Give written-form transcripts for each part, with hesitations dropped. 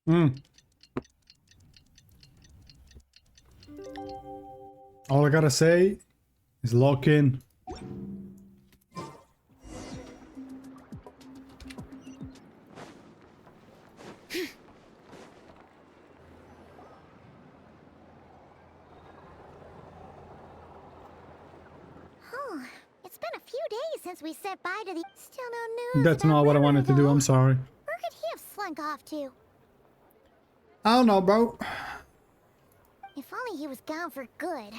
Mm. All I gotta say is lock in. Oh, it's been a few days since we said bye to the... Still no news That's about not what I Riri, wanted to do, though. I'm sorry. Where could he have slunk off to? I don't know, bro. If only he was gone for good.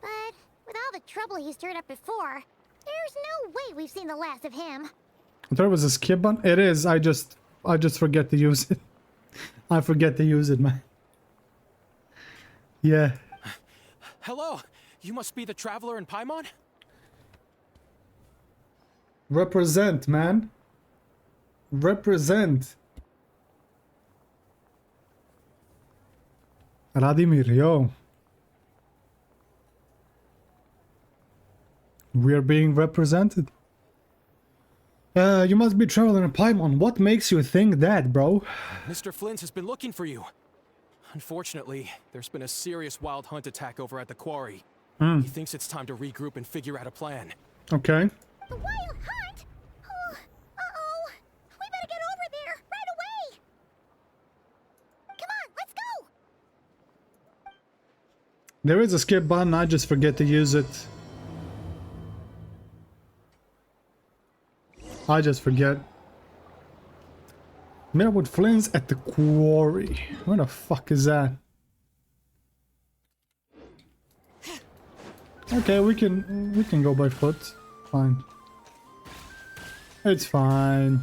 But with all the trouble he stirred up before, there's no way we've seen the last of him. I thought it was a skip button. It is, I just forget to use it. I forget to use it, man. Yeah. Hello, you must be the traveler in Paimon? Represent, man. Represent. Radimir, yo. We are being represented. You must be traveling in Paimon. What makes you think that, bro? Mr. Flint has been looking for you. Unfortunately, there's been a serious wild hunt attack over at the quarry. He thinks it's time to regroup and figure out a plan. Okay. The wild hunt? Oh, uh-oh. We better get over there right away. Come on, let's go. There is a skip button, I just forget to use it. I just forget. Meet up with Flynn's at the quarry. Where the fuck is that? Okay, we can go by foot. Fine. It's fine.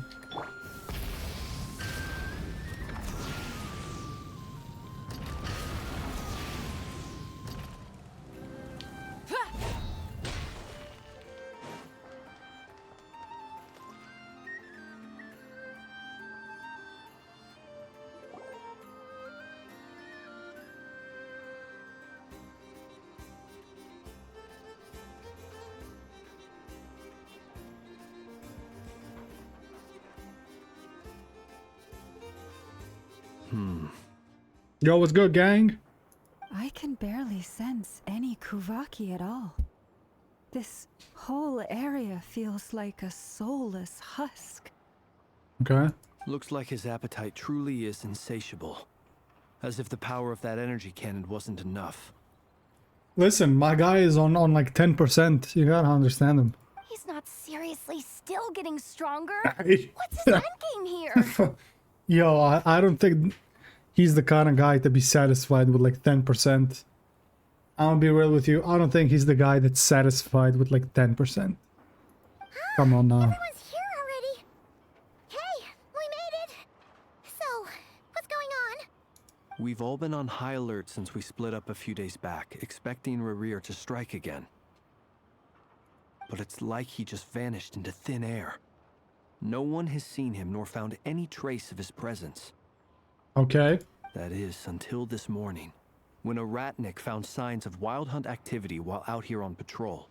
Yo, what's good, gang? I can barely sense any Kuvaki at all. This whole area feels like a soulless husk. Okay. Looks like his appetite truly is insatiable. As if the power of that energy cannon wasn't enough. Listen, my guy is on like 10%. You gotta understand him. He's not seriously still getting stronger? Hey. What's his endgame here? Yo, I don't think he's the kind of guy to be satisfied with like 10%. I'm gonna be real with you. I don't think he's the guy that's satisfied with like 10%. Come on now. Everyone's here already. Hey, we made it. So, what's going on? We've all been on high alert since we split up a few days back, expecting Rerir to strike again. But it's like he just vanished into thin air. No one has seen him nor found any trace of his presence. Okay. That is, until this morning, when a ratnik found signs of wild hunt activity while out here on patrol.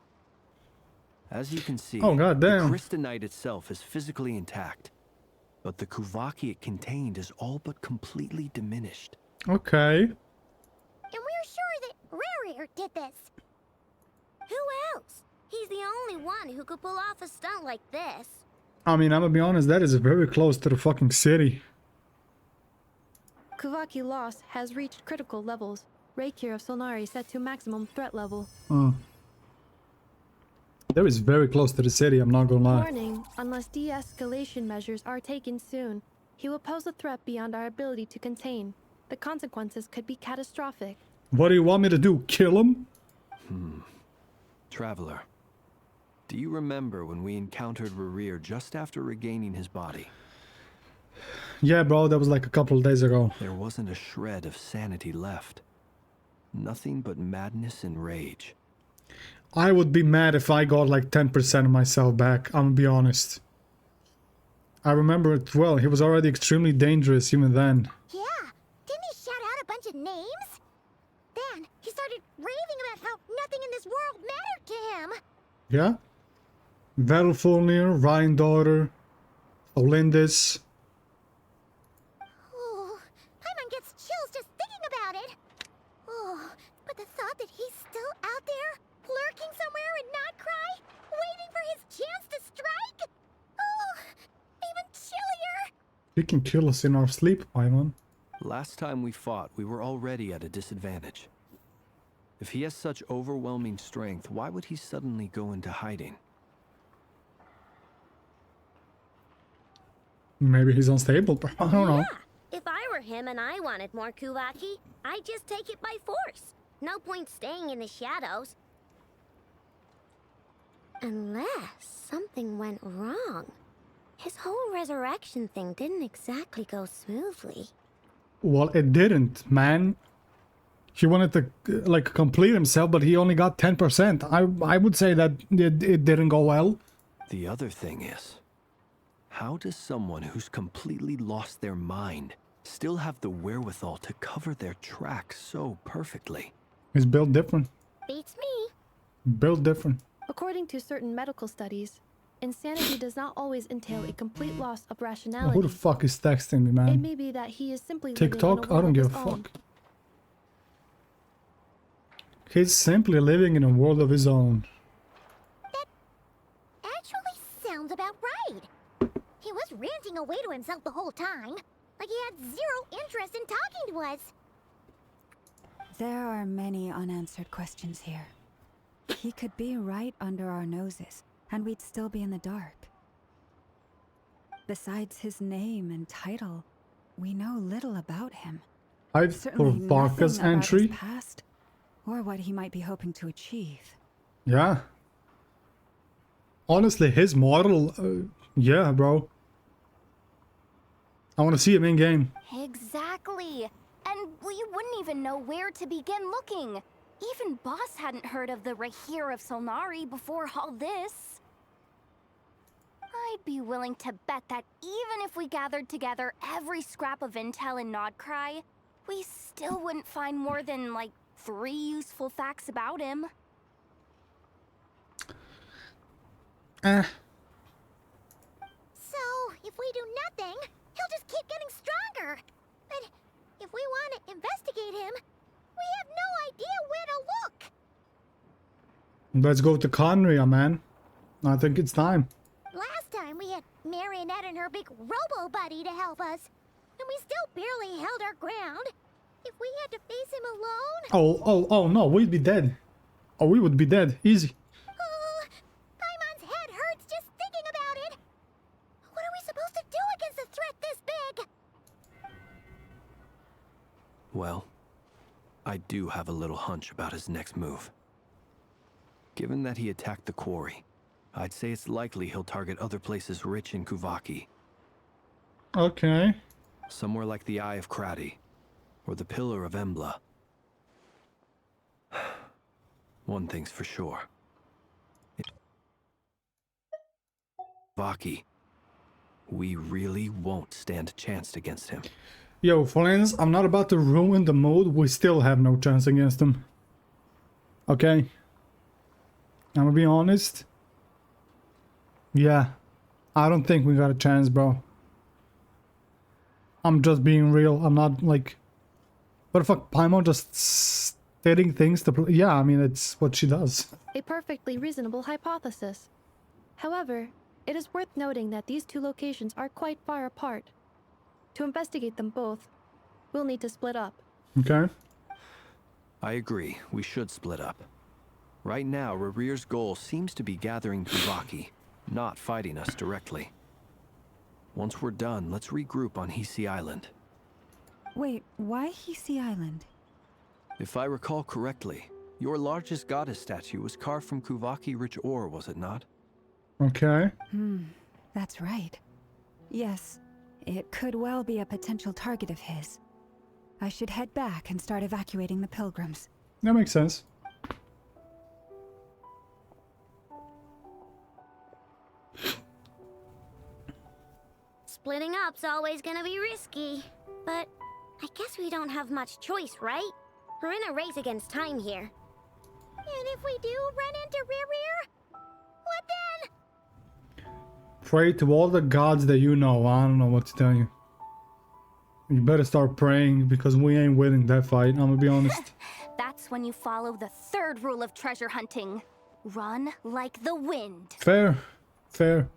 As you can see, Oh, the goddamn. crystalite itself is physically intact, but the Kuvaki it contained is all but completely diminished. Okay. And we're sure that Rerir did this. Who else? He's the only one who could pull off a stunt like this. I mean, I'm gonna be honest, that is very close to the fucking city. Kuvaki loss has reached critical levels. Reiki of Solnari set to maximum threat level. That is very close to the city, I'm not gonna lie. Warning, unless de-escalation measures are taken soon, he will pose a threat beyond our ability to contain. The consequences could be catastrophic. What do you want me to do? Kill him? Traveler, do you remember when we encountered Rerir just after regaining his body? Yeah, bro, that was like a couple of days ago. There wasn't a shred of sanity left. Nothing but madness and rage. I would be mad if I got like 10% of myself back, I'm gonna be honest. I remember it well, he was already extremely dangerous even then. Yeah, didn't he shout out a bunch of names? Then he started raving about how nothing in this world mattered to him. Yeah? Vettelfulnir, Ryan daughter, Olindis. Oh, lurking somewhere and not cry, waiting for his chance to strike? Oh, even chillier. He can kill us in our sleep, Paimon. Last time we fought, we were already at a disadvantage. If he has such overwhelming strength, why would he suddenly go into hiding? Maybe he's unstable, bro. I don't know. Yeah, if I were him and I wanted more Kuvaki, I'd just take it by force. No point staying in the shadows. Unless something went wrong. His whole resurrection thing didn't exactly go smoothly. Well, it didn't, man. He wanted to like complete himself, but he only got 10%. I would say that it didn't go well. The other thing is, how does someone who's completely lost their mind still have the wherewithal to cover their tracks so perfectly? He's built different. Beats me. Built different. According to certain medical studies, insanity does not always entail a complete loss of Who rationality. the fuck is texting me, It man? may be that he is simply living in TikTok? a I world don't of give a his own. fuck. He's simply living in a world of his own. Actually sounds about right. He was ranting away to himself the whole time, like he had zero interest in talking to us. There are many unanswered questions here. He could be right under our noses, and we'd still be in the dark. Besides his name and title, we know little about him. I'd for Certainly Varka's nothing about entry. his past, or what he might be hoping to achieve. Yeah. Honestly, his model, yeah, bro. I want to see him in game. Exactly. And we wouldn't even know where to begin looking. Even Boss hadn't heard of the Rahir of Solnari before all this. I'd be willing to bet that even if we gathered together every scrap of intel in Nodcry, we still wouldn't find more than, like, 3 useful facts about him. So, if we do nothing, he'll just keep getting stronger. But if we want to investigate him, we have no idea where to look. Let's go to Conria, man. I think it's time. Last time we had Marionette and her big robo-buddy to help us, and we still barely held our ground. If we had to face him alone... Oh, no, we'd be dead. Oh, we would be dead. Easy. Paimon's head hurts just thinking about it. What are we supposed to do against a threat this big? Well, I do have a little hunch about his next move. Given that he attacked the quarry, I'd say it's likely he'll target other places rich in Kuvaki. Okay. Somewhere like the Eye of Krati, or the Pillar of Embla. One thing's for sure. Kuvaki, we really won't stand a chance against him. Yo, friends, I'm not about to ruin the mood. We still have no chance against him. Okay? I'm gonna be honest. Yeah. I don't think we got a chance, bro. I'm just being real. I'm not like... What the fuck? Paimon just stating things to... Yeah, I mean, it's what she does. A perfectly reasonable hypothesis. However, it is worth noting that these two locations are quite far apart. To investigate them both, we'll need to split up. Okay? I agree, we should split up. Right now, Rarir's goal seems to be gathering Kuvaki, not fighting us directly. Once we're done, let's regroup on Hisi Island. Wait, why Hisi Island? If I recall correctly, your largest goddess statue was carved from Kuvaki-rich ore, was it not? Okay. That's right. Yes, it could well be a potential target of his. I should head back and start evacuating the pilgrims. That makes sense. Splitting up's always gonna be risky. But I guess we don't have much choice, right? We're in a race against time here. And if we do run into Rear, what then? Pray to all the gods that you know. I don't know what to tell you. You better start praying because we ain't winning that fight. I'm gonna be honest. That's when you follow the third rule of treasure hunting. Run like the wind. Fair. Fair.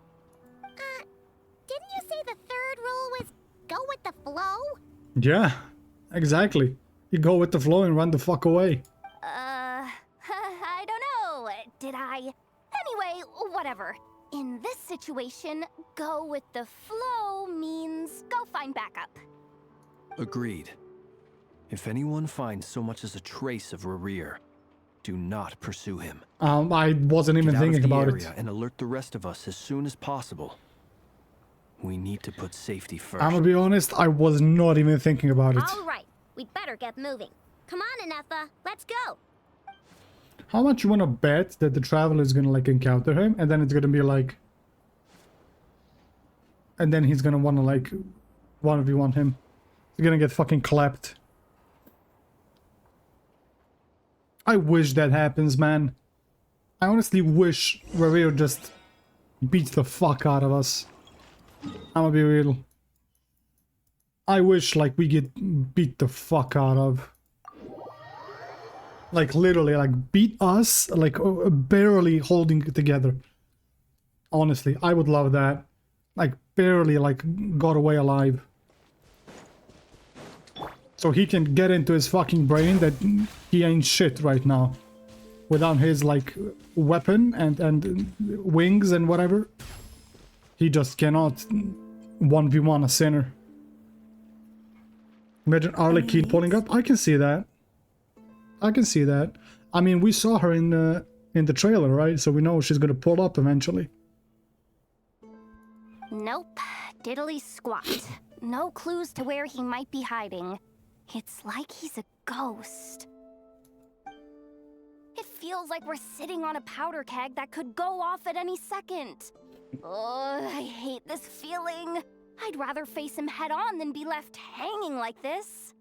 Didn't you say the third rule was go with the flow? Yeah, exactly. You go with the flow and run the fuck away. I don't know. Did I? Anyway, whatever. In this situation, go with the flow means go find backup. Agreed. If anyone finds so much as a trace of Rerir, do not pursue him. I wasn't even Get out thinking of the about area it. and alert the rest of us as soon as possible. We need to put safety first. I'm gonna be honest, I was not even thinking about it. All right, we'd better get moving. Come on, Ineffa, let's go. How much you wanna bet that the traveler is gonna like encounter him and then it's gonna be like... And then he's gonna wanna like 1v1 him. He's gonna get fucking clapped. I wish that happens, man. I honestly wish Rerir just beats the fuck out of us. I'm gonna be real. I wish like we get beat the fuck out of. Like literally, like beat us, like barely holding it together. Honestly, I would love that. Like barely like got away alive. So he can get into his fucking brain that he ain't shit right now. Without his like weapon and wings and whatever. He just cannot 1v1 a sinner. Imagine Arlecchine pulling up. I can see that. I can see that. I mean, we saw her in the trailer, right? So we know she's gonna pull up eventually. Nope. Diddly squat. No clues to where he might be hiding. It's like he's a ghost. It feels like we're sitting on a powder keg that could go off at any second. Oh, I hate this feeling. I'd rather face him head on than be left hanging like this.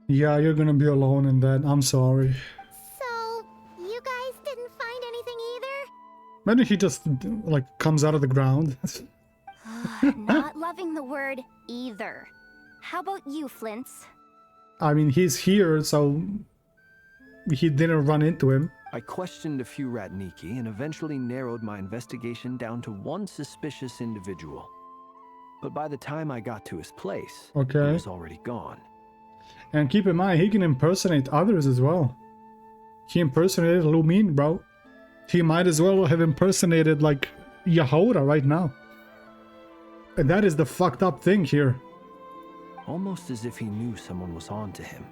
Yeah, you're gonna be alone in that. I'm sorry. So, you guys didn't find anything either? Maybe he just like comes out of the ground. Not loving the word either. How about you, Flints? I mean, he's here, so he didn't run into him. I questioned a few Ratniki and eventually narrowed my investigation down to one suspicious individual. But by the time I got to his place, he Okay. was already gone. And keep in mind, he can impersonate others as well. He impersonated Lumine, bro. He might as well have impersonated, like, Yahoda right now. And that is the fucked up thing here. Almost as if he knew someone was on to him.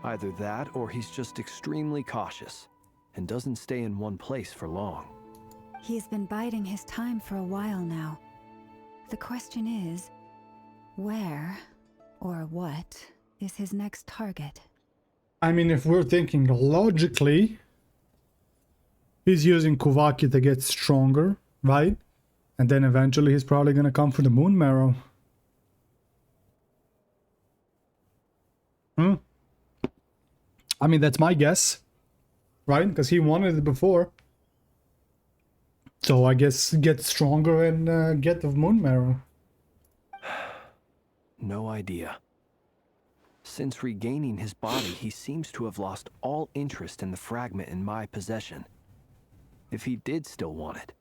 Either that, or he's just extremely cautious and doesn't stay in one place for long. He's been biding his time for a while now. The question is, where or what is his next target? I mean, if we're thinking logically, he's using Kuvaki to get stronger, right? And then eventually he's probably gonna come for the Moon Marrow. I mean, that's my guess, right? Because he wanted it before. So I guess get stronger and get the Moon Marrow. No idea. Since regaining his body, he seems to have lost all interest in the fragment in my possession. If he did still want it,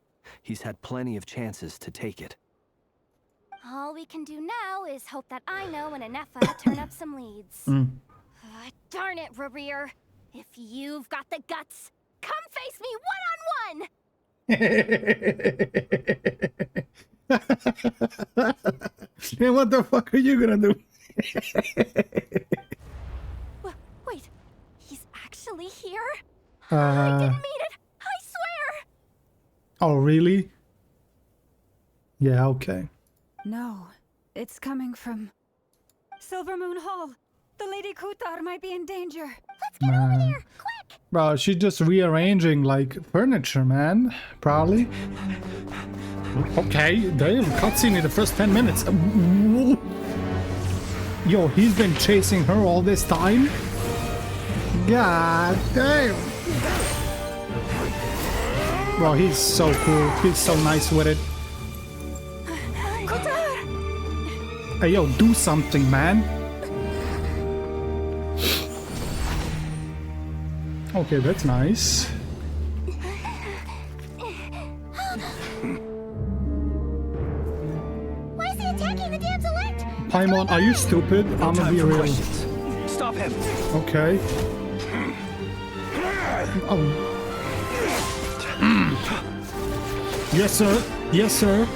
he's had plenty of chances to take it. All we can do now is hope that I know and Ineffa turn up some leads. Darn it, Rerir. If you've got the guts, come face me one-on-one! And what the fuck are you gonna do? Wait, he's actually here? I didn't mean it! I swear! Oh, really? Yeah, okay. No, it's coming from Silver Moon Hall. The Lady Kutar might be in danger. Let's get over there, quick! Bro, she's just rearranging, like, furniture, man. Probably. Okay, damn, cutscene in the first 10 minutes. Yo, he's been chasing her all this time? God damn. Bro, he's so cool. He's so nice with it. Hey, yo, do something, man. Okay, that's nice. dance alert! Paimon, are you stupid? I'm gonna be real. Stop him! Okay. Oh. Yes, sir. Yes, sir.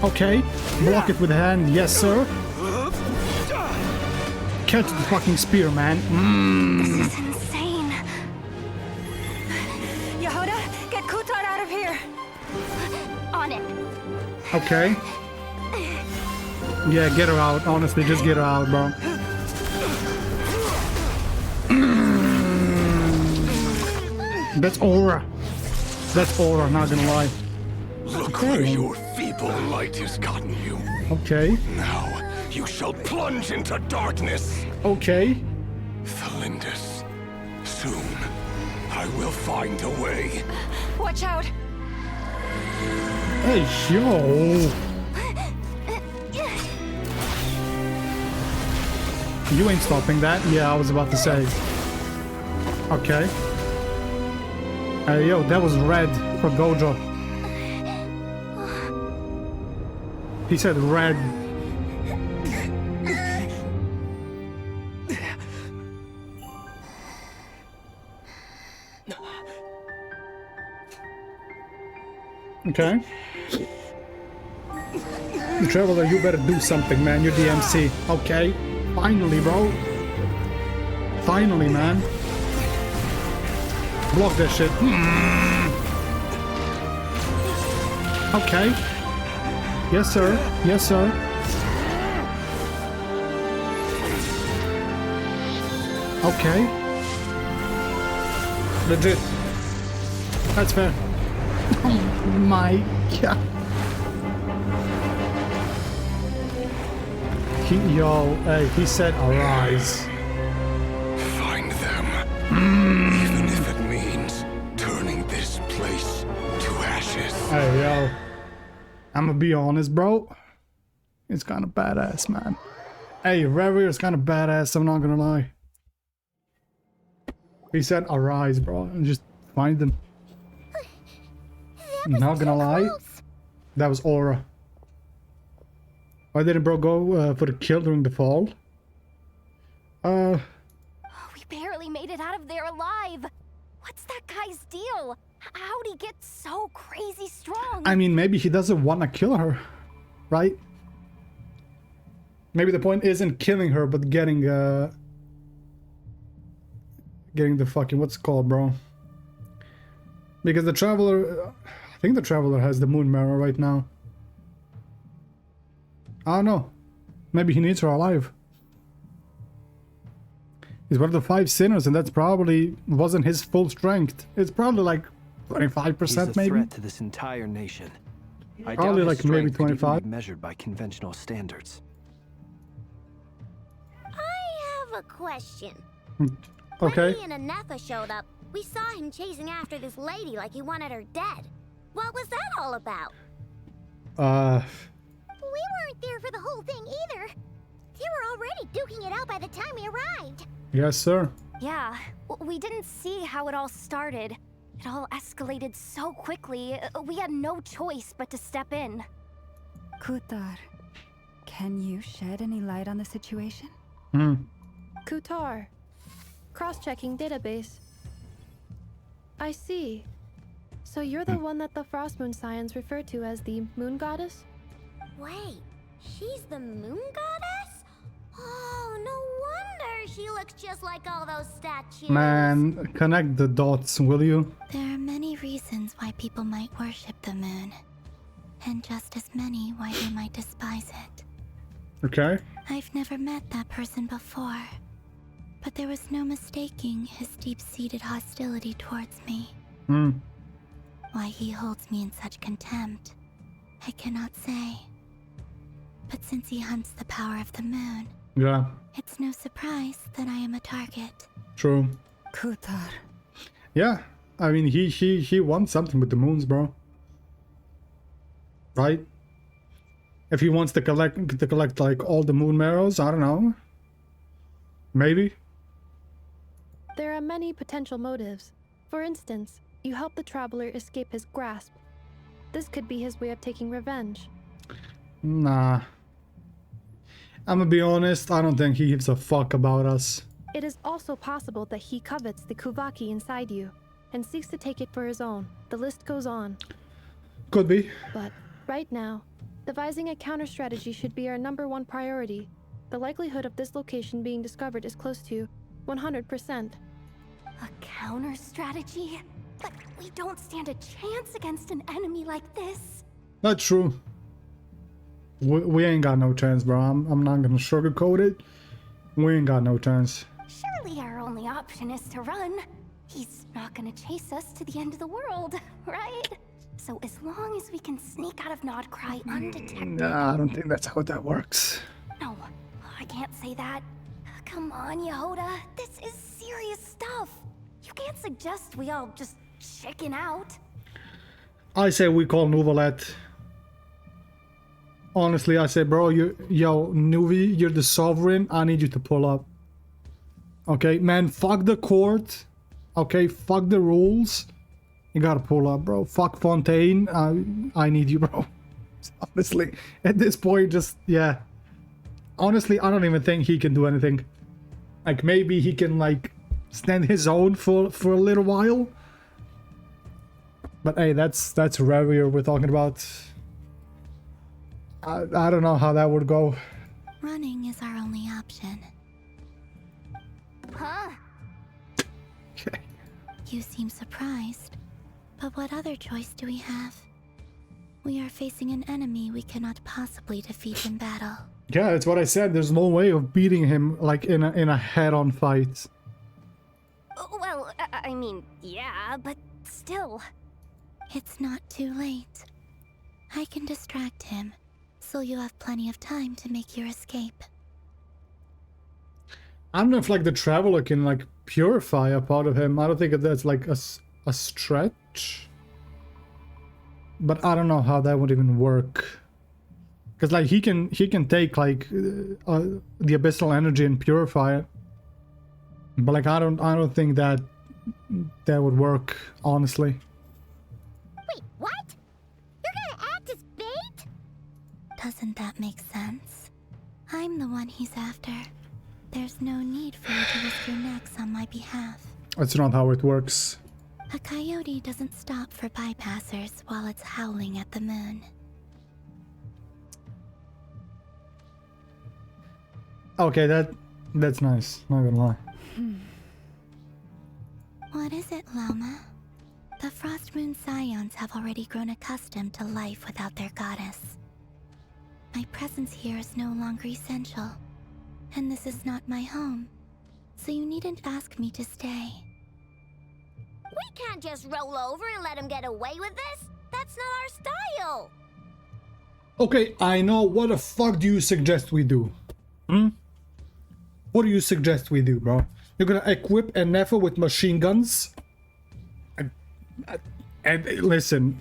Okay. Block it with a hand. Yes, sir. Catch the fucking spear, man. This is insane. Yehuda, get Kutar out of here! On it. Okay. Yeah, get her out. Honestly, just get her out, bro. That's aura. That's aura, not gonna lie. Look where your feeble light has gotten you. Okay. Now you shall plunge into darkness. Okay. Thalindus, soon I will find a way. Watch out! Hey, yo. You ain't stopping that. Yeah, I was about to say. Okay. Hey, yo, that was red for Gojo. He said red. Okay. Traveler, you better do something, man. You're the MC. Okay. Finally, bro. Finally, man. Block that shit. Okay. Yes, sir. Yes, sir. Okay. Legit. That's fair. Oh my god. He said arise. Find them. Even if it means turning this place to ashes. Hey, yo. I'm gonna be honest, bro. It's kind of badass, man. Hey, Reverie is kind of badass, I'm not gonna lie. He said arise, bro, and just find them. Not gonna lie. That was aura. Why didn't bro go for the kill during the fall? We barely made it out of there alive. What's that guy's deal? How'd he get so crazy strong? I mean, maybe he doesn't want to kill her, right? Maybe the point isn't killing her, but getting the fucking, what's it called, bro? Because the Traveler, I think the Traveler has the Moon Mirror right now. I don't know. Maybe he needs her alive. He's one of the 5 sinners, and that's probably wasn't his full strength. It's probably like 25%, He's a maybe. threat to this entire nation. I Probably doubt his like maybe strength could even 25. be measured by conventional standards. I have a question. Okay. When he and Anefa showed up, we saw him chasing after this lady like he wanted her dead. What was that all about? We weren't there for the whole thing either. They were already duking it out by the time we arrived. Yes, sir. Yeah, we didn't see how it all started. It all escalated so quickly, we had no choice but to step in. Kutar, can you shed any light on the situation? Kutar. Cross-checking database. I see. So you're the one that the Frost Moon Scions refer to as the Moon Goddess? Wait, she's the moon goddess? Oh, no wonder she looks just like all those statues. Man, connect the dots, will you? There are many reasons why people might worship the moon, and just as many why they might despise it. Okay. I've never met that person before, but there was no mistaking his deep-seated hostility towards me. Why he holds me in such contempt, I cannot say. But since he hunts the power of the moon, Yeah, it's no surprise that I am a target. true. Kutar. Yeah, I mean, he wants something with the moons, bro. Right? If he wants to collect like all the moon marrows, I don't know. Maybe. There are many potential motives. For instance, you help the Traveler escape his grasp. This could be his way of taking revenge. Nah. I'm gonna be honest, I don't think he gives a fuck about us. It is also possible that he covets the Kuvaki inside you and seeks to take it for his own. The list goes on. Could be. But right now, devising a counter strategy should be our #1 priority. The likelihood of this location being discovered is close to 100%. A counter strategy? But we don't stand a chance against an enemy like this. That's true. We ain't got no chance, bro. I'm not gonna sugarcoat it. We ain't got no chance. Surely our only option is to run. He's not gonna chase us to the end of the world, right? So as long as we can sneak out of Nodcry undetected... Nah, I don't think that's how that works. No, I can't say that. Come on, Yehoda. This is serious stuff. You can't suggest we all just chicken out. I say we call Nuvalet. Honestly, I say, bro, Nuvi, you're the sovereign. I need you to pull up. Okay, man, fuck the court. Okay, fuck the rules. You gotta pull up, bro. Fuck Fontaine. I need you, bro. Honestly, at this point, just, yeah. Honestly, I don't even think he can do anything. Like, maybe he can, like, stand his own for a little while. But hey, that's Revere we're talking about. I don't know how that would go. Running is our only option. Huh? Okay. You seem surprised. But what other choice do we have? We are facing an enemy we cannot possibly defeat in battle. Yeah, that's what I said. There's no way of beating him like in a head-on fight. Well, I mean, yeah, but still. It's not too late. I can distract him, so you have plenty of time to make your escape. I don't know if like the Traveler can like purify a part of him. I don't think that's like a stretch. But I don't know how that would even work. Because like he can take like the abyssal energy and purify it. But like I don't think that would work, honestly. Wait, what? You're gonna act as bait? Doesn't that make sense? I'm the one he's after. There's no need for you to risk your necks on my behalf. That's not how it works. A coyote doesn't stop for bypassers while it's howling at the moon. Okay, that's nice. Not gonna lie. What is it, Loma? The Frost Moon Scions have already grown accustomed to life without their goddess. My presence here is no longer essential, and this is not my home, so you needn't ask me to stay. We can't just roll over and let him get away with this. That's not our style. Okay, I know. What the fuck do you suggest we do? What do you suggest we do, bro? You're gonna equip Ennefa with machine guns? And listen,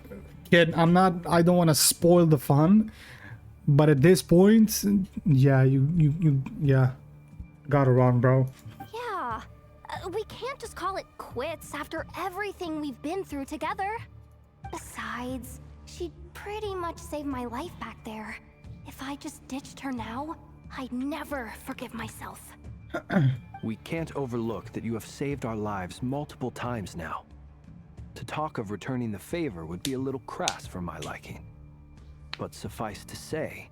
kid, I don't want to spoil the fun, but at this point, yeah, you gotta run, bro. Yeah. We can't just call it quits after everything we've been through together. Besides, she'd pretty much saved my life back there. If I just ditched her now, I'd never forgive myself. We can't overlook that you have saved our lives multiple times now. To talk of returning the favor would be a little crass for my liking. But suffice to say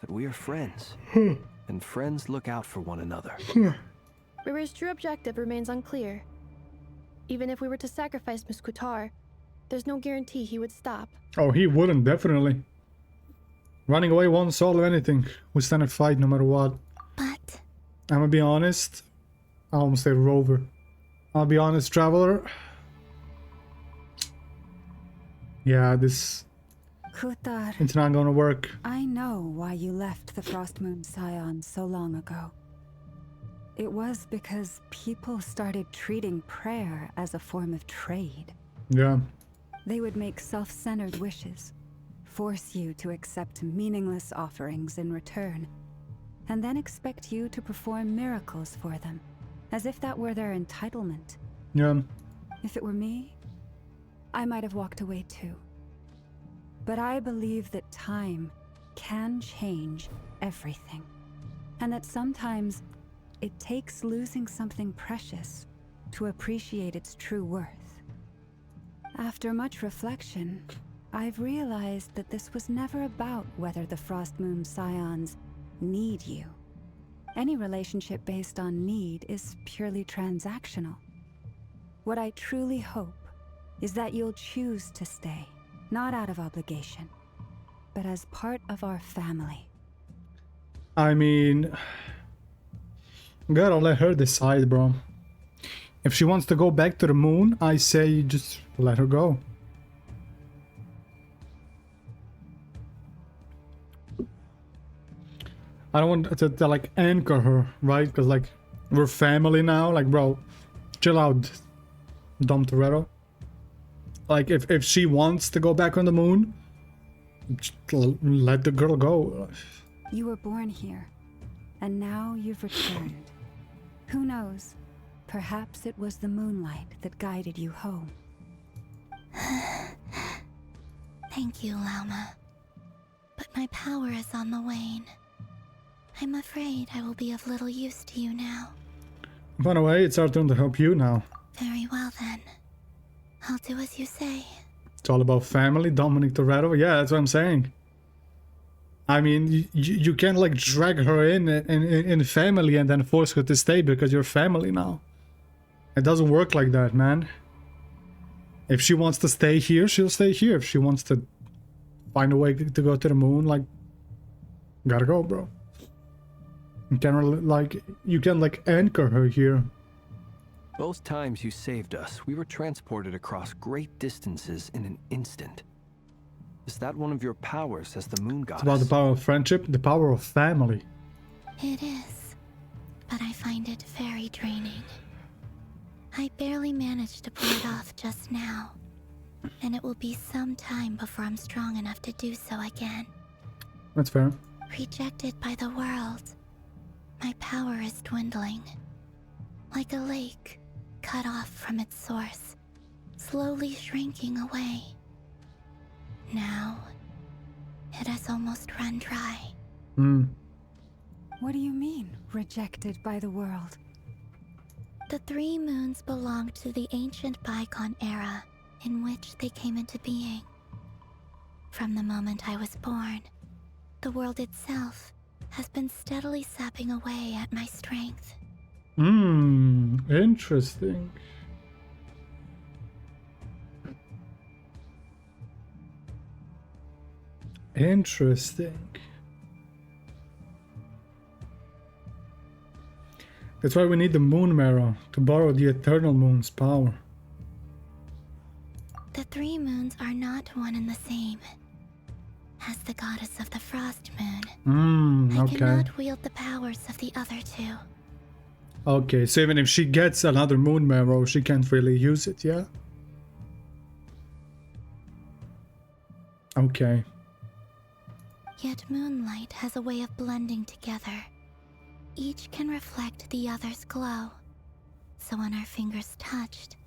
that we are friends, and friends look out for one another. River's true objective remains unclear. Even if we were to sacrifice Miss Kutar, there's no guarantee he would stop. Oh, he wouldn't, definitely. Running away won't solve anything. We stand and fight no matter what. But I'm gonna be honest. I almost said Rover. I'll be honest, Traveler. Yeah, this... Kutar, it's not gonna work. I know why you left the Frost Moon Scions so long ago. It was because people started treating prayer as a form of trade. Yeah. They would make self-centered wishes, force you to accept meaningless offerings in return, and then expect you to perform miracles for them, as if that were their entitlement. Yeah. If it were me, I might have walked away too. But I believe that time can change everything, and that sometimes it takes losing something precious to appreciate its true worth. After much reflection, I've realized that this was never about whether the Frost Moon Scions need you. Any relationship based on need is purely transactional. What I truly hope is that you'll choose to stay, not out of obligation, but as part of our family. I mean, gotta let her decide, bro. If she wants to go back to the moon, I say just let her go. I don't want to like anchor her, right? Because like we're family now. Like, bro, chill out, Dom Toretto. Like, if she wants to go back on the moon, let the girl go. You were born here, and now you've returned. Who knows? Perhaps it was the moonlight that guided you home. Thank you, Lauma. But my power is on the wane. I'm afraid I will be of little use to you now. By the way, it's our turn to help you now. Very well then. I'll do as you say. It's all about family, Dominic Toretto. Yeah, that's what I'm saying. I mean, you can't like drag her in family and then force her to stay because you're family now. It doesn't work like that, man. If she wants to stay here, she'll stay here. If she wants to find a way to go to the moon, like, gotta go, bro. You can like anchor her here. Both times you saved us, we were transported across great distances in an instant. Is that one of your powers as the moon goddess? It's about the power of friendship, the power of family. It is, but I find it very draining. I barely managed to pull it off just now, and it will be some time before I'm strong enough to do so again. That's fair. Rejected by the world, my power is dwindling. Like a lake, cut off from its source, slowly shrinking away. Now, it has almost run dry. What do you mean, rejected by the world? The 3 moons belong to the ancient bygone era in which they came into being. From the moment I was born, the world itself has been steadily sapping away at my strength. Interesting. Interesting. That's why we need the moon marrow, to borrow the eternal moon's power. The 3 moons are not one and the same. As the goddess of the Frost Moon, I cannot wield the powers of the other 2. Okay, so even if she gets another moon marrow, she can't really use it, yeah? Okay. Yet moonlight has a way of blending together. Each can reflect the other's glow. So when our fingers touched,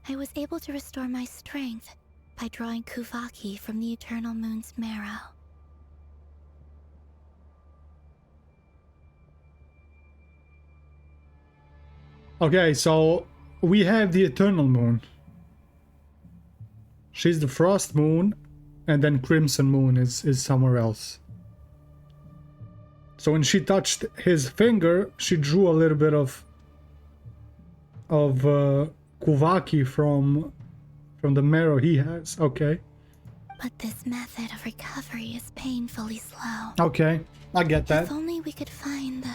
I was able to restore my strength by drawing Kuvaki from the eternal moon's marrow. Okay, so we have the eternal moon. She's the frost moon, and then crimson moon is somewhere else. So when she touched his finger, she drew a little bit of Kuvaki from the marrow he has. Okay. But this method of recovery is painfully slow. Okay, I get that. If only we could find the...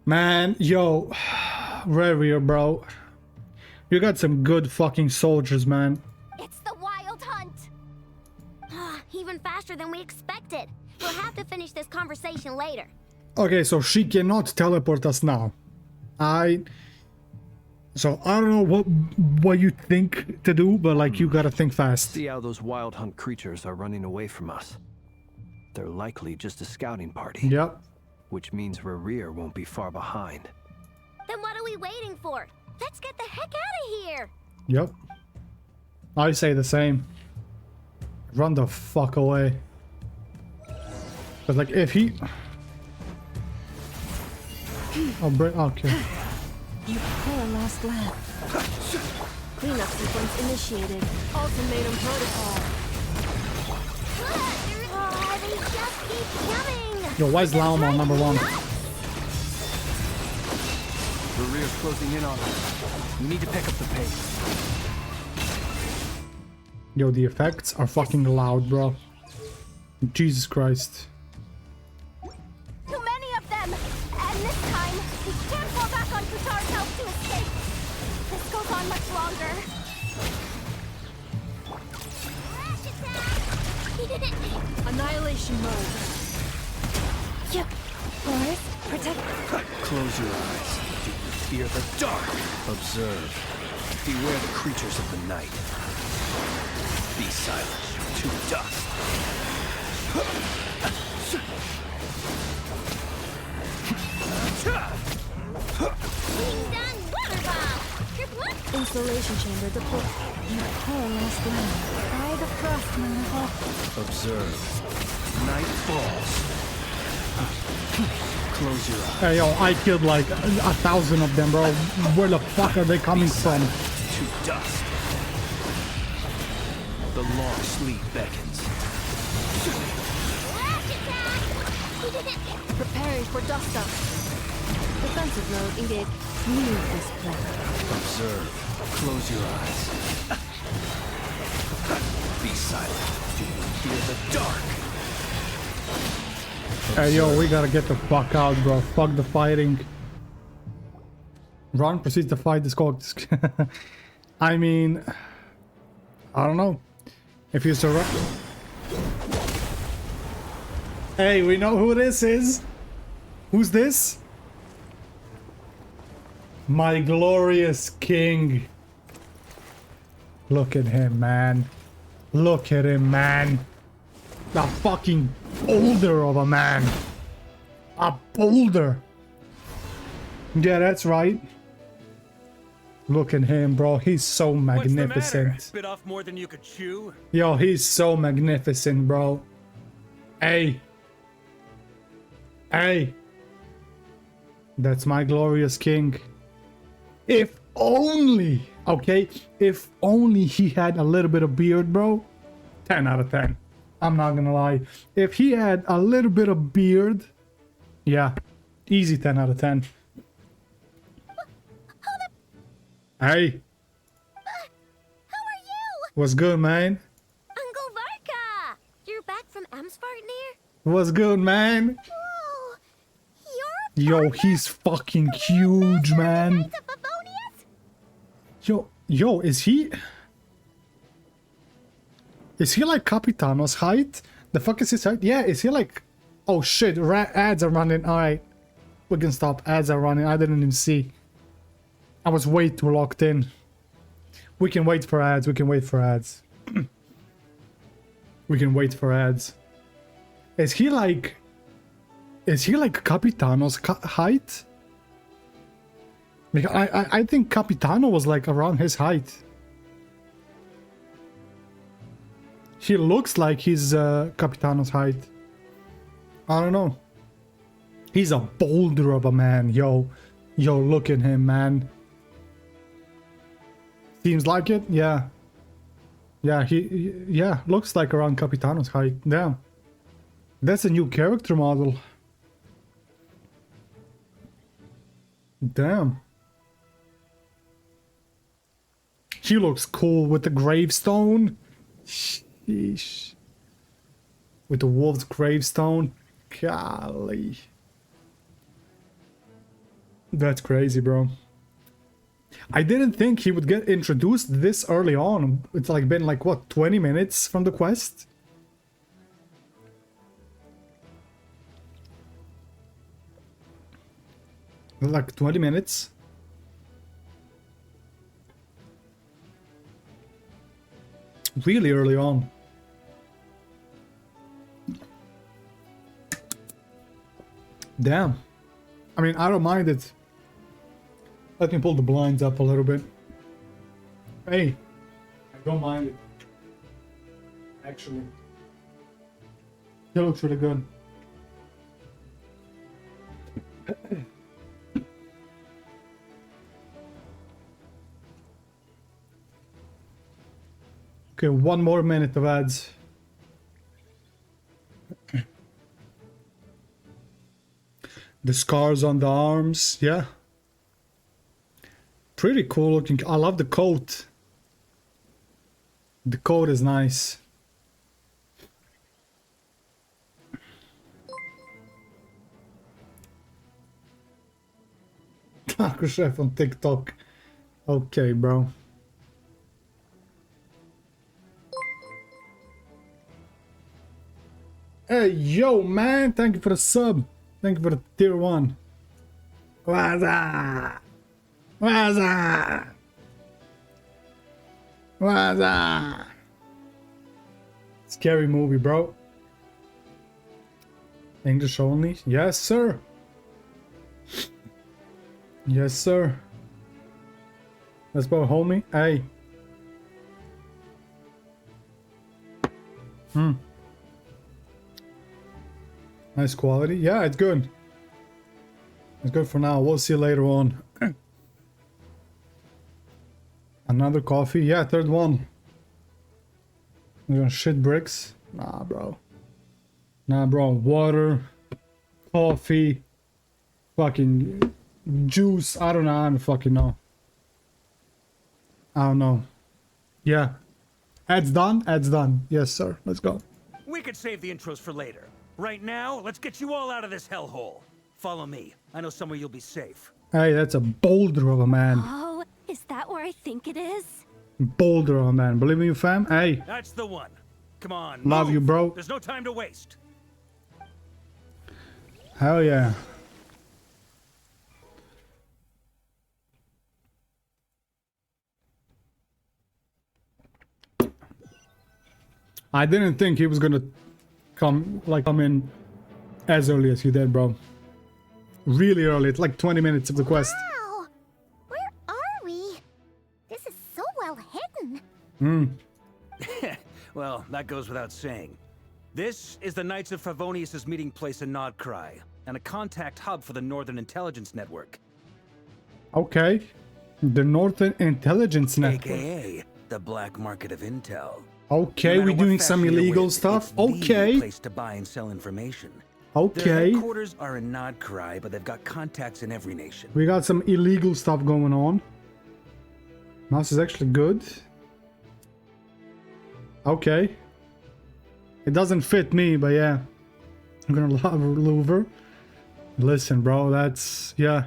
Man, yo, Revere, bro. You got some good fucking soldiers, man. It's the wild hunt! Even faster than we expected. We'll have to finish this conversation later. Okay, so she cannot teleport us now. So I don't know what you think to do, but like you gotta think fast. See how those wild hunt creatures are running away from us. They're likely just a scouting party. Yep. Which means Rerir won't be far behind. Then what are we waiting for? Let's get the heck out of here! Yep. I say the same. Run the fuck away. But like if he... Oh, break. Okay. You poor lost lamb. Cleanup sequence initiated. Ultimatum protocol. They just keep coming. Yo, why is Lauma on number 1? The rear's closing in on us. We need to pick up the pace. Yo, the effects are fucking loud, bro. Jesus Christ. Too many of them! And this time, we can't fall back on Kutar's help to escape. This goes on much longer. Annihilation mode. Yep. Forest, protect. Close your eyes. Do you fear the dark? Observe. Beware the creatures of the night. Be silent. To dust. Installation chamber deployed. You poor lost lamb. By the frost manifold. Observe. Night falls. Close your eyes. Hey, yo, I killed like 1,000 of them, bro. Where the fuck are they coming from? To dust. The long sleep beckons. Preparing for dust up. Defensive mode engaged. Leave this place. Observe. Close your eyes. Be silent. Do you fear the dark? Hey, yo, we gotta get the fuck out, bro. Fuck the fighting. Ron proceeds to fight this corpse. I mean, I don't know. If you surround... Hey, we know who this is. Who's this? My glorious king. Look at him, man. Look at him, man. A fucking boulder of a man. A boulder. Yeah, that's right. Look at him, bro. He's so magnificent. Spit off more than you could chew? Yo, he's so magnificent, bro. Hey. Hey. That's my glorious king. If only, okay? If only he had a little bit of beard, bro. 10 out of 10. I'm not gonna lie. If he had a little bit of beard, yeah. Easy 10 out of 10. Hey. How are you? What's good, man? Uncle Varka! You're back from Amsvartnir? What's good, man? Whoa! Yo, he's fucking huge, man. Yo, is he like Capitano's height? The fuck is his height? Yeah, is he like... Oh shit, ads are running. Alright, we can stop. Ads are running. I didn't even see. I was way too locked in. We can wait for ads. We can wait for ads. We can wait for ads. Is he like Capitano's height? Like, I think Capitano was like around his height. He looks like he's Capitano's height. I don't know. He's a boulder of a man, yo. Yo, look at him, man. Seems like it, yeah. Yeah, yeah, looks like around Capitano's height. Damn. That's a new character model. Damn. She looks cool with the gravestone. Sheesh. With the wolf's gravestone. Golly. That's crazy, bro. I didn't think he would get introduced this early on. It's like been like, what, 20 minutes from the quest? Like 20 minutes? Really early on. Damn. I mean, I don't mind it. Let me pull the blinds up a little bit. Hey, I don't mind it. actually. He looks really good. Okay, 1 more minute of ads. The scars on the arms, yeah. Pretty cool looking. I love the coat. The coat is nice. Taco Chef on TikTok. Okay, bro. Hey, yo, man. Thank you for the sub. Thank you for the tier 1. Waza! Waza! Waza! Scary movie, bro. English only? Yes, sir. Yes, sir. Let's go, homie. Hey. Nice quality. Yeah, it's good. It's good for now. We'll see later on. Another coffee. Yeah, third one. We're gonna shit bricks. Nah, bro. Nah, bro. Water. Coffee. Fucking juice. I don't know. I don't fucking know. I don't know. Yeah. Ads done? Ads done. Yes, sir. Let's go. We could save the intros for later. Right now, let's get you all out of this hellhole. Follow me. I know somewhere you'll be safe. Hey, that's a boulder of a man. Oh, is that where I think it is? Boulder of a man. Believe in you, fam? Hey. That's the one. Come on. Love move. you, bro. There's no time to waste. Hell yeah. I didn't think he was gonna come in as early as he did, bro. Really early. It's like 20 minutes of the quest. Wow! Where are we? This is so well hidden. Well, that goes without saying. This is the Knights of Favonius' meeting place in Nodcry, and a contact hub for the Northern Intelligence Network. Okay. The Northern Intelligence Network. AKA the black market of intel. Okay, No we're matter what doing some fashion you're illegal with, stuff. it's the Okay. place to buy and sell information. Okay. Their headquarters are in Nodcry, but they've got contacts in every nation. We got some illegal stuff going on. Mouse is actually good. Okay. It doesn't fit me, but yeah. I'm gonna love louver. Listen, bro, that's... yeah.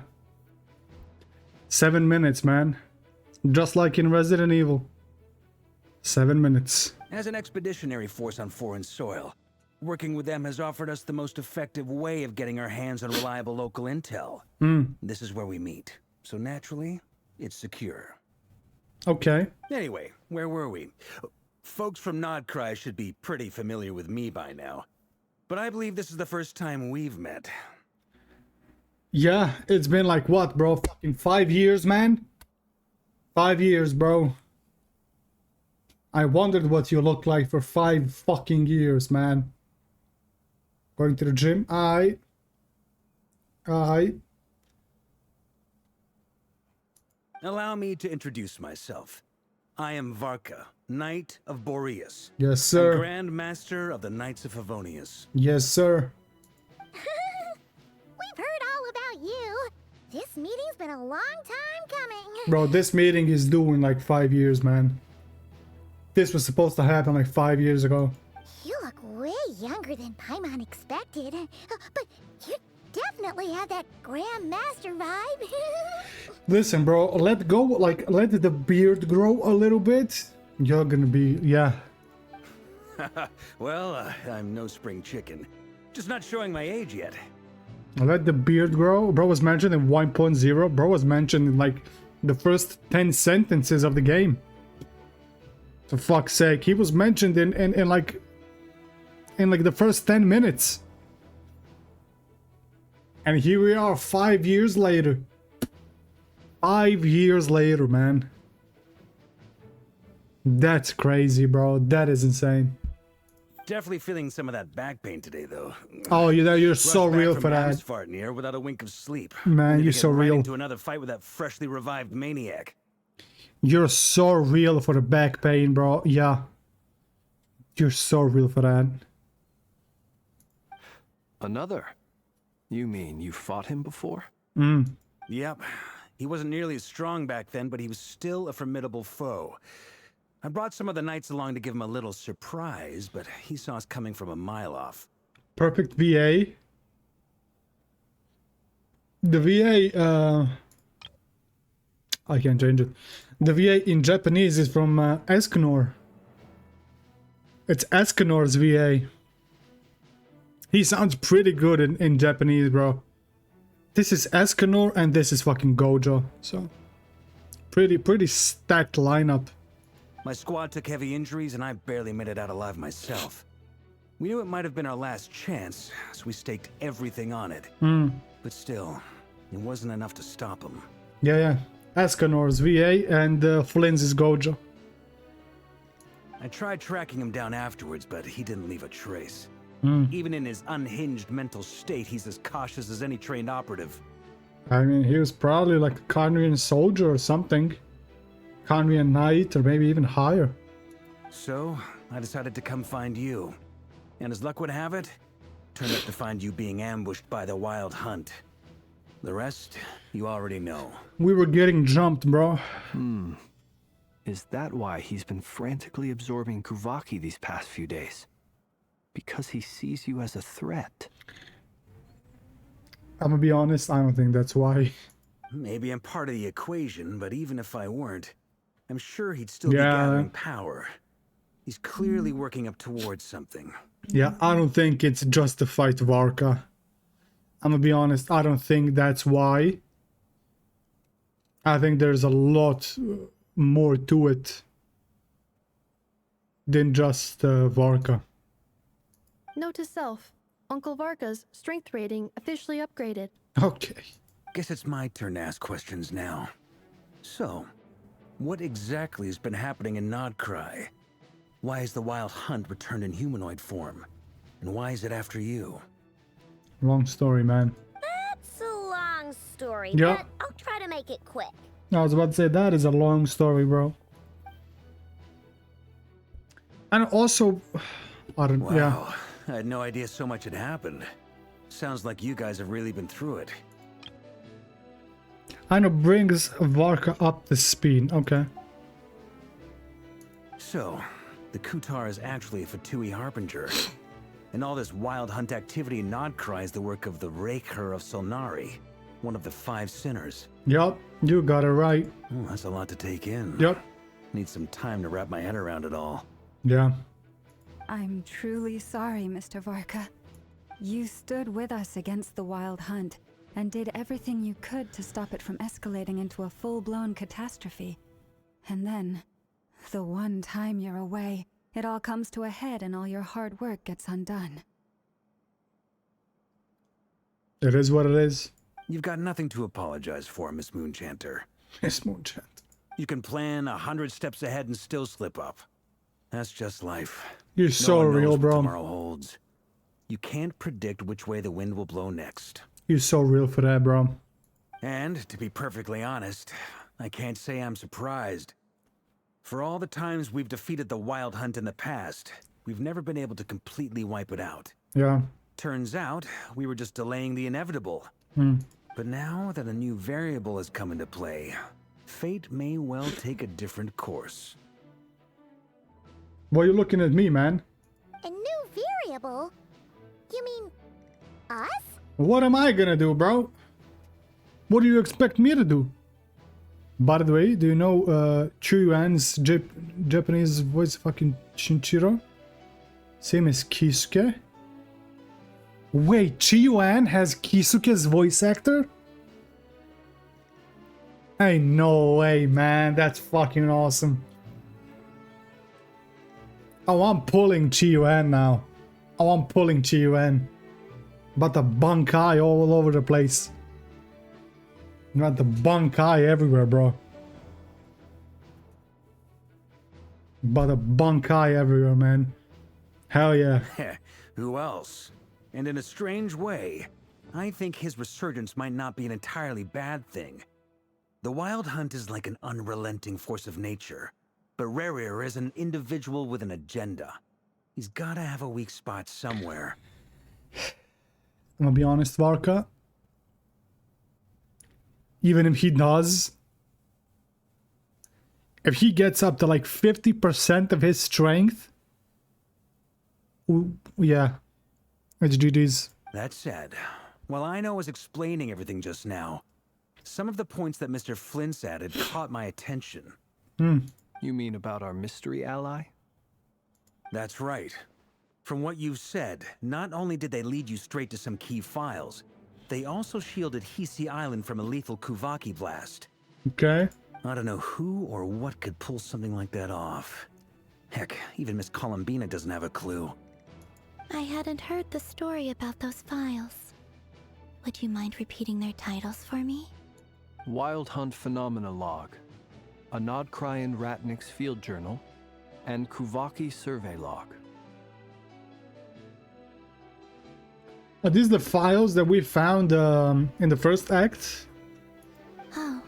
7 minutes, man. Just like in Resident Evil. 7 minutes. As an expeditionary force on foreign soil, working with them has offered us the most effective way of getting our hands on reliable local intel. This is where we meet. So naturally, it's secure. Okay. Anyway, where were we? Folks from Nodcry should be pretty familiar with me by now. But I believe this is the first time we've met. Yeah, it's been like what, bro? Fucking 5 years, man? 5 years, bro. I wondered what you looked like for 5 fucking years, man. Going to the gym? Aye. Allow me to introduce myself. I am Varka, Knight of Boreas. Yes, sir. And Grand Master of the Knights of Favonius. Yes, sir. We've heard all about you. This meeting's been a long time coming. Bro, this meeting is doing like 5 years, man. This was supposed to happen like 5 years ago. You look way younger than Paimon expected. But you definitely have that Grand Master vibe. Listen, bro, let the beard grow a little bit. You're gonna be, yeah. Well, I'm no spring chicken. Just not showing my age yet. Let the beard grow. Bro was mentioned in 1.0. Bro was mentioned in like the first 10 sentences of the game. For fuck's sake, he was mentioned in like the first 10 minutes. And here we are 5 years later. 5 years later, man. That's crazy, bro. That is insane. Definitely feeling some of that back pain today, though. Oh, you're Rushed so back real from for that. Amsfart near without a wink of sleep. Man, Ready to you're get so right real. into another fight with that freshly revived maniac. You're so real for the back pain, bro. Yeah. You're so real for that. Another? You mean you fought him before? Yep. He wasn't nearly as strong back then, but he was still a formidable foe. I brought some of the knights along to give him a little surprise, but he saw us coming from a mile off. Perfect VA. The VA, I can change it. The VA in Japanese is from Escanor. It's Escanor's VA. He sounds pretty good in Japanese, bro. This is Escanor and this is fucking Gojo. So, pretty stacked lineup. My squad took heavy injuries and I barely made it out alive myself. We knew it might have been our last chance, so we staked everything on it. But still, it wasn't enough to stop him. Yeah. Escanor's VA and Flynn's is Gojo. I tried tracking him down afterwards, but he didn't leave a trace. Even in his unhinged mental state, he's as cautious as any trained operative. I mean, he was probably like a Conrian soldier or something. Conrian knight, or maybe even higher. So, I decided to come find you. And as luck would have it, turned up to find you being ambushed by the Wild Hunt. The rest, you already know. We were getting jumped, bro. Is that why he's been frantically absorbing Kuvaki these past few days? Because he sees you as a threat? I'm gonna be honest, I don't think that's why. Maybe I'm part of the equation, but even if I weren't, I'm sure he'd still be Yeah. gathering power. He's clearly working up towards something. Yeah, I don't think it's just to fight Varka. I'm gonna be honest, I don't think that's why. I think there's a lot more to it than just Varka. Note to self, Uncle Varka's strength rating officially upgraded. Okay. Guess it's my turn to ask questions now. So, what exactly has been happening in Nodcry? Why is the Wild Hunt returned in humanoid form? And why is it after you? Long story, man. That's a long story, Yeah. but I'll try to make it quick. I was about to say, that is a long story, bro. And also, I don't, Wow, yeah. I had no idea so much had happened. Sounds like you guys have really been through it. I know, brings Varka up the speed, okay. So, the Kutar is actually a Fatui Harbinger. And all this Wild Hunt activity in Nodcry is the work of the Raker of Solnari, one of the 5 sinners. Yup, you got it right. Oh, that's a lot to take in. Yup. Need some time to wrap my head around it all. Yeah. I'm truly sorry, Mr. Varka. You stood with us against the Wild Hunt and did everything you could to stop it from escalating into a full-blown catastrophe. And then, the one time you're away, it all comes to a head and all your hard work gets undone. It is what it is. You've got nothing to apologize for, Miss Moonchanter. Miss Moonchanter. You can plan 100 steps ahead and still slip up. That's just life. You're No so one knows real, what bro. tomorrow holds. You can't predict which way the wind will blow next. You're so real for that, bro. And, to be perfectly honest, I can't say I'm surprised. For all the times we've defeated the Wild Hunt in the past, we've never been able to completely wipe it out. Yeah. Turns out, we were just delaying the inevitable. But now that a new variable has come into play, fate may well take a different course. Why are you looking at me, man? A new variable? You mean us? What am I gonna do, bro? What do you expect me to do? By the way, do you know Chuyuan's Japanese voice fucking Shinchiro? Same as Kisuke? Wait, Chuyuan has Kisuke's voice actor? Hey, no way, man. That's fucking awesome. Oh, I'm pulling Chuyuan now. Oh, I'm pulling Chuyuan. But the bunkai all over the place. Got the bunkai everywhere, bro. But the bunkai everywhere, man. Hell yeah. Who else? And in a strange way, I think his resurgence might not be an entirely bad thing. The Wild Hunt is like an unrelenting force of nature, but Rerir is an individual with an agenda. He's gotta have a weak spot somewhere. I'm gonna be honest, Varka. Even if he does, if he gets up to like 50% of his strength, yeah, it's GG's. That said, while I was explaining everything just now, some of the points that Mr. Flint's added caught my attention. You mean about our mystery ally? That's right. From what you've said, not only did they lead you straight to some key files, they also shielded Hisi Island from a lethal Kuvaki blast. Okay. I don't know who or what could pull something like that off. Heck, even Miss Columbina doesn't have a clue. I hadn't heard the story about those files. Would you mind repeating their titles for me? Wild Hunt Phenomena Log, a Nodcrian Ratnik's Field Journal, and Kuvaki Survey Log. Are these the files that we found in the first act? Oh.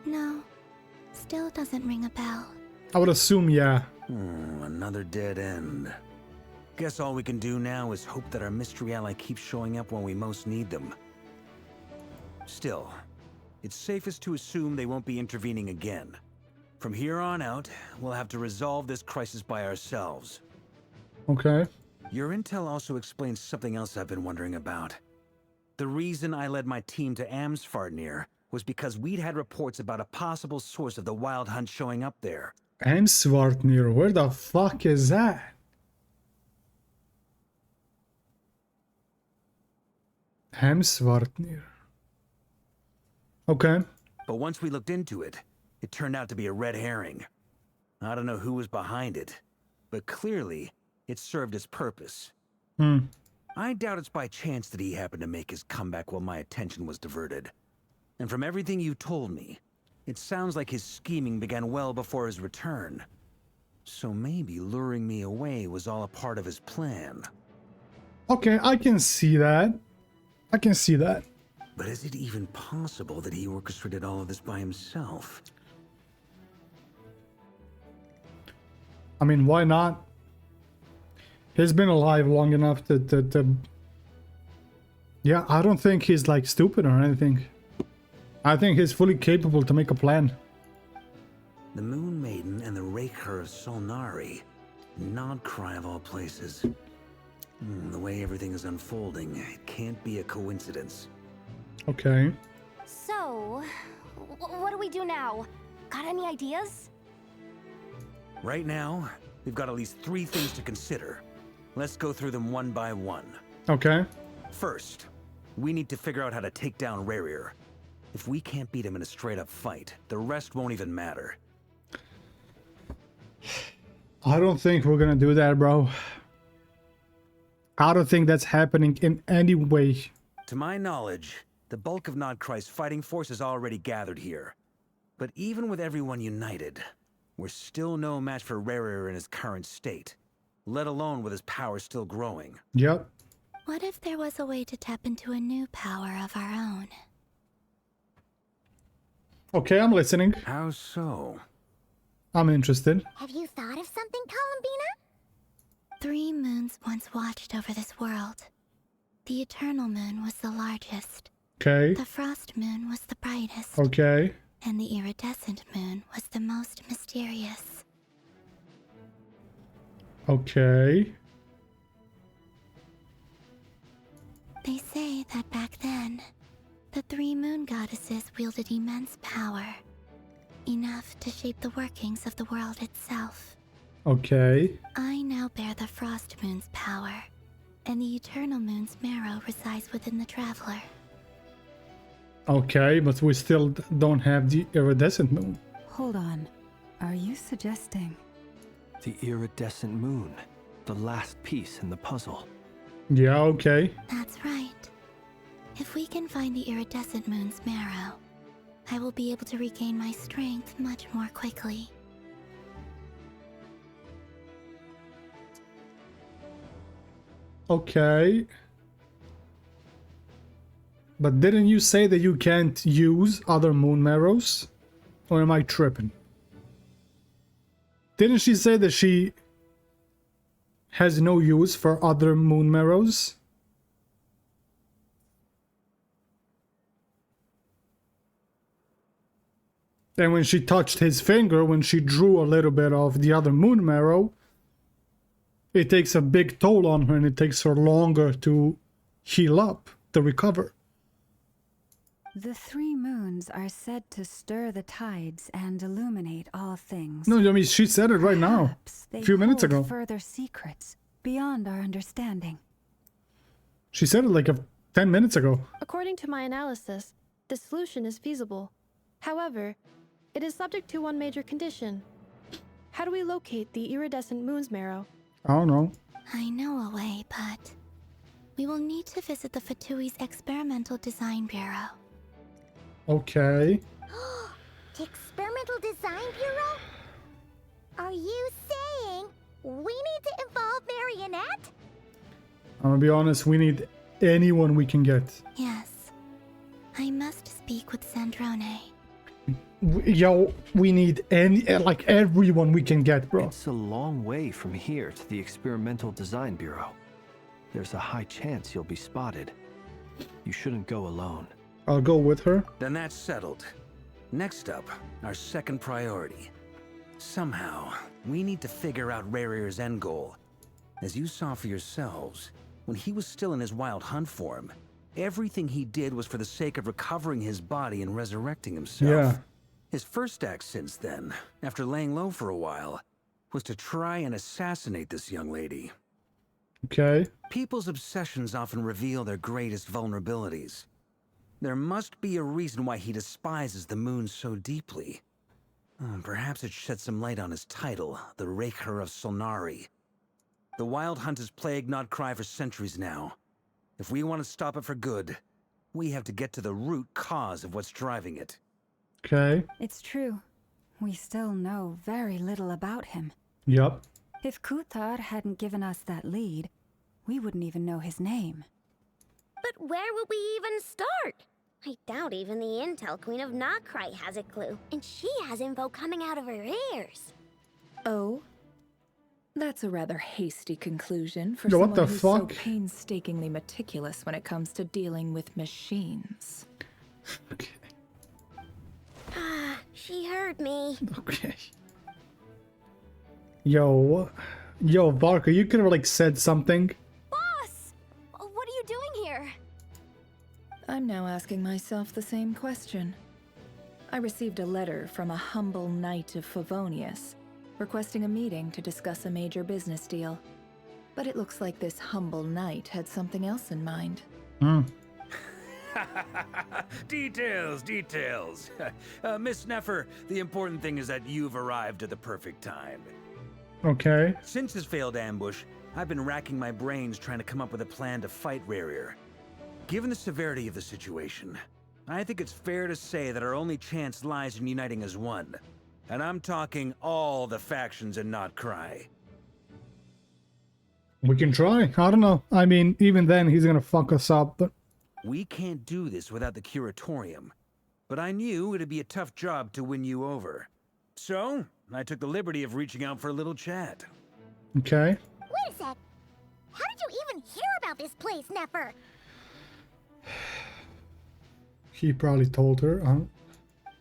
No. Still doesn't ring a bell. I would assume, yeah. Another dead end. Guess all we can do now is hope that our mystery ally keeps showing up when we most need them. Still, it's safest to assume they won't be intervening again. From here on out, we'll have to resolve this crisis by ourselves. Okay. Your intel also explains something else I've been wondering about. The reason I led my team to Amsvartnir was because we'd had reports about a possible source of the Wild Hunt showing up there. Amsvartnir, where the fuck is that? Amsvartnir. Okay. But once we looked into it, it turned out to be a red herring. I don't know who was behind it, but clearly, it served its purpose. I doubt it's by chance that he happened to make his comeback while my attention was diverted. And from everything you told me, it sounds like his scheming began well before his return. So maybe luring me away was all a part of his plan. Okay, I can see that. I can see that. But is it even possible that he orchestrated all of this by himself? I mean, why not? He's been alive long enough to... Yeah, I don't think he's like stupid or anything. I think he's fully capable to make a plan. The Moon Maiden and the Raker of Solnari. Nodcry of all places. The way everything is unfolding, it can't be a coincidence. Okay. So, what do we do now? Got any ideas? Right now, we've got at least 3 things to consider. Let's go through them one by one. Okay. First, we need to figure out how to take down Rerir. If we can't beat him in a straight-up fight, the rest won't even matter. I don't think we're gonna do that, bro. I don't think that's happening in any way. To my knowledge, the bulk of Nodcry's fighting force is already gathered here. But even with everyone united, we're still no match for Rerir in his current state, let alone with his power still growing. Yep. What if there was a way to tap into a new power of our own? Okay, I'm listening. How so? I'm interested. Have you thought of something, Columbina? 3 moons once watched over this world. The Eternal Moon was the largest. Okay. The Frost Moon was the brightest. Okay. And the Iridescent Moon was the most mysterious. Okay. They say that back then, the 3 moon goddesses wielded immense power. Enough to shape the workings of the world itself. Okay. I now bear the Frost Moon's power, and the Eternal Moon's marrow resides within the Traveler. Okay, but we still don't have the Iridescent Moon. Hold on. Are you suggesting? The Iridescent Moon, the last piece in the puzzle. Yeah, okay. That's right. If we can find the Iridescent Moon's marrow, I will be able to regain my strength much more quickly. Okay. But didn't you say that you can't use other moon marrows? Or am I tripping? Didn't she say that she has no use for other moon marrows? And when she touched his finger, when she drew a little bit of the other moon marrow, it takes a big toll on her and it takes her longer to heal up, to recover. The 3 moons are said to stir the tides and illuminate all things. No, I mean, she said it right now, a few minutes ago. Further secrets beyond our understanding. She said it like 10 minutes ago. According to my analysis, the solution is feasible. However, it is subject to one major condition. How do we locate the iridescent moon's marrow? I don't know. I know a way, but we will need to visit the Fatui's Experimental Design Bureau. Okay. The Experimental Design Bureau? Are you saying we need to involve Marionette? I'm gonna be honest, we need anyone we can get. Yes. I must speak with Sandrone. Yo, we need everyone we can get, bro. It's a long way from here to the Experimental Design Bureau. There's a high chance you'll be spotted. You shouldn't go alone. I'll go with her. Then that's settled. Next up, our second priority. Somehow, we need to figure out Rarir's end goal. As you saw for yourselves, when he was still in his wild hunt form, everything he did was for the sake of recovering his body and resurrecting himself. Yeah. His first act since then, after laying low for a while, was to try and assassinate this young lady. Okay. People's obsessions often reveal their greatest vulnerabilities. There must be a reason why he despises the moon so deeply. Perhaps it sheds some light on his title, the Raker of Solnari. The Wild Hunt has plagued Nodcry for centuries now. If we want to stop it for good, we have to get to the root cause of what's driving it. Okay. It's true. We still know very little about him. Yup. If Kuthar hadn't given us that lead, we wouldn't even know his name. But where would we even start? I doubt even the Intel Queen of Nodcry has a clue, and she has info coming out of her ears. Oh? That's a rather hasty conclusion for Yo, what someone the who's fuck? so painstakingly meticulous when it comes to dealing with machines. Okay. She heard me. Okay. Yo, Varka, you could have said something. Boss! What are you doing here? I'm now asking myself the same question. I received a letter from a humble knight of Favonius, requesting a meeting to discuss a major business deal. But it looks like this humble knight had something else in mind. Details. Miss Neffer, the important thing is that you've arrived at the perfect time. Okay. Since his failed ambush, I've been racking my brains trying to come up with a plan to fight Rarir. Given the severity of the situation, I think it's fair to say that our only chance lies in uniting as one. And I'm talking all the factions in Nodcry. We can try. I don't know. I mean, even then, he's gonna fuck us up, but... We can't do this without the Curatorium. But I knew it'd be a tough job to win you over. So, I took the liberty of reaching out for a little chat. Okay. Wait a sec. How did you even hear about this place, Neffer? He probably told her, huh?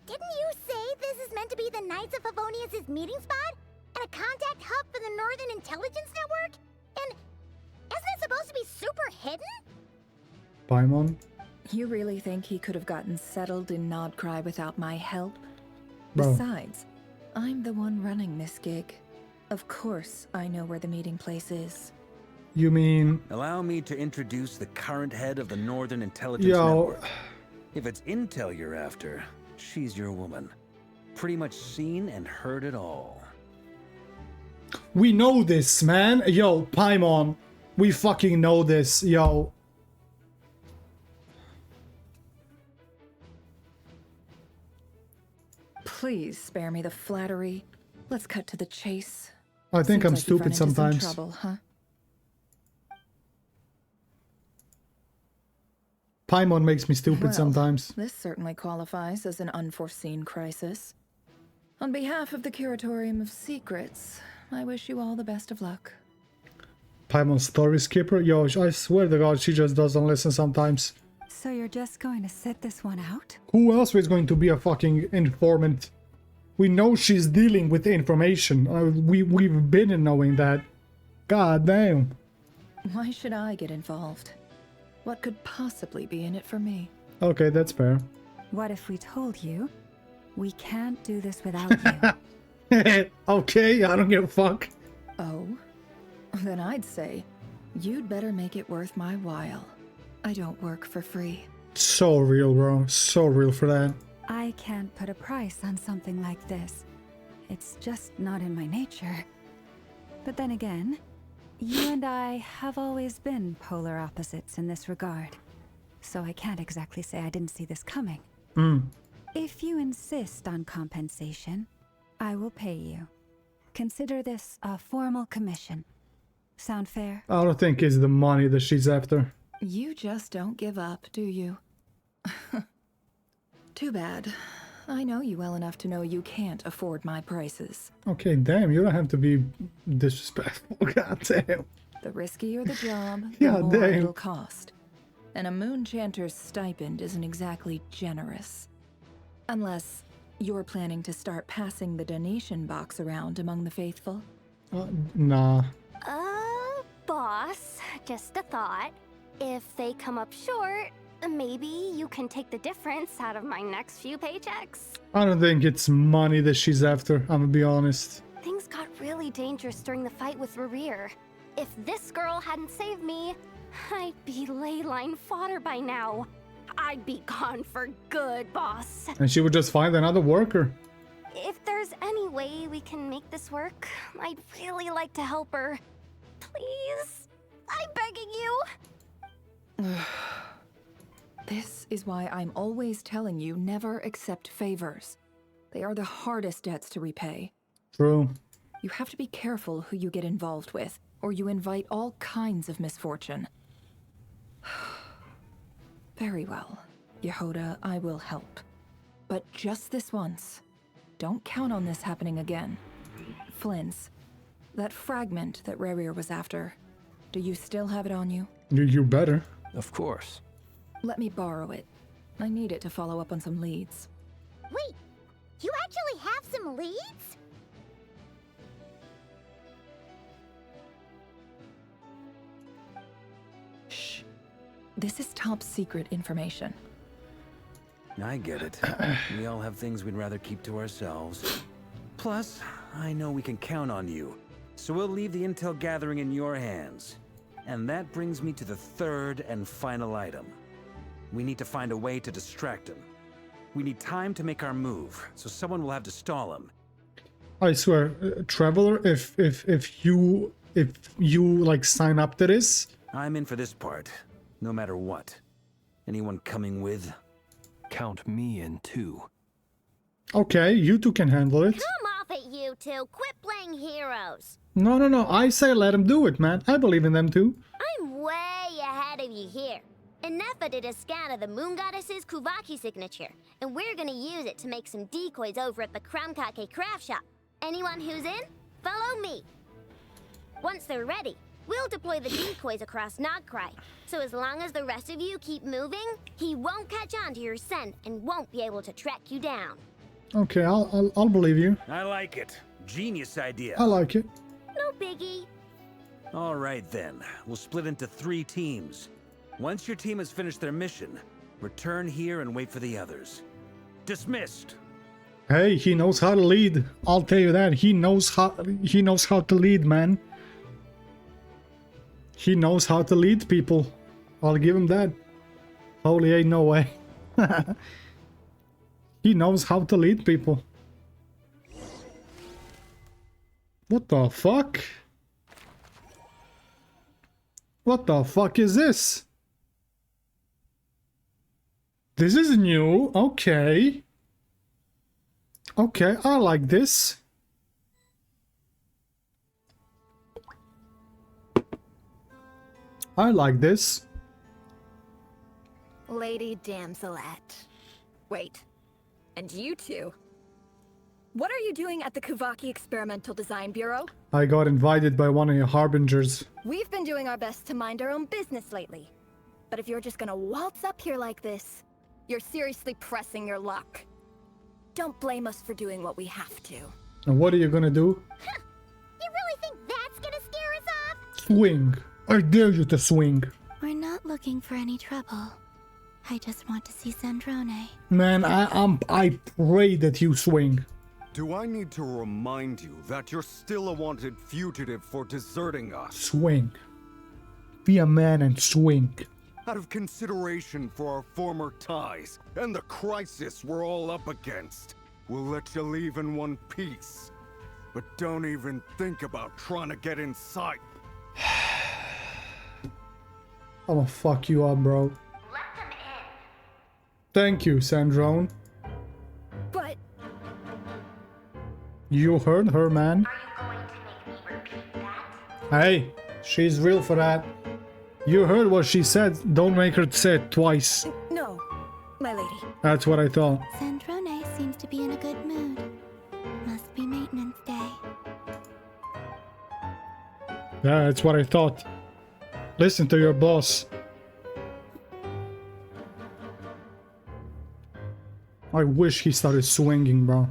Didn't you say this is meant to be the Knights of Favonius' meeting spot? And a contact hub for the Northern Intelligence Network? And isn't it supposed to be super hidden? Paimon? You really think he could have gotten settled in Nodcry without my help? Bro. Besides, I'm the one running this gig. Of course I know where the meeting place is. You mean... Allow me to introduce the current head of the Northern Intelligence Yo. Network. If it's intel you're after, she's your woman. Pretty much seen and heard it all. We know this, man. Yo, Paimon. We fucking know this, yo. Please spare me the flattery. Let's cut to the chase. I think Seems I'm like you've run stupid into some sometimes. trouble, huh? Paimon makes me stupid Well, sometimes. This certainly qualifies as an unforeseen crisis. On behalf of the Curatorium of Secrets, I wish you all the best of luck. Paimon story skipper? Yo, I swear to God, she just doesn't listen sometimes. So you're just going to sit this one out? Who else is going to be a fucking informant? We know she's dealing with the information. We've been in knowing that. God damn. Why should I get involved? What could possibly be in it for me? Okay, that's fair. What if we told you we can't do this without you? Okay, I don't give a fuck. Oh? Then I'd say you'd better make it worth my while. I don't work for free. So real, bro. So real for that. I can't put a price on something like this. It's just not in my nature. But then again, you and I have always been polar opposites in this regard. So I can't exactly say I didn't see this coming. If you insist on compensation, I will pay you. Consider this a formal commission. Sound fair? I don't think it's the money that she's after. You just don't give up, do you? Too bad. I know you well enough to know you can't afford my prices. Okay, damn, you don't have to be disrespectful. God damn. The riskier the job, the Yeah, more damn. it'll cost. And a Moonchanter's stipend isn't exactly generous. Unless you're planning to start passing the donation box around among the faithful. Nah. Boss, just a thought. If they come up short, maybe you can take the difference out of my next few paychecks. I don't think it's money that she's after, I'm gonna be honest. Things got really dangerous during the fight with Rerir. If this girl hadn't saved me, I'd be ley line fodder by now. I'd be gone for good, boss. And she would just find another worker. If there's any way we can make this work, I'd really like to help her. Please? I'm begging you. This is why I'm always telling you never accept favors. They are the hardest debts to repay. True. You have to be careful who you get involved with, or you invite all kinds of misfortune. Very well, Yehoda, I will help. But just this once. Don't count on this happening again. Flynn's, that fragment that Rerir was after, do you still have it on you? You better. Of course. Let me borrow it. I need it to follow up on some leads. Wait, you actually have some leads? Shh. This is top secret information. I get it. We all have things we'd rather keep to ourselves. Plus, I know we can count on you. So we'll leave the intel gathering in your hands. And that brings me to the third and final item. We need to find a way to distract him. We need time to make our move, so someone will have to stall him. I swear, Traveler, if you like sign up to this, I'm in for this part, no matter what. Anyone coming with? Count me in too. okay, you two can handle it. Come off it, you two. Quit playing heroes. No, I say let them do it, man. I believe in them too. I'm way ahead of you here. Nefa did a scan of the Moon Goddess's Kuvaki signature, and we're gonna use it to make some decoys over at the Krumkake craft shop. Anyone who's in, follow me. Once they're ready, we'll deploy the decoys across Nagcry. So as long as the rest of you keep moving, he won't catch on to your scent and won't be able to track you down. Okay, I'll believe you. I like it. Genius idea. I like it. No biggie. All right then, we'll split into 3 teams. Once your team has finished their mission, return here and wait for the others. Dismissed. Hey, he knows how to lead. I'll tell you that. He knows how to lead, man. He knows how to lead people. I'll give him that. Holy ain't no way. He knows how to lead people. What the fuck? What the fuck is this? This is new. Okay. Okay, I like this. I like this. Lady Damselette. Wait, and you two? What are you doing at the Kuvaki Experimental Design Bureau? I got invited by one of your harbingers. We've been doing our best to mind our own business lately. But if you're just gonna waltz up here like this, you're seriously pressing your luck. Don't blame us for doing what we have to. And what are you gonna do? Huh. You really think that's gonna scare us off? Swing. I dare you to swing. We're not looking for any trouble. I just want to see Sandrone. Man, I pray that you swing. Do I need to remind you that you're still a wanted fugitive for deserting us? Swing. Be a man and swing. Out of consideration for our former ties and the crisis we're all up against, we'll let you leave in one piece. But don't even think about trying to get inside. I'm gonna fuck you up, bro. Let them in. Thank you, Sandrone. But... You heard her, man. Are you going to make me repeat that? Hey, she's real for that. You heard what she said. Don't make her say it twice. No, my lady. That's what I thought. Sandrone seems to be in a good mood. Must be maintenance day. Yeah, that's what I thought. Listen to your boss. I wish he started swinging, bro.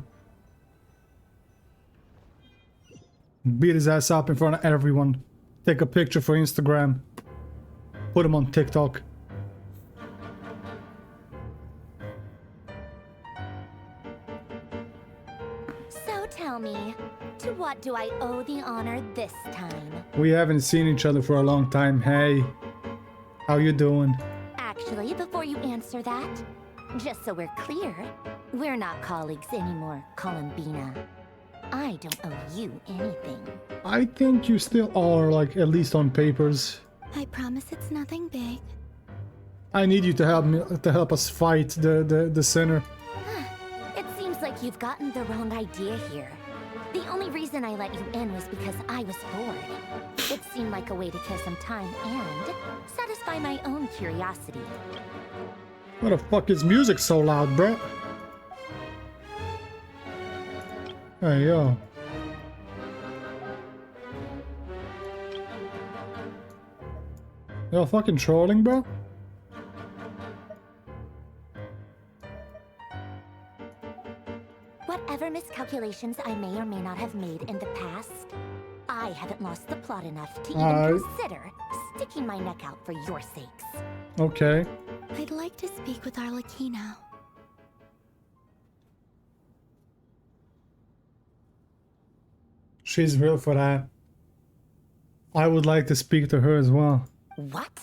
Beat his ass up in front of everyone. Take a picture for Instagram. Put him on TikTok. So tell me, to what do I owe the honor this time? We haven't seen each other for a long time. Hey, how you doing? Actually, before you answer that, just so we're clear, we're not colleagues anymore, Columbina. I don't owe you anything. I think you still are, like, at least on papers. I promise it's nothing big. I need you to help us fight the sinner. It seems like you've gotten the wrong idea here. The only reason I let you in was because I was bored. It seemed like a way to kill some time and satisfy my own curiosity. What the fuck is music so loud, bruh? Hey, yo. You're fucking trolling, bro? Whatever miscalculations I may or may not have made in the past, I haven't lost the plot enough to even consider sticking my neck out for your sakes. Okay. I'd like to speak with Arlecchino. She's real for that. I would like to speak to her as well. What?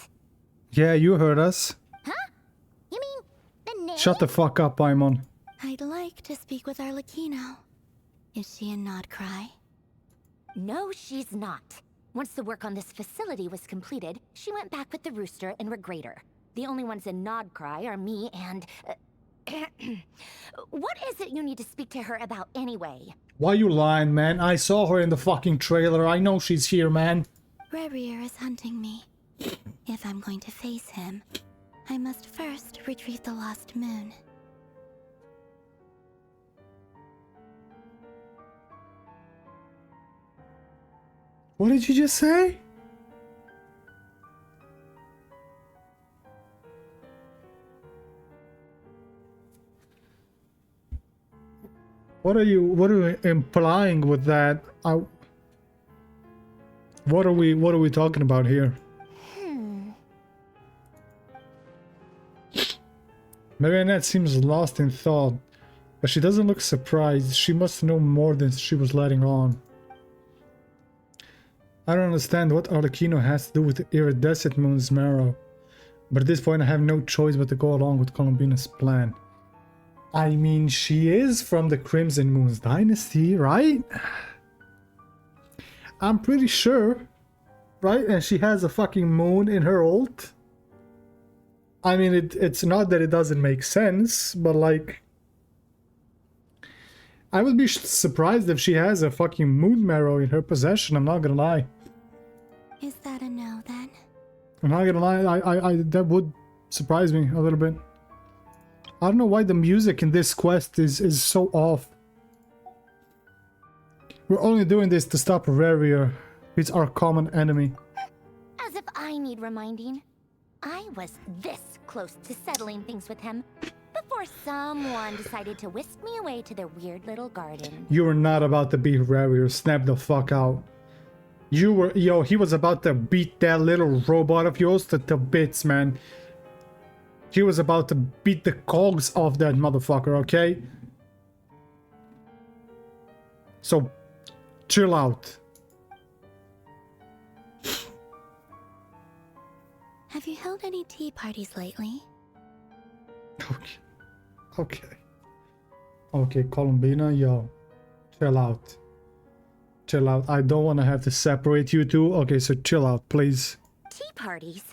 Yeah, you heard us. Huh? You mean the name? Shut the fuck up, Paimon. I'd like to speak with Arlecchino. Is she in Nodcry? No, she's not. Once the work on this facility was completed, she went back with the Rooster and Regrator. The only ones in Nodcry are me and... What is it you need to speak to her about anyway? Why you lying, man? I saw her in the fucking trailer. I know she's here, man. Rerir is hunting me. If I'm going to face him, I must first retrieve the lost moon. What did you just say? What are you implying with that? What are we talking about here? Maybe Annette seems lost in thought, but she doesn't look surprised. She must know more than she was letting on. I don't understand what Arlecchino has to do with the iridescent moon's marrow, but at this point I have no choice but to go along with Columbina's plan. I mean, she is from the Crimson Moon's dynasty, right? I'm pretty sure, right? And she has a fucking moon in her ult. I mean, it's not that it doesn't make sense, but like... I would be surprised if she has a fucking moon marrow in her possession, I'm not gonna lie. Is that a no, then? I'm not gonna lie, I that would Surprised me a little bit. I don't know why the music in this quest is so off. We're only doing this to stop Rarier. He's our common enemy. As if I need reminding. I was this close to settling things with him before someone decided to whisk me away to their weird little garden. You were not about to beat Rarier. Snap the fuck out. You were, yo, he was about to beat that little robot of yours to bits, man. He was about to beat the cogs off that motherfucker, okay? So, chill out. Have you held any tea parties lately? Okay, Columbina, yo. Chill out. Chill out. I don't want to have to separate you two. Okay, so chill out, please. Tea parties?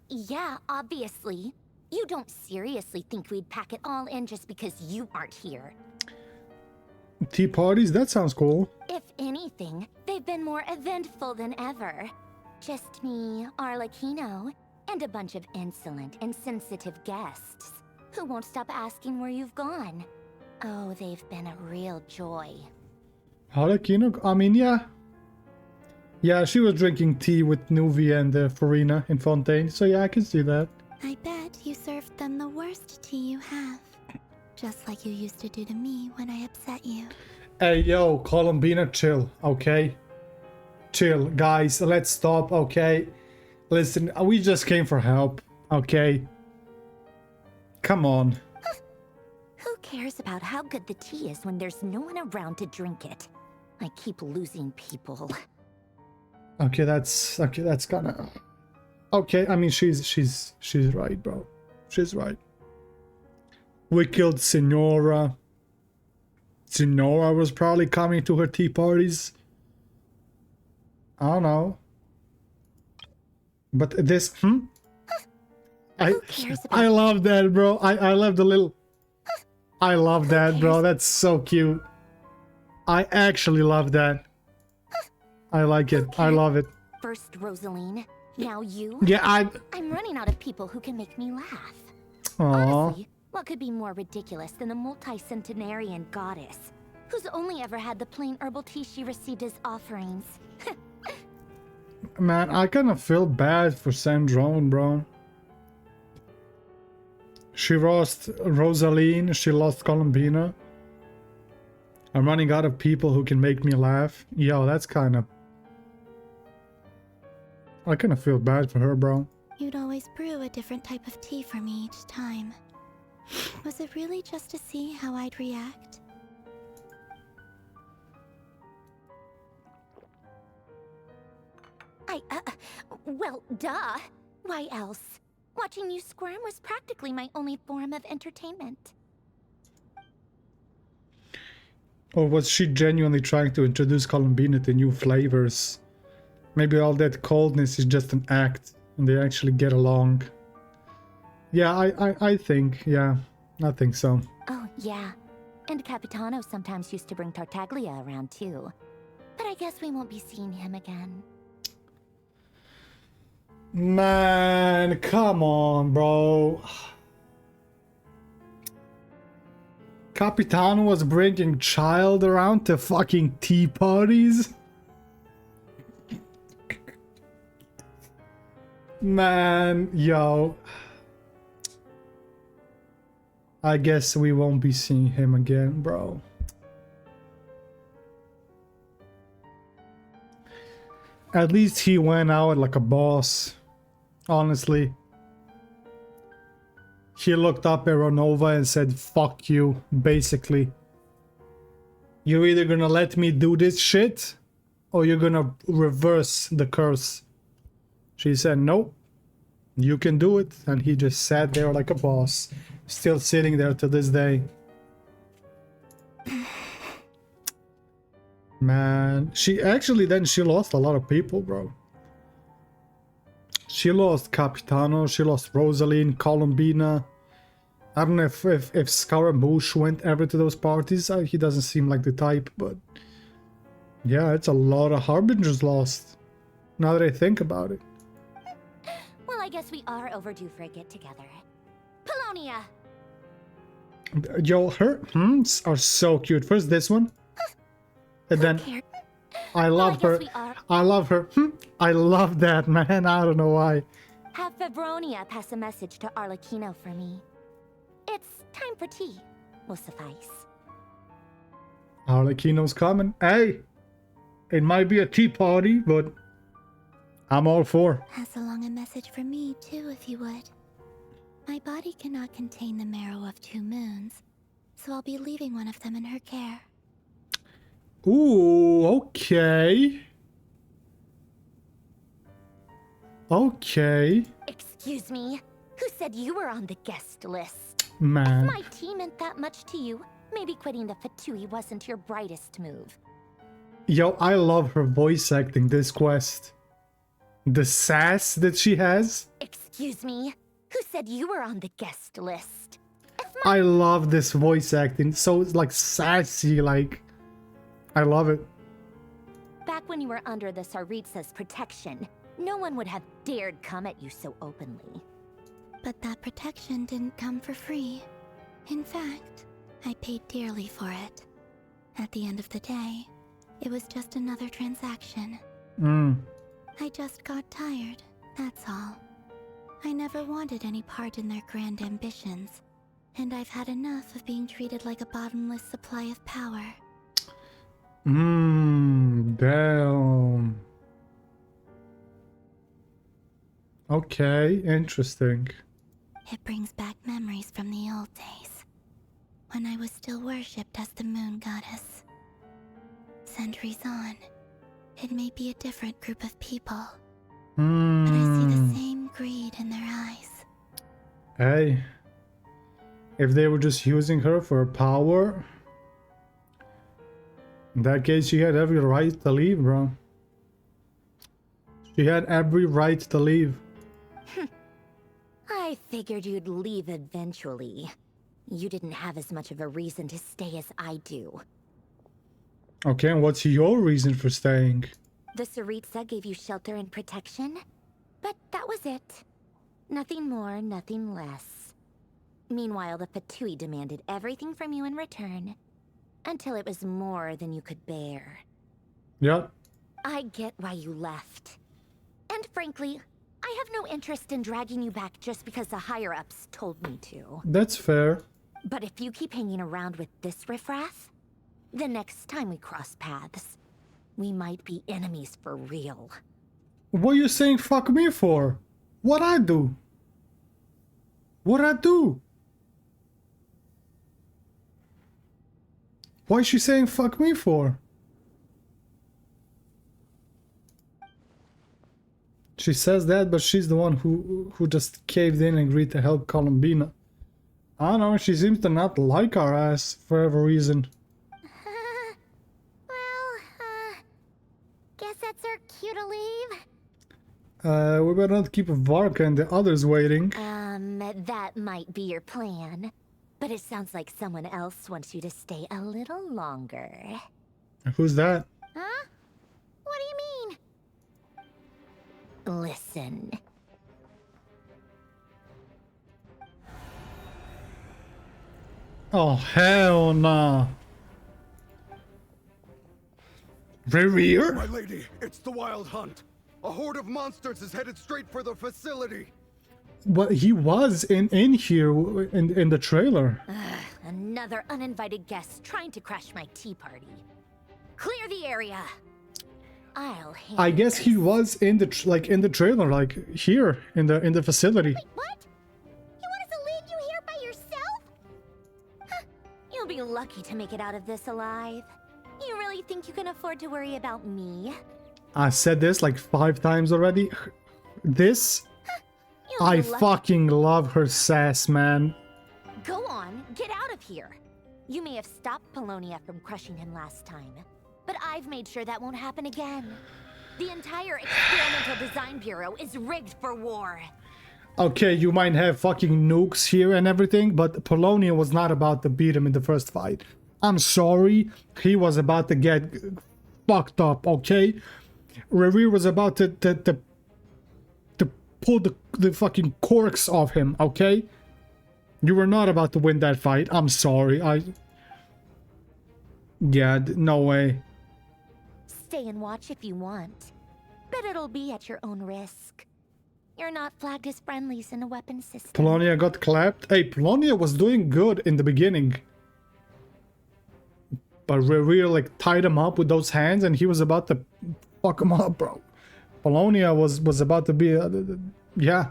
Yeah, obviously. You don't seriously think we'd pack it all in just because you aren't here. Tea parties? That sounds cool. If anything, they've been more eventful than ever. Just me, Arlecchino, and a bunch of insolent and sensitive guests who won't stop asking where you've gone. Oh, they've been a real joy. Arlecchino? I mean, yeah. Yeah, she was drinking tea with Nuvi and Farina in Fontaine, so yeah, I can see that. I bet you served them the worst tea you have. Just like you used to do to me when I upset you. Hey, yo, Columbina, chill, okay? Chill, guys, let's stop, okay? Listen, we just came for help, okay? Come on. Who cares about how good the tea is when there's no one around to drink it? I keep losing people. Okay, that's kind of... Okay, I mean, she's right, bro. She's right. We killed Senora. Senora was probably coming to her tea parties. I don't know. But this, I love that, bro. I love the little... I love that, bro. That's so cute. I actually love that. I like it. I love it. First Rosaline, now you. Yeah, I'm running out of people who can make me laugh. Aww. Honestly, what could be more ridiculous than a multi-centenarian goddess who's only ever had the plain herbal tea she received as offerings? Man, I kind of feel bad for Sandrone, bro. She lost Rosaline, she lost Columbina. I'm running out of people who can make me laugh. Yo, that's kind of... I kind of feel bad for her, bro. You'd always brew a different type of tea for me each time. Was it really just to see how I'd react? Well, duh. Why else? Watching you squirm was practically my only form of entertainment. Or was she genuinely trying to introduce Columbina to new flavors? Maybe all that coldness is just an act, and they actually get along. Yeah, I think, yeah, I think so. Oh, yeah. And Capitano sometimes used to bring Tartaglia around too. But I guess we won't be seeing him again. Man, come on, bro. Capitano was bringing child around to fucking tea parties? Man, yo. I guess we won't be seeing him again, bro. At least he went out like a boss. Honestly. He looked up at Renova and said, fuck you, basically. You're either gonna let me do this shit, or you're gonna reverse the curse. She said, nope, you can do it. And he just sat there like a boss. Still sitting there to this day. Man, she lost a lot of people, bro. She lost Capitano, she lost Rosaline, Columbina. I don't know if Scaramouche went ever to those parties. He doesn't seem like the type, but... yeah, it's a lot of Harbingers lost. Now that I think about it. Well, I guess we are overdue for a get-together. Polonia! Yo, her are so cute. First this one. And then I love her. I love her. I love that, man. I don't know why. Have Febronia pass a message to Arlecchino for me. It's time for tea. Will suffice. Arlecchino's coming. Hey! It might be a tea party, but I'm all for. Pass along a message from me, too, if you would. My body cannot contain the marrow of 2 moons, so I'll be leaving one of them in her care. Ooh, okay. Okay. Excuse me? Who said you were on the guest list? Man. If my tea meant that much to you, maybe quitting the Fatui wasn't your brightest move. Yo, I love her voice acting this quest. The sass that she has. Excuse me? Who said you were on the guest list? I love this voice acting. So it's like sassy, like I love it. Back when you were under the Tsaritsa's protection, no one would have dared come at you so openly. But that protection didn't come for free. In fact, I paid dearly for it. At the end of the day, it was just another transaction. I just got tired, that's all. I never wanted any part in their grand ambitions, and I've had enough of being treated like a bottomless supply of power. Damn. Okay, interesting. It brings back memories from the old days, when I was still worshipped as the moon goddess. Centuries on, it may be a different group of people, but I see the same greed in their eyes. Hey, if they were just using her for power, in that case she had every right to leave, bro. She had every right to leave. I figured you'd leave eventually. You didn't have as much of a reason to stay as I do. Okay, and what's your reason for staying? The Tsaritsa gave you shelter and protection, but that was it. Nothing more, nothing less. Meanwhile, the Fatui demanded everything from you in return, until it was more than you could bear. Yep. I get why you left. And frankly, I have no interest in dragging you back just because the higher-ups told me to. That's fair. But if you keep hanging around with this riffraff, the next time we cross paths, we might be enemies for real. What are you saying fuck me for? What I do? What I do? Why is she saying fuck me for? She says that, but she's the one who just caved in and agreed to help Columbina. I don't know, she seems to not like our ass for whatever reason. Guess that's our cue to leave. We better not keep Varka and the others waiting. That might be your plan. But it sounds like someone else wants you to stay a little longer. Who's that? Huh? What do you mean? Listen. Oh, hell nah. Rear? My lady, it's the Wild Hunt. A horde of monsters is headed straight for the facility. Well, he was in here in the trailer. Another uninvited guest trying to crash my tea party. Clear the area. I'll handle I guess he was in the trailer, like here in the facility. Wait, what? You want us to leave you here by yourself? You'll be lucky to make it out of this alive. You really think you can afford to worry about me? I said this like 5 times already. This, I fucking love her sass, man. Go on, get out of here. You may have stopped Polonia from crushing him last time, but I've made sure that won't happen again. The entire Experimental Design Bureau is rigged for war. Okay, you might have fucking nukes here and everything, but Polonia was not about to beat him in the first fight. I'm sorry, he was about to get fucked up, okay? Revere was about to pull the fucking corks off him, okay? You were not about to win that fight. I'm sorry. Yeah, no way. Stay and watch if you want, but it'll be at your own risk. You're not flagged as friendlies in a weapon system. Polonia got clapped. Hey, Polonia was doing good in the beginning. But Rerir like tied him up with those hands and he was about to fuck him up, bro. Polonia was about to be... yeah.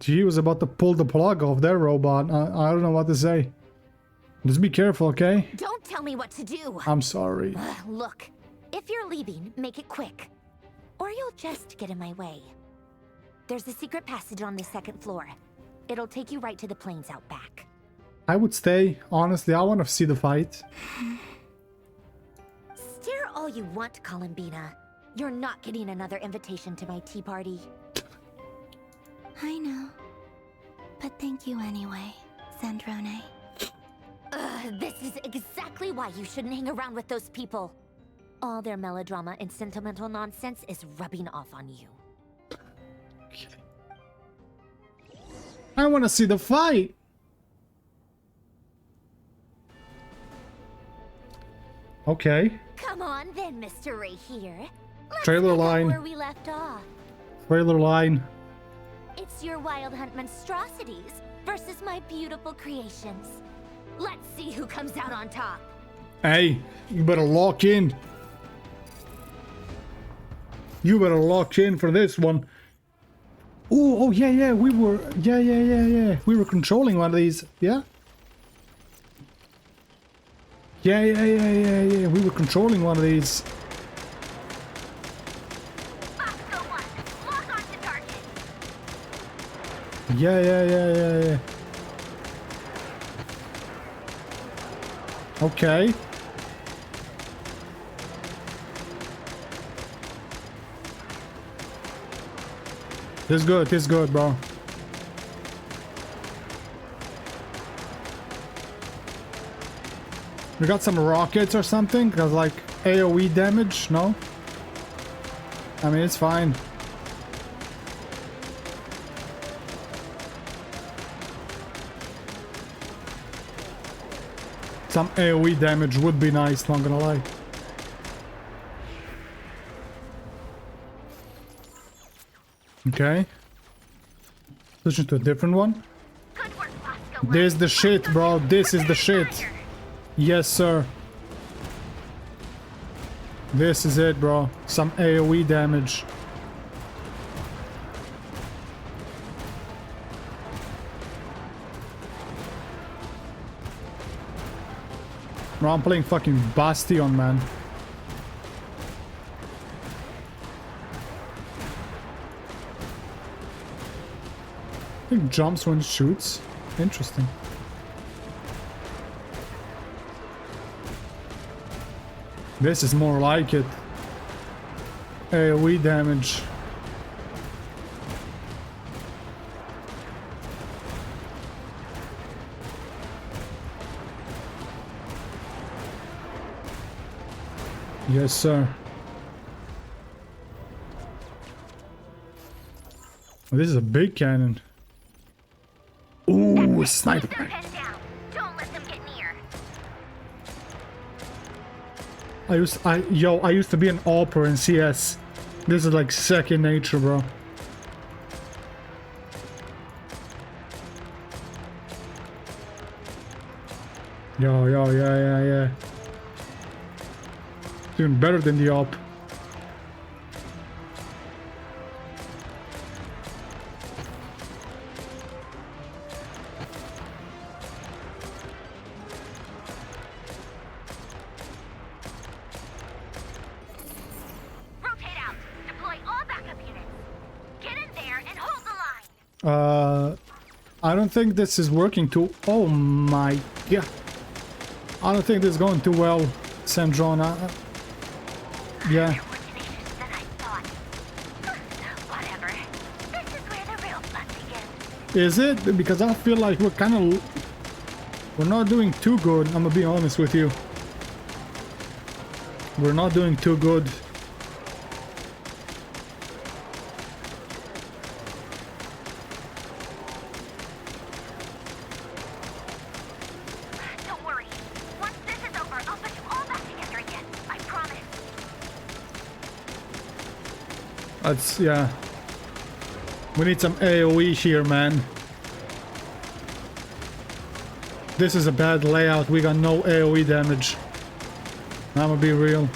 She was about to pull the plug off their robot. I don't know what to say. Just be careful, okay? Don't tell me what to do. I'm sorry. Look, if you're leaving, make it quick. Or you'll just get in my way. There's a secret passage on the 2nd floor. It'll take you right to the plains out back. I would stay. Honestly, I want to see the fight. Stare all you want, Columbina. You're not getting another invitation to my tea party. I know. But thank you anyway, Zandrone. This is exactly why you shouldn't hang around with those people. All their melodrama and sentimental nonsense is rubbing off on you. Okay. I want to see the fight. Okay. Come on then, Mr. Ray here. Let's Trailer pick up line. where we left off. Trailer line. It's your wild hunt monstrosities versus my beautiful creations. Let's see who comes out on top. Hey, you better lock in. You better lock in for this one. Ooh, oh yeah, we were, yeah. We were controlling one of these, yeah? Yeah. We were controlling one of these. Yeah. Okay. This is good, bro. We got some rockets or something? Cause like AoE damage, no? I mean, it's fine. Some AoE damage would be nice, not gonna lie. Okay. Switching to a different one. This is the shit, bro. This is the shit. Yes, sir. This is it, bro. Some AoE damage. Bro, I'm playing fucking Bastion, man. I think jumps when it shoots. Interesting. This is more like it. AoE damage. Yes, sir. Oh, this is a big cannon. Ooh, sniper. Don't let them get near. I used to be an AWPer in CS. This is like second nature, bro. Yeah. Even better than the AWP. Rotate out. Deploy all backup units. Get in there and hold the line. I don't think this is working too... Oh my god. I don't think this is going too well, Sandrona. Yeah. Whatever. This is where the real fun begins. Is it? Because I feel like we're kind of... We're not doing too good, I'm gonna be honest with you. We're not doing too good. That's, yeah. We need some AoE here, man. This is a bad layout. We got no AoE damage. I'ma be real.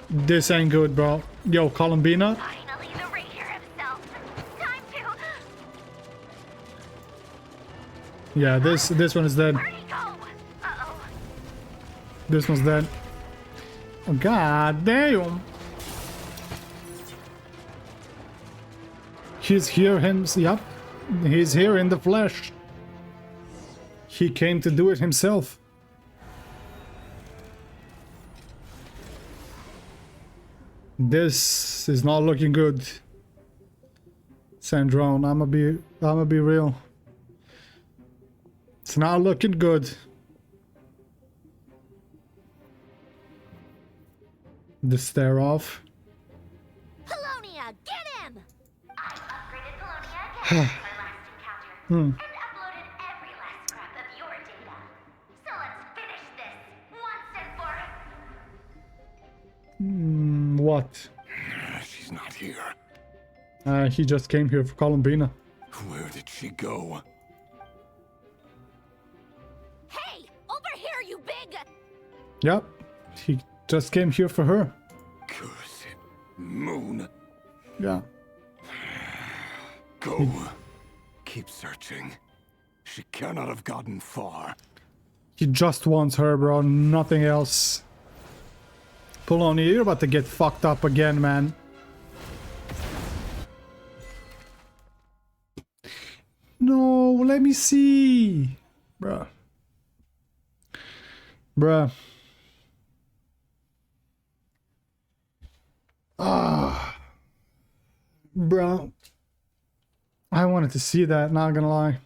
This ain't good, bro. Yo, Columbina. Finally, the Ranger himself. Time to. Yeah, this one is dead. Where'd he go? Uh-oh. This one's dead. Oh, god damn. He's here yep. He's here in the flesh. He came to do it himself. This is not looking good. Sandrone, I'ma be real. It's not looking good. The stare off. Polonia, get him! I upgraded Polonia again since our last encounter. And uploaded every last scrap of your data. So let's finish this once and for... What? She's not here. He just came here for Columbina. Where did she go? Hey, over here, you big... Yep. He just came here for her. Curse it. Moon. Yeah. Go. Keep searching. She cannot have gotten far. He just wants her, bro. Nothing else. Polonia, you're about to get fucked up again, man. No, let me see. Bruh. Bruh. Ah. Bro. I wanted to see that, not gonna lie.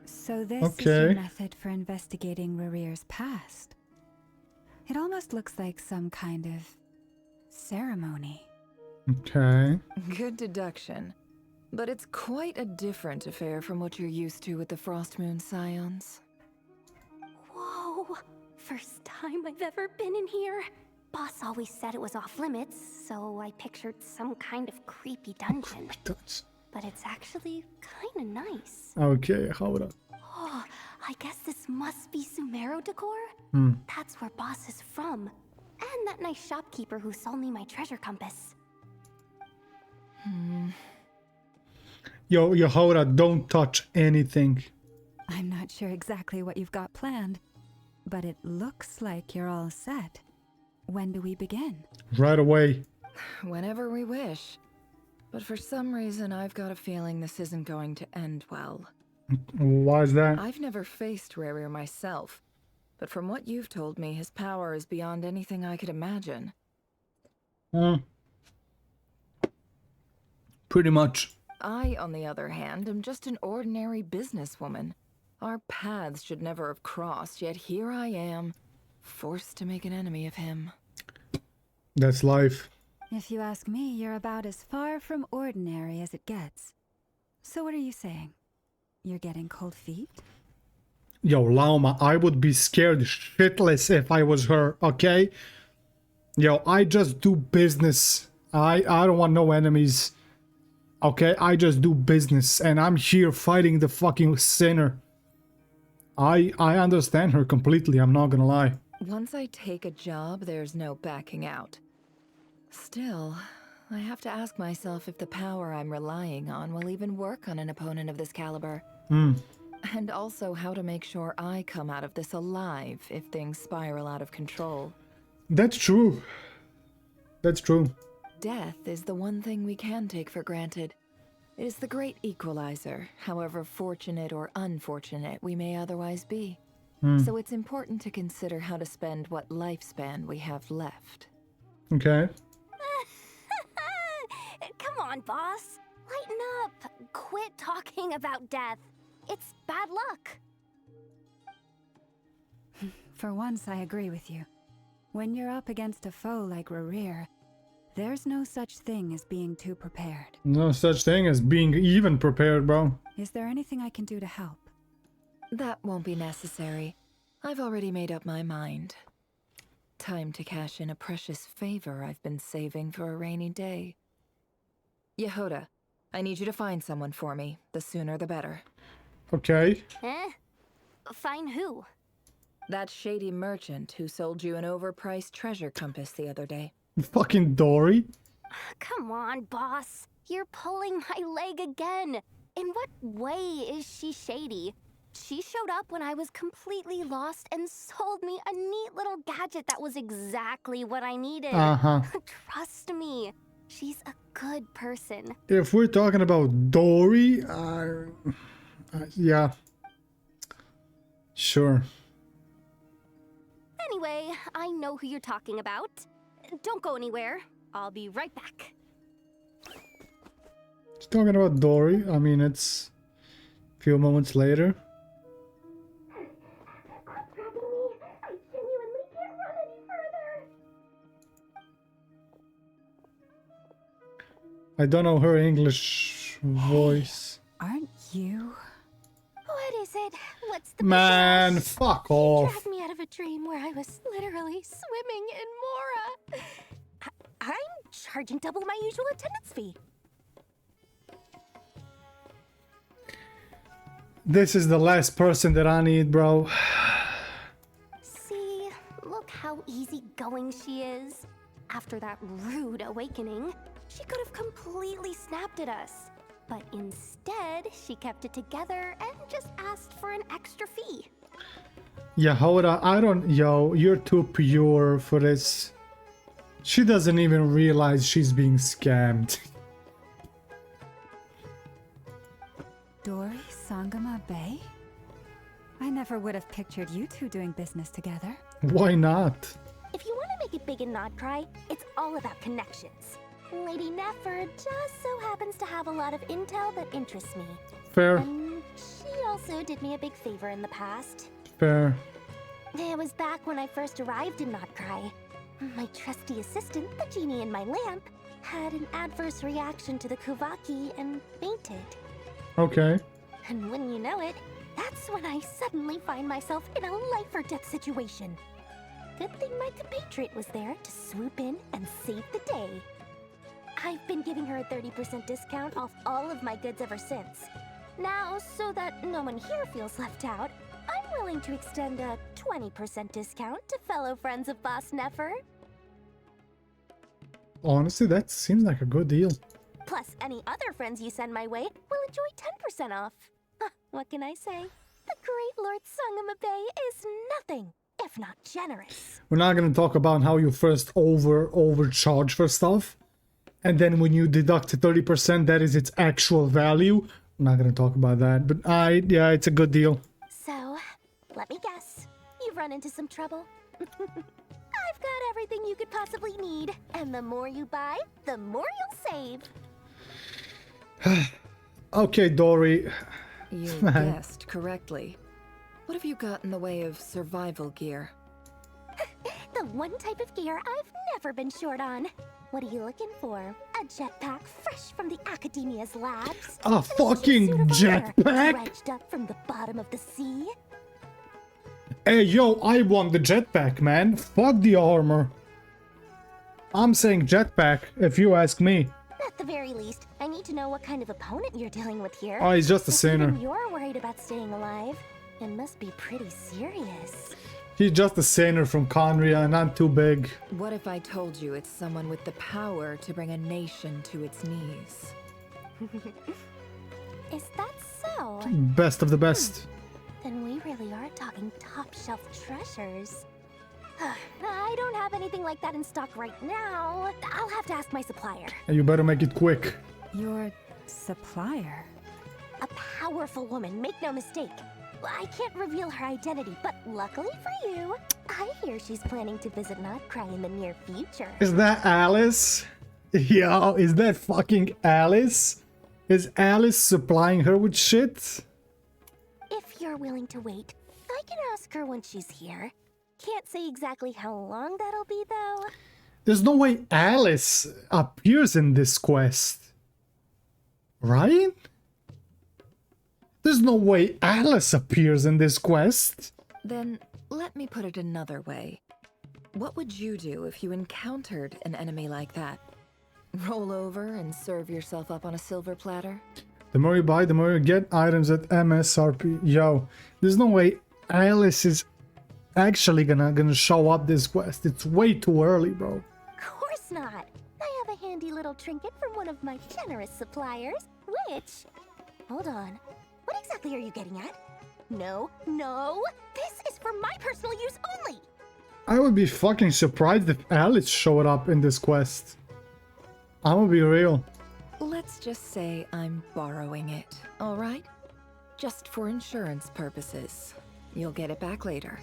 So this is Okay. your method for investigating Rarir's past. It almost looks like some kind of ceremony. Okay. Good deduction. But it's quite a different affair from what you're used to with the Frostmoon Scions. Whoa. First time I've ever been in here. Boss always said it was off limits, so I pictured some kind of creepy dungeon. But it's actually kinda nice. Okay, hold up. Oh, I guess this must be Sumero decor? That's where Boss is from. And that nice shopkeeper who sold me my treasure compass. Yo, Yehoda, don't touch anything. I'm not sure exactly what you've got planned, but it looks like you're all set. When do we begin? Right away. Whenever we wish. But for some reason, I've got a feeling this isn't going to end well. Why is that? I've never faced Rarir myself, but from what you've told me, his power is beyond anything I could imagine. Pretty much. I, on the other hand, am just an ordinary businesswoman. Our paths should never have crossed, yet here I am, forced to make an enemy of him. That's life. If you ask me, you're about as far from ordinary as it gets. So what are you saying? You're getting cold feet? Yo, Lauma, I would be scared shitless if I was her, okay? Yo, I just do business. I don't want no enemies. Okay, I just do business, and I'm here fighting the fucking sinner. I understand her completely, I'm not gonna lie. Once I take a job, there's no backing out. Still, I have to ask myself if the power I'm relying on will even work on an opponent of this caliber. And also how to make sure I come out of this alive if things spiral out of control. That's true. That's true. Death is the one thing we can take for granted. It is the great equalizer, however fortunate or unfortunate we may otherwise be. So it's important to consider how to spend what lifespan we have left. Okay. Come on, boss. Lighten up. Quit talking about death. It's bad luck. For once, I agree with you. When you're up against a foe like Rarir, There's no such thing as being too prepared. No such thing as being even prepared, bro. Is there anything I can do to help? That won't be necessary. I've already made up my mind. Time to cash in a precious favor I've been saving for a rainy day. Yehoda, I need you to find someone for me. The sooner the better. Okay. Find who? That shady merchant who sold you an overpriced treasure compass the other day. Fucking Dory. Come on, boss. You're pulling my leg again. In what way is she shady? She showed up when I was completely lost and sold me a neat little gadget that was exactly what I needed. Trust me, she's a good person. If we're talking about Dory, yeah. Sure. Anyway, I know who you're talking about. Don't go anywhere. I'll be right back. She's talking about Dory. I mean, it's a few moments later. I don't know her English voice. Aren't you? What is it? What's the Man, big fuck rush? off. Dragged me out of a dream where I was literally swimming in Mora. I'm charging double my usual attendance fee. This is the last person that I need, bro. See, look how easygoing she is. After that rude awakening, she could have completely snapped at us. But instead, she kept it together and just asked for an extra fee. Yehoda, yo, you're too pure for this. She doesn't even realize she's being scammed. Dory Sangama Bay? I never would have pictured you two doing business together. Why not? If you want to make it big and not cry, it's all about connections. Lady Nefer just so happens to have a lot of intel that interests me. Fair. And she also did me a big favor in the past. Fair. It was back when I first arrived in Notcry. My trusty assistant, the genie in my lamp, had an adverse reaction to the Kuvaki and fainted. Okay. And when you know it, that's when I suddenly find myself in a life-or-death situation. Good thing my compatriot was there to swoop in and save the day. I've been giving her a 30% discount off all of my goods ever since. Now, so that no one here feels left out, I'm willing to extend a 20% discount to fellow friends of Boss Nefer. Honestly, that seems like a good deal. Plus, any other friends you send my way will enjoy 10% off. What can I say? The great Lord Sangama Bay is nothing if not generous. We're not gonna talk about how you first overcharge for stuff, and then when you deduct 30%, that is its actual value. I'm not gonna talk about that, but yeah, it's a good deal. So, let me guess. You've run into some trouble? I've got everything you could possibly need, and the more you buy, the more you'll save. Okay, Dory. You guessed correctly. What have you got in the way of survival gear? The one type of gear I've never been short on. What are you looking for? A jetpack fresh from the Academia's labs? A fucking jetpack? Dredged up from the bottom of the sea? Hey, yo, I want the jetpack, man. Fuck the armor. I'm saying jetpack, if you ask me. At the very least, I need to know what kind of opponent you're dealing with here. Oh, he's just a If sinner. even you're worried about staying alive, it must be pretty serious. He's just a sinner from Conria, and I'm too big. What if I told you it's someone with the power to bring a nation to its knees? Is that so? Best of the best. Then we really are talking top-shelf treasures. I don't have anything like that in stock right now. I'll have to ask my supplier. And you better make it quick. Your supplier? A powerful woman, make no mistake. I can't reveal her identity, but luckily for you, I hear she's planning to visit Notcry in the near future. Is that Alice? Yo, is that fucking Alice? Is Alice supplying her with shit? If you're willing to wait, I can ask her when she's here. Can't say exactly how long that'll be, though. There's no way Alice appears in this quest. Right? There's no way Alice appears in this quest. Then let me put it another way. What would you do if you encountered an enemy like that? Roll over and serve yourself up on a silver platter? The more you buy, the more you get items at MSRP. Yo, there's no way Alice is actually gonna show up this quest. It's way too early, bro. Of course not. I have a handy little trinket from one of my generous suppliers, which... Hold on. What exactly are you getting at? No, no. This is for my personal use only. I would be fucking surprised if Alice showed up in this quest. I'm gonna be real. Let's just say I'm borrowing it, all right? Just for insurance purposes. You'll get it back later.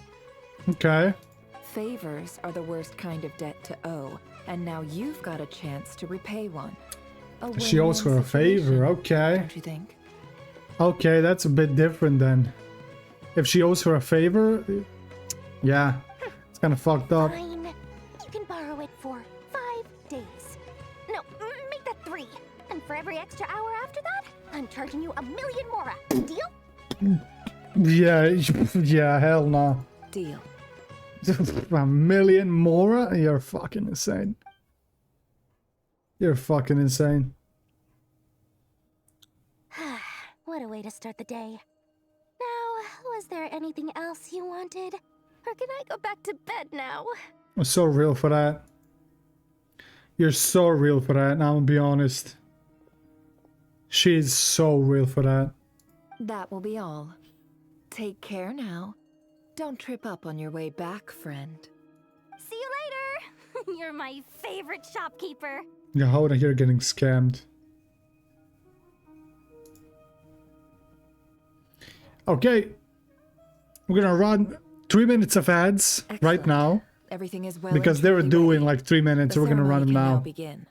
Okay. Favors are the worst kind of debt to owe, and now you've got a chance to repay one. She owes her a favor, okay. Don't you think? Okay, that's a bit different then. If she owes her a favor, yeah, it's kind of fucked up. Fine. You can borrow it for 5 days. No, make that 3. And for every extra hour after that, I'm charging you 1,000,000 mora. Deal? Yeah, hell no. Deal. 1,000,000 mora? You're fucking insane. You're fucking insane. What a way to start the day. Now, was there anything else you wanted? Or can I go back to bed now? I'm so real for that. You're so real for that, now I'm gonna be honest. She's so real for that. That will be all. Take care now. Don't trip up on your way back, friend. See you later! You're my favorite shopkeeper. Yeah, how would I hear getting scammed? Okay. We're gonna run 3 minutes of ads right now. Everything is well because they were doing like 3 minutes, so we're gonna run them now. Begin.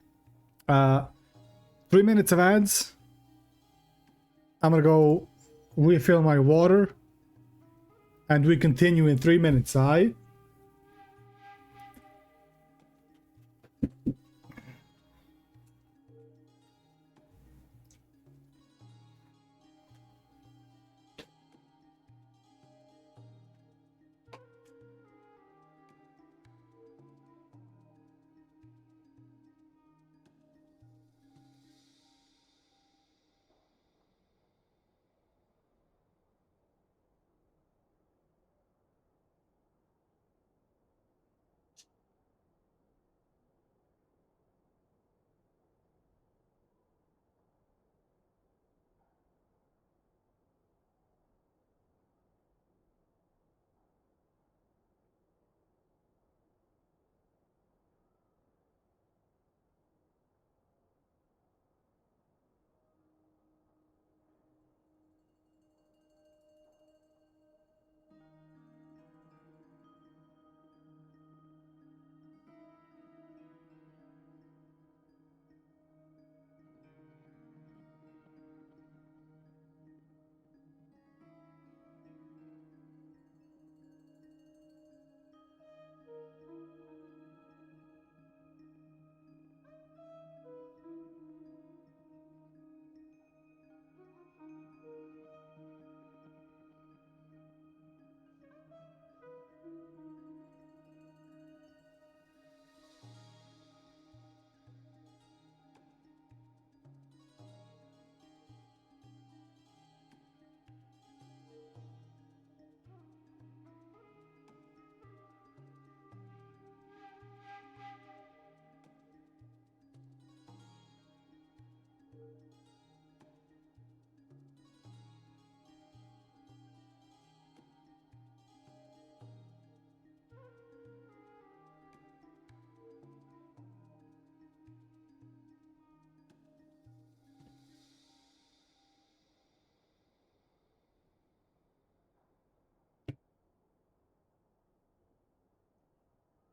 3 minutes of ads. I'm gonna go refill my water. And we continue in 3 minutes, alright?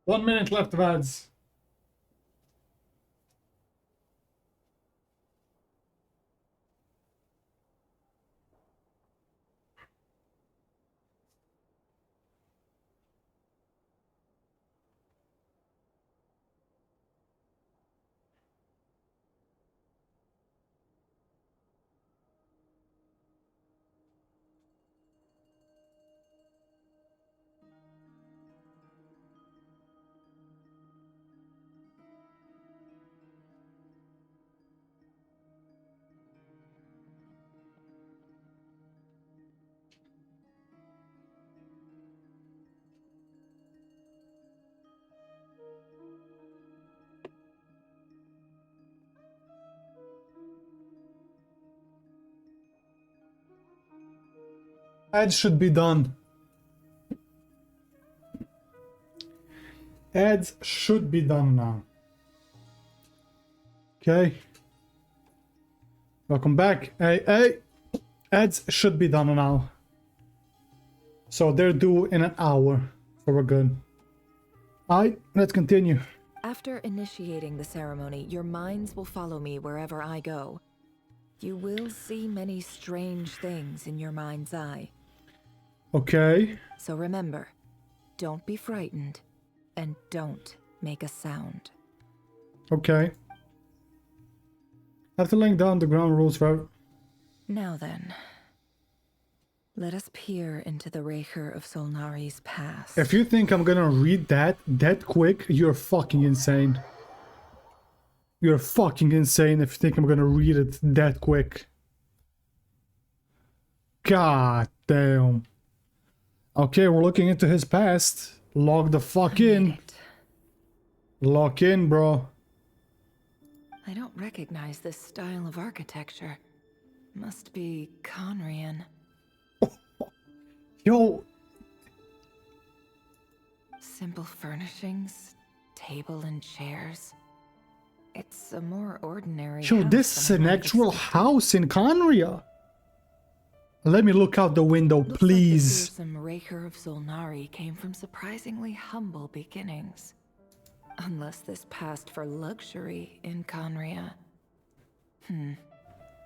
One minute left of ads. Ads should be done. Ads should be done now. Okay. Welcome back. Hey. Ads should be done now. So they're due in an hour. So we're good. Alright, let's continue. After initiating the ceremony, your minds will follow me wherever I go. You will see many strange things in your mind's eye. Okay. So remember, don't be frightened, and don't make a sound. Okay. After laying down the ground rules for... Now then, let us peer into the Raker of Solnari's past. If you think I'm gonna read that quick, you're fucking insane. You're fucking insane if you think I'm gonna read it that quick. God damn. Okay, we're looking into his past. Log the fuck in. Lock in, bro. I don't recognize this style of architecture. Must be Conrian. Yo. Simple furnishings, table and chairs. It's a more ordinary Yo, house this is than an I actual expected. house in Conria. Let me look out the window, Looks please. like the fearsome Raker of Solnari came from surprisingly humble beginnings. Unless this passed for luxury in Conria.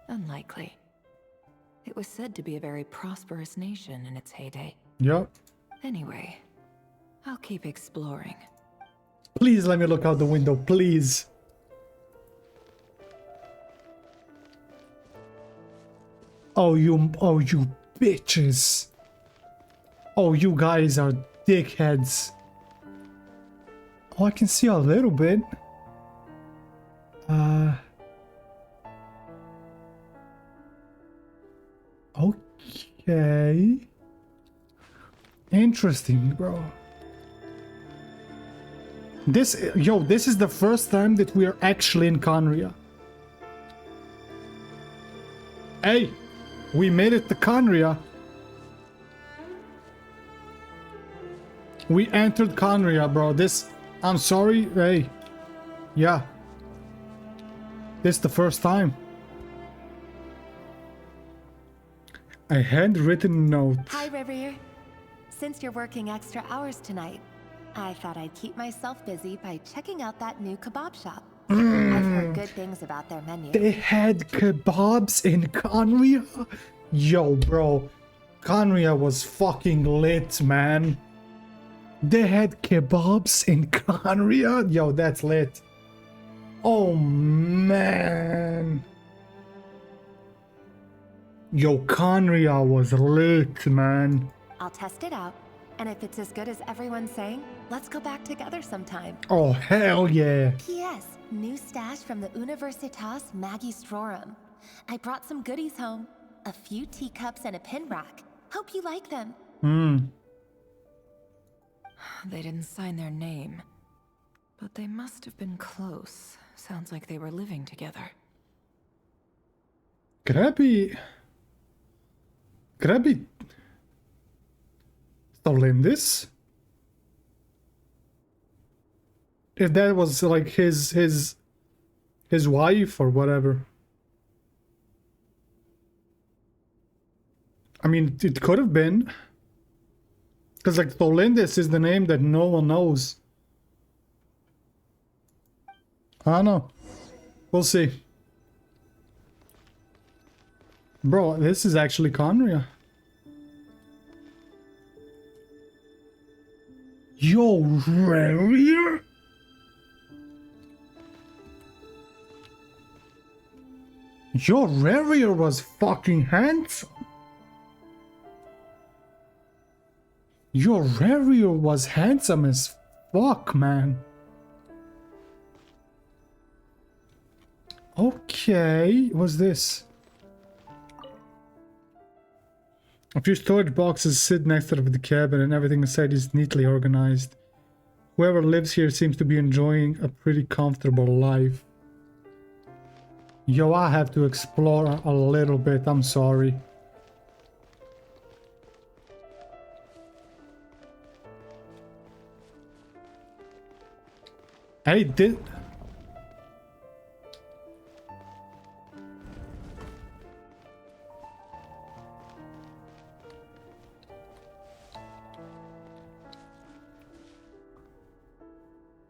Unlikely. It was said to be a very prosperous nation in its heyday. Yep. Anyway, I'll keep exploring. Please let me look out the window, please. Oh, you bitches. Oh, you guys are dickheads. Oh, I can see a little bit. Okay. Interesting, bro. This is the first time that we are actually in Conria. Hey, we made it to Conria. We entered Conria, bro. I'm sorry. Hey, yeah. This is the first time. A handwritten note. Hi, Rivier. Since you're working extra hours tonight, I thought I'd keep myself busy by checking out that new kebab shop. I've heard good things about their menu. They had kebabs in Conria? Yo, bro. Conria was fucking lit, man. They had kebabs in Conria? Yo, that's lit. Oh, man. Yo, Conria was lit, man. I'll test it out, and if it's as good as everyone's saying, let's go back together sometime. Oh, hell yeah. P.S. New stash from the Universitas Magistrorum. I brought some goodies home. A few teacups and a pin rack. Hope you like them. They didn't sign their name, but they must have been close. Sounds like they were living together. Could that be Stolindis? If that was like his wife or whatever. I mean, it could have been. Because like Stolindis is the name that no one knows. I don't know. We'll see. Bro, this is actually Conria. Yo, Rarier? Yo, Rarier was fucking handsome. Yo, Rarier was handsome as fuck, man. Okay, what's this? A few storage boxes sit next to the cabin and everything inside is neatly organized. Whoever lives here seems to be enjoying a pretty comfortable life. Yo, I have to explore a little bit, I'm sorry. I did.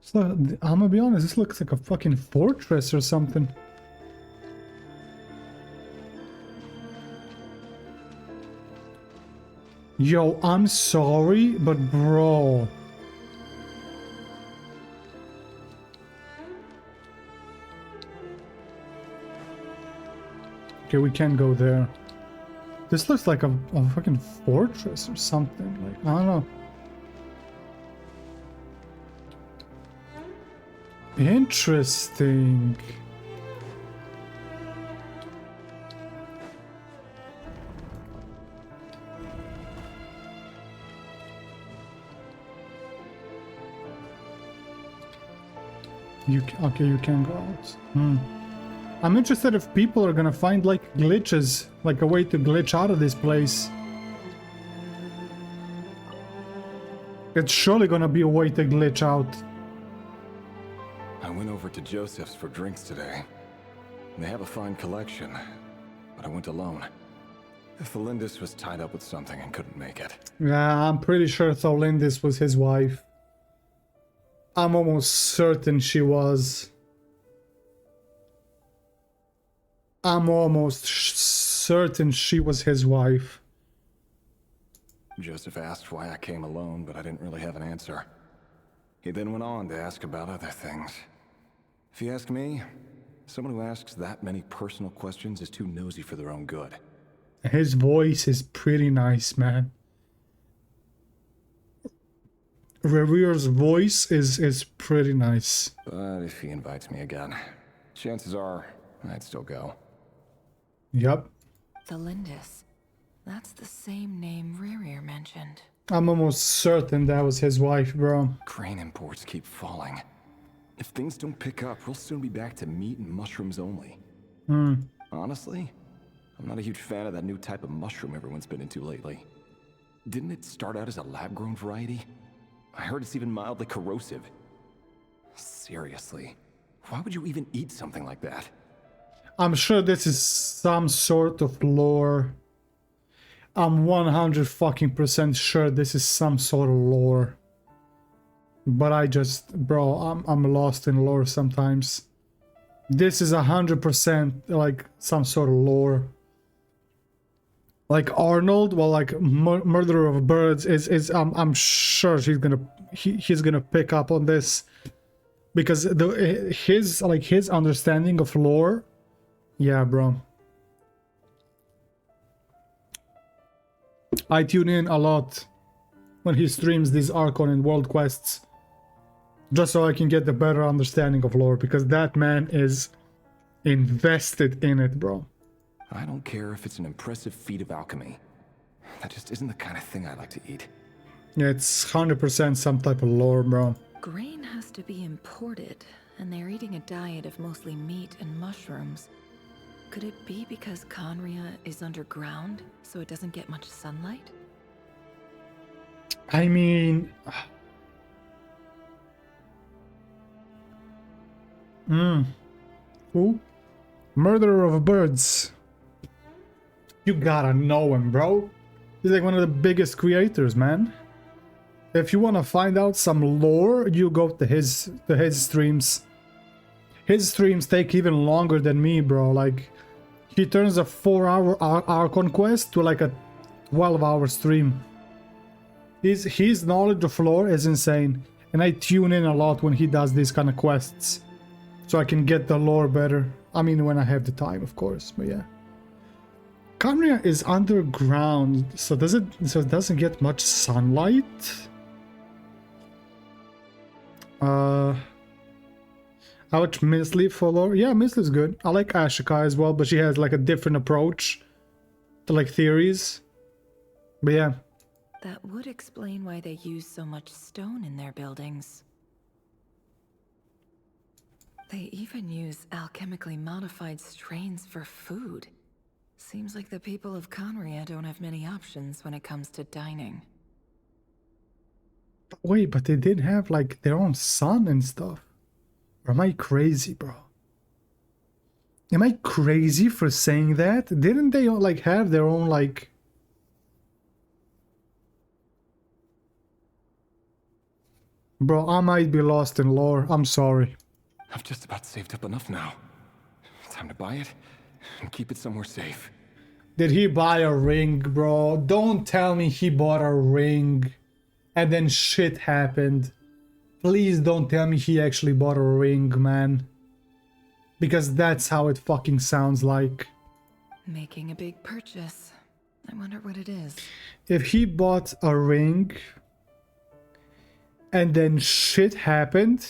So, I'm gonna be honest, this looks like a fucking fortress or something. Yo, I'm sorry, but bro. Okay, we can't go there. This looks like a fucking fortress or something. Like, I don't know. Interesting. Okay, you can go out. I'm interested if people are gonna find like glitches, like a way to glitch out of this place. It's surely gonna be a way to glitch out. I went over to Joseph's for drinks today. They have a fine collection, but I went alone. Thelindis was tied up with something and couldn't make it. Yeah, I'm pretty sure Thelindis was his wife. I'm almost certain she was. I'm almost certain she was his wife. Joseph asked why I came alone, but I didn't really have an answer. He then went on to ask about other things. If you ask me, someone who asks that many personal questions is too nosy for their own good. His voice is pretty nice, man. Revere's voice is pretty nice. But if he invites me again, chances are I'd still go. Yep. Thelindis. That's the same name Rerir mentioned. I'm almost certain that was his wife, bro. Crane imports keep falling. If things don't pick up, we'll soon be back to meat and mushrooms only. Honestly, I'm not a huge fan of that new type of mushroom everyone's been into lately. Didn't it start out as a lab-grown variety? I heard it's even mildly corrosive. Seriously, why would you even eat something like that? I'm sure this is some sort of lore. I'm 100% sure this is some sort of lore. But I just, bro, I'm lost in lore sometimes. This is 100% like some sort of lore. Like Arnold, well, like Murderer of Birds is I'm sure he's gonna pick up on this, because his understanding of lore, yeah, bro. I tune in a lot when he streams these Archon and World Quests, just so I can get the better understanding of lore, because that man is invested in it, bro. I don't care if it's an impressive feat of alchemy. That just isn't the kind of thing I like to eat. Yeah, it's 100% some type of lore, bro. Grain has to be imported, and they're eating a diet of mostly meat and mushrooms. Could it be because Conria is underground, so it doesn't get much sunlight? I mean... Who? Murderer of Birds. You gotta know him, bro. He's like one of the biggest creators, man. If you want to find out some lore, you go to his streams. His streams take even longer than me, bro. Like, he turns a 4-hour Archon quest to like a 12-hour stream. His knowledge of lore is insane, and I tune in a lot when he does these kind of quests, so I can get the lore better. I mean, when I have the time, of course, but yeah. Conria is underground, so it doesn't get much sunlight. I watch Misleaf for lore. Yeah, Misleaf's good. I like Ashika as well, but she has like a different approach to like theories. But yeah. That would explain why they use so much stone in their buildings. They even use alchemically modified strains for food. Seems like the people of Conria don't have many options when it comes to dining. Wait, but they did have like their own sun and stuff. Or am I crazy, bro? Am I crazy for saying that? Didn't they like have their own like... Bro, I might be lost in lore. I'm sorry. I've just about saved up enough now. Time to buy it and keep it somewhere safe. Did he buy a ring, bro? Don't tell me he bought a ring and then shit happened. Please don't tell me he actually bought a ring, man. Because that's how it fucking sounds like. Making a big purchase. I wonder what it is. If he bought a ring and then shit happened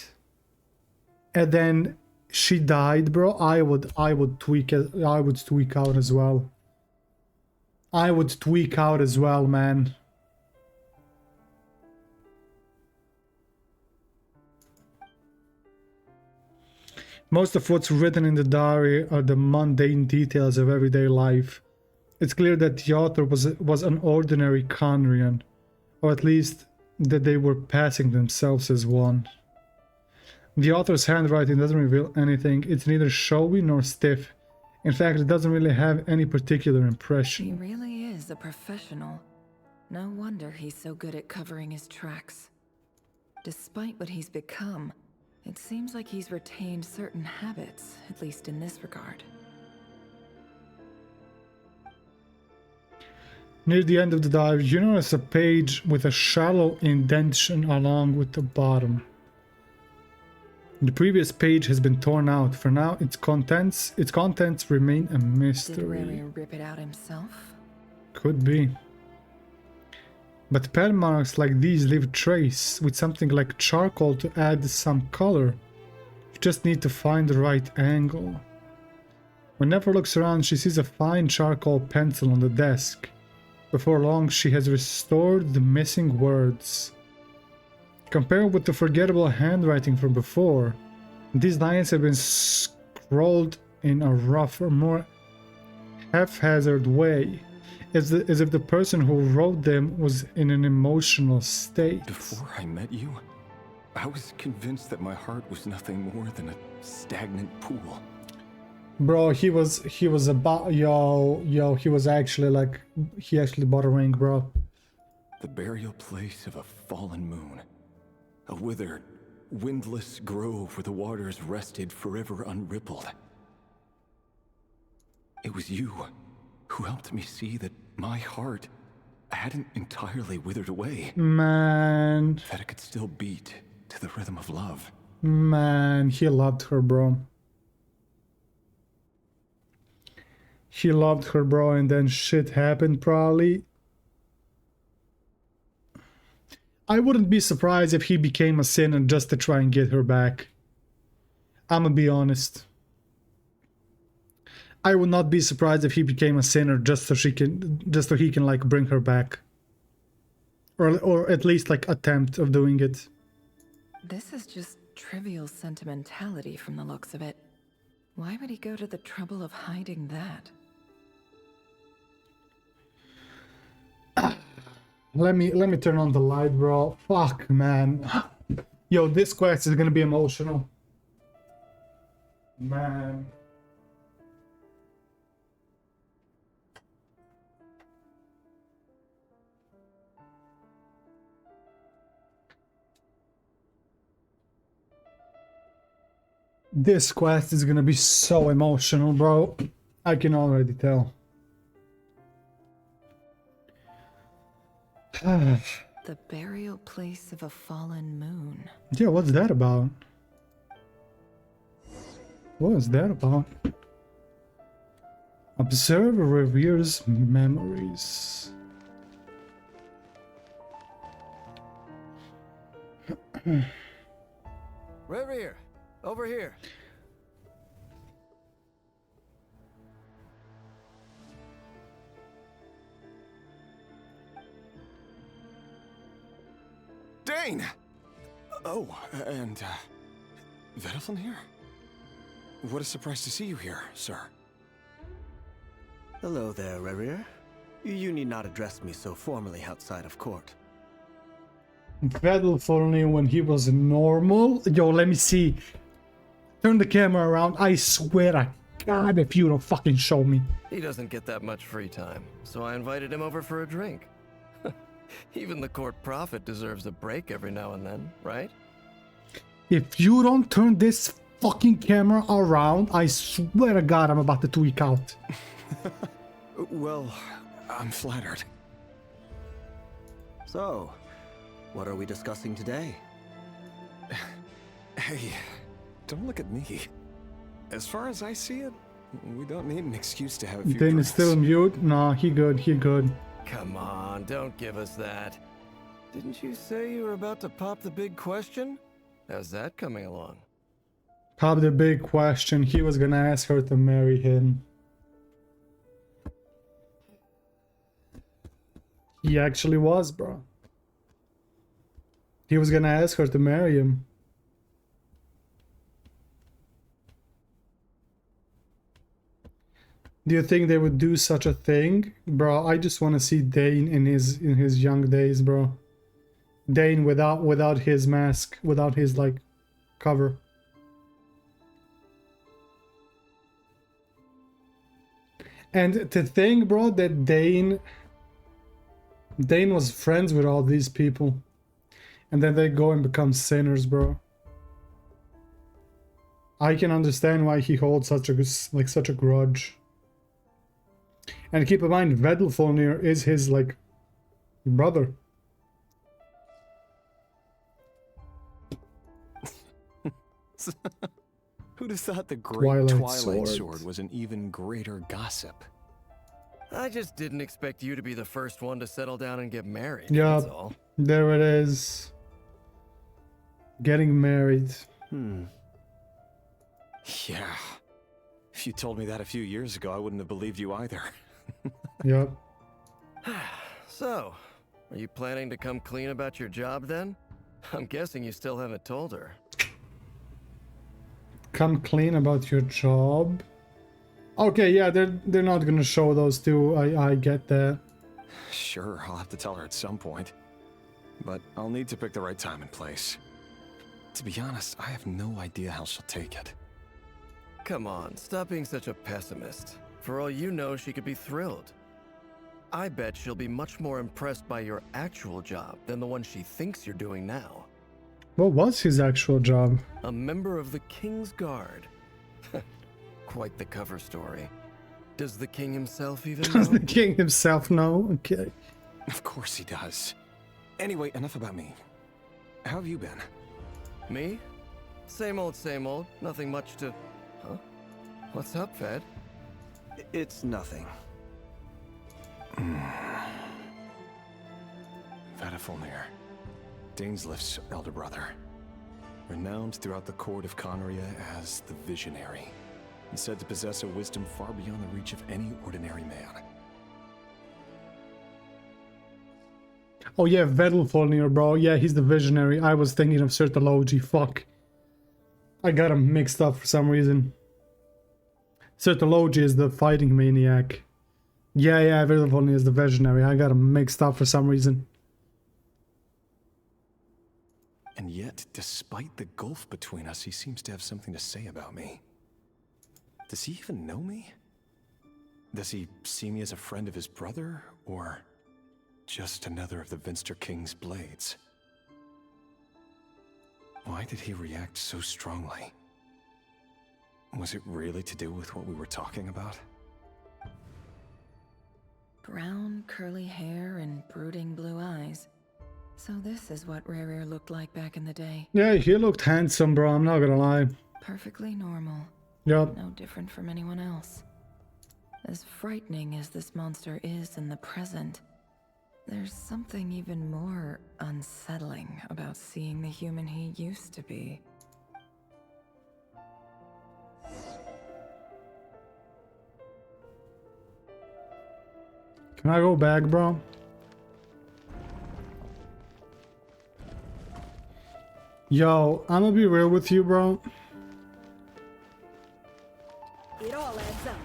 and then she died, bro, I would tweak out as well. I would tweak out as well, man. Most of what's written in the diary are the mundane details of everyday life. It's clear that the author was an ordinary Conrian, or at least that they were passing themselves as one. The author's handwriting doesn't reveal anything. It's neither showy nor stiff. In fact, it doesn't really have any particular impression. He really is a professional. No wonder he's so good at covering his tracks. Despite what he's become, it seems like he's retained certain habits, at least in this regard. Near the end of the dive, you notice a page with a shallow indentation along with the bottom. The previous page has been torn out. For now, its contents remain a mystery. Did Rary rip it out himself? Could be. But pen marks like these leave a trace with something like charcoal to add some color. You just need to find the right angle. When Never looks around, she sees a fine charcoal pencil on the desk. Before long, she has restored the missing words. Compared with the forgettable handwriting from before, these lines have been scrawled in a rougher, more haphazard way. As if the person who wrote them was in an emotional state. Before I met you, I was convinced that my heart was nothing more than a stagnant pool. Bro, he was about he was actually like he actually bought a ring, bro. The burial place of a fallen moon. A withered, windless grove where the waters rested forever unrippled. It was you who helped me see that my heart hadn't entirely withered away. Man. That it could still beat to the rhythm of love. Man, he loved her, bro. He loved her, bro, and then shit happened, probably. I wouldn't be surprised if he became a sinner just to try and get her back. I'ma be honest. I would not be surprised if he became a sinner just so he can like bring her back. Or at least like attempt of doing it. This is just trivial sentimentality from the looks of it. Why would he go to the trouble of hiding that? Let me turn on the light, bro. Fuck, man. Yo, this quest is gonna be emotional. Man. This quest is gonna be so emotional, bro. I can already tell. The burial place of a fallen moon. Yeah, what's that about? What is that about? Observe Revere's memories. Revere, over here. Dane! Oh, and, Vedalfin here? What a surprise to see you here, sir. Hello there, Rerir. You need not address me so formally outside of court. Vedalfin when he was normal. Yo, let me see. Turn the camera around. I swear to God, if you don't fucking show me. He doesn't get that much free time, so I invited him over for a drink. Even the court prophet deserves a break every now and then, right? If you don't turn this fucking camera around, I swear to God, I'm about to tweak out. Well, I'm flattered. So, what are we discussing today? Hey, don't look at me. As far as I see it, we don't need an excuse to have a few Then drinks. it's still mute? Nah, he good, he good. Come on, don't give us that. Didn't you say you were about to pop the big question? How's that coming along? Pop the big question. He was gonna ask her to marry him. He actually was, bro. He was gonna ask her to marry him. Do you think they would do such a thing? Bro, I just want to see Dane in his young days, bro. Dane without his mask, without his like cover. And to think, bro, that Dane was friends with all these people. And then they go and become sinners, bro. I can understand why he holds such a grudge. And keep in mind, Vedalfolnir is his, like, brother. Who'd have thought the great Twilight Sword was an even greater gossip? I just didn't expect you to be the first one to settle down and get married. Yeah, That's all. there it is. Getting married. Yeah. If you told me that a few years ago, I wouldn't have believed you either. Yep. So, are you planning to come clean about your job then? I'm guessing you still haven't told her. Come clean about your job. Okay, yeah, they're not gonna show those two. I get that. Sure, I'll have to tell her at some point. But I'll need to pick the right time and place. To be honest, I have no idea how she'll take it. Come on, stop being such a pessimist. For all you know, she could be thrilled. I bet she'll be much more impressed by your actual job than the one she thinks you're doing now. What was his actual job? A member of the King's Guard. Quite the cover story. Does the king himself even know? Does the king himself know? Okay. Of course he does. Anyway, enough about me. How have you been? Me? Same old, same old. Nothing much to... Huh? What's up, Fed? It's nothing. Vedalfolnir, Dainslift's elder brother. Renowned throughout the court of Conria as the Visionary. And said to possess a wisdom far beyond the reach of any ordinary man. Oh yeah, Vedalfolnir, bro. Yeah, he's the Visionary. I was thinking of Sertology. Fuck. I got him mixed up for some reason. Sertology is the fighting maniac. Yeah, Vedalfolnir is the Visionary. I got him mixed up for some reason. And yet, despite the gulf between us, he seems to have something to say about me. Does he even know me? Does he see me as a friend of his brother, or just another of the Vinster King's blades? Why did he react so strongly? Was it really to do with what we were talking about? Brown, curly hair and brooding blue eyes. So this is what Rerir looked like back in the day. Yeah, he looked handsome, bro. I'm not gonna lie. Perfectly normal. Yep. No different from anyone else. As frightening as this monster is in the present, there's something even more unsettling about seeing the human he used to be. Can I go back, bro? Yo, I'm gonna be real with you, bro. It all adds up.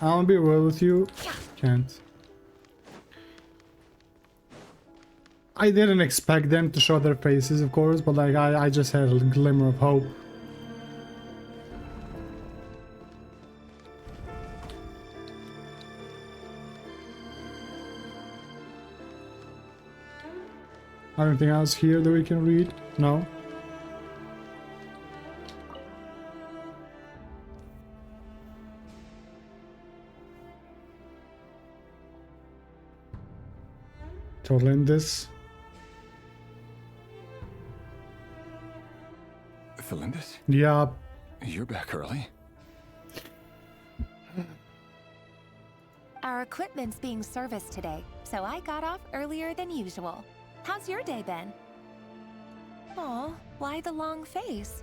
I'm gonna be real with you. Can't. I didn't expect them to show their faces, of course, but like I just had a glimmer of hope. Anything else here that we can read? No? To Lindis. Felindis? Yeah. You're back early. Our equipment's being serviced today, so I got off earlier than usual. How's your day been? Aw, why the long face?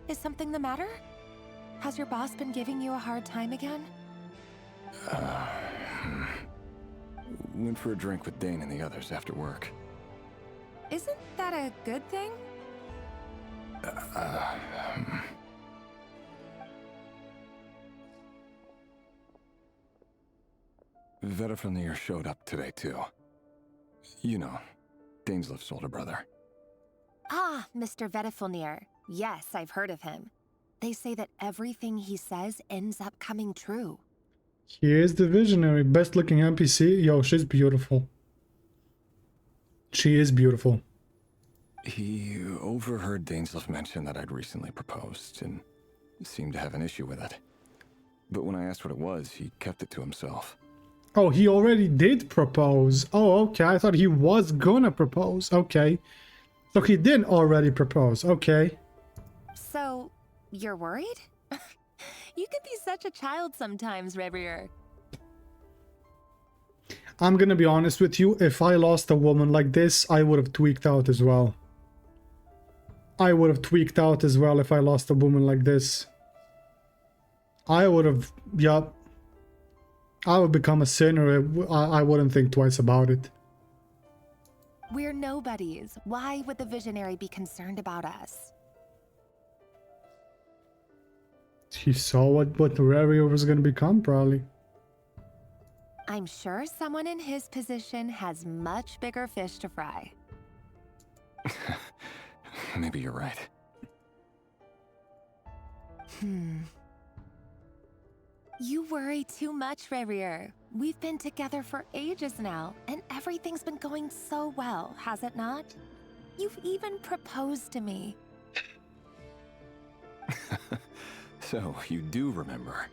Is something the matter? Has your boss been giving you a hard time again? Went for a drink with Dane and the others after work. Isn't that a good thing? Vedifnir showed up today too. You know, Daneslif's older brother. Ah, Mr. Vedifnir. Yes, I've heard of him. They say that everything he says ends up coming true. He is the visionary, best looking NPC. Yo, she's beautiful. She is beautiful. He overheard Daneslif mention that I'd recently proposed and seemed to have an issue with it. But when I asked what it was, he kept it to himself. Oh, he already did propose. Oh, okay. I thought he was gonna propose. Okay. So he did already propose. Okay. So, you're worried? You can be such a child sometimes, Revier. I'm gonna be honest with you. If I lost a woman like this, I would have tweaked out as well. I would have tweaked out as well if I lost a woman like this. I would have, yeah. I would become a sinner. I wouldn't think twice about it. We're nobodies. Why would the visionary be concerned about us? He saw what Revier was gonna become, probably. I'm sure someone in his position has much bigger fish to fry. Maybe you're right. You worry too much, Revier. We've been together for ages now, and everything's been going so well, has it not? You've even proposed to me. So, you do remember.